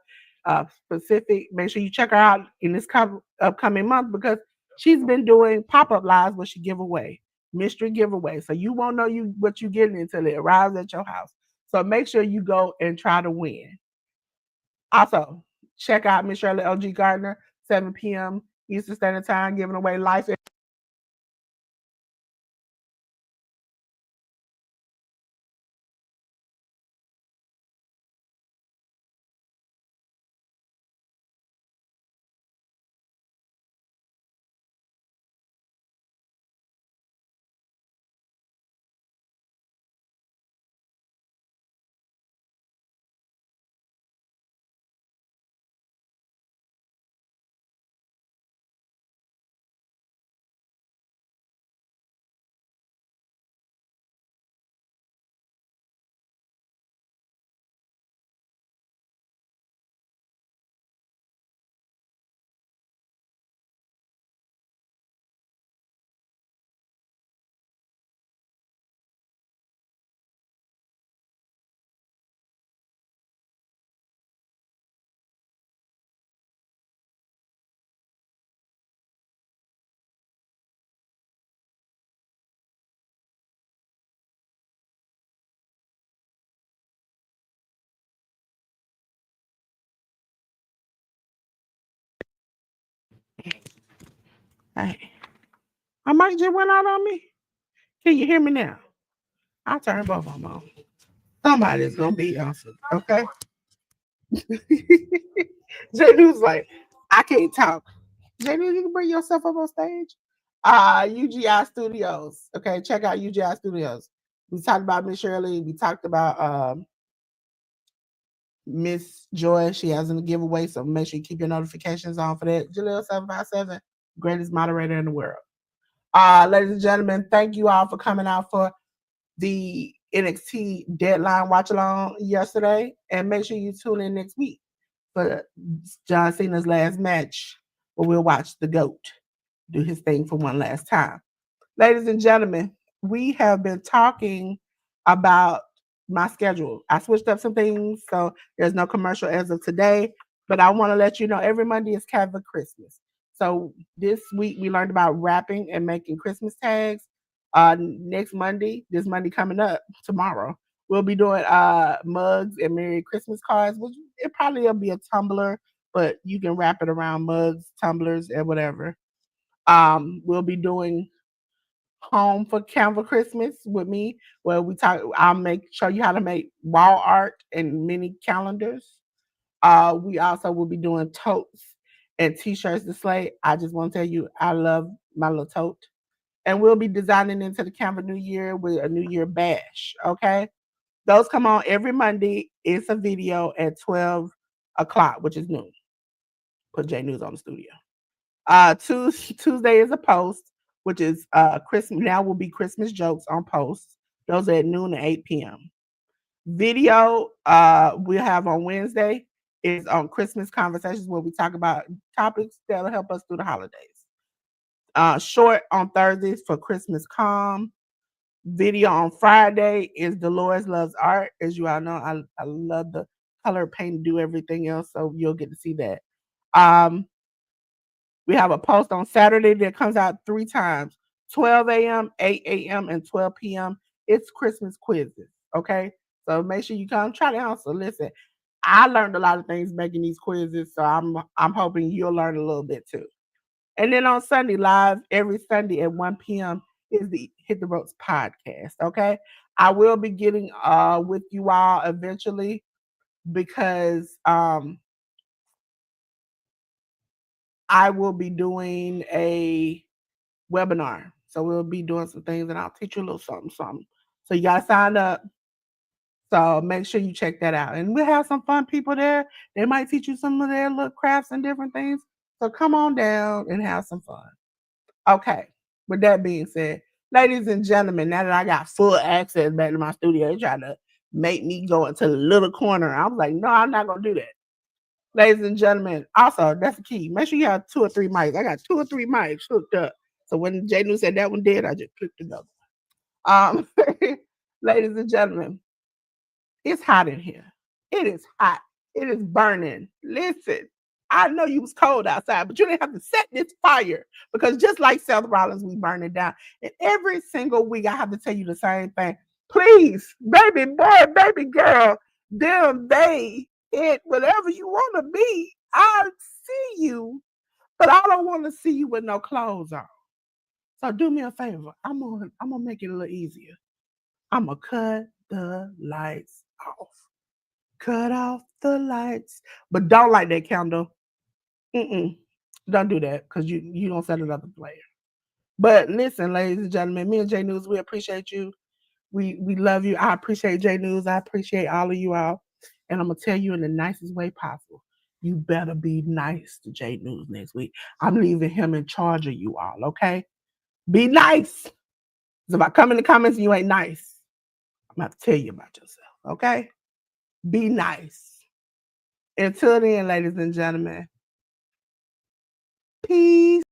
Pacific. Make sure you check her out in this upcoming month because she's been doing pop-up lives where she give away mystery giveaway. So you won't know what you're getting until it arrives at your house. So make sure you go and try to win. Also, check out Miss Shirley LG Gardner, 7 p.m. Eastern Standard Time, giving away life Hey, I might just went out on me. Can you hear me now? I'll turn both of them on. Somebody's gonna be awesome. Okay. Janu's like, I can't talk. Janu, you can bring yourself up on stage. UGI Studios. Okay, check out UGI Studios. We talked about Miss Shirley. We talked about Miss Joy. She has a giveaway, so make sure you keep your notifications on for that. Jaleel 757, greatest moderator in the world. Ladies and gentlemen, thank you all for coming out for the NXT Deadline Watch Along yesterday, and make sure you tune in next week for John Cena's last match, where we'll watch the GOAT do his thing for one last time. Ladies and gentlemen, we have been talking about my schedule. I switched up some things, so there's no commercial as of today. But I want to let you know every Monday is Canva Christmas. So this week we learned about wrapping and making Christmas tags. Next Monday, this Monday coming up tomorrow, we'll be doing mugs and Merry Christmas cards, which it probably will be a tumbler, but you can wrap it around mugs, tumblers, and whatever. We'll be doing home for Canva Christmas with me, where we talk. I'll show you how to make wall art and mini calendars. We also will be doing totes and t-shirts display. I just want to tell you, I love my little tote. And we'll be designing into the Canva New Year with a New Year bash. Okay, those come on every Monday. It's a video at 12 o'clock, which is noon. Put J News on the studio. Tuesday is a post, which is Christmas. Now will be Christmas jokes on posts. Those are at noon and 8 p.m. Video we'll have on Wednesday is on Christmas conversations, where we talk about topics that'll help us through the holidays. Short on Thursdays for Christmas calm. Video on Friday is Delores Loves Art. As you all know, I love the color paint, do everything else, so you'll get to see that. Um, we have a post on Saturday that comes out 3 times: 12 a.m., 8 a.m., and 12 p.m. It's Christmas quizzes. Okay, so make sure you come try to answer. Listen, I learned a lot of things making these quizzes, so I'm hoping you'll learn a little bit too. And then on Sunday, live every Sunday at 1 p.m. is the Hit the Ropes podcast. Okay, I will be getting with you all eventually, because I will be doing a webinar. So we'll be doing some things, and I'll teach you a little something, something. So you gotta sign up. So make sure you check that out. And we'll have some fun people there. They might teach you some of their little crafts and different things. So come on down and have some fun. Okay. With that being said, ladies and gentlemen, now that I got full access back to my studio, they tried to make me go into the little corner. I was like, no, I'm not gonna do that. Ladies and gentlemen, also that's the key. Make sure you have 2 or 3 mics. I got 2 or 3 mics hooked up. So when Jay New said that one did, I just clicked another one. Ladies and gentlemen, it's hot in here. It is hot. It is burning. Listen, I know you was cold outside, but you didn't have to set this fire, because just like Seth Rollins, we burn it down. And every single week, I have to tell you the same thing. Please, baby boy, baby girl, them, they, it, whatever you want to be, I'll see you, but I don't want to see you with no clothes on. So do me a favor. I'm gonna make it a little easier. I'm gonna cut the lights off. Cut off the lights, but don't light that candle. Mm-mm. Don't do that, because you don't set another player. But listen, ladies and gentlemen, me and J News, we appreciate you. We love you. I appreciate J News. I appreciate all of you all. And I'm gonna tell you in the nicest way possible. You better be nice to J News next week. I'm leaving him in charge of you all, okay? Be nice. Because if I come in the comments and you ain't nice, I'm gonna have to tell you about yourself, okay? Be nice. Until then, ladies and gentlemen, peace.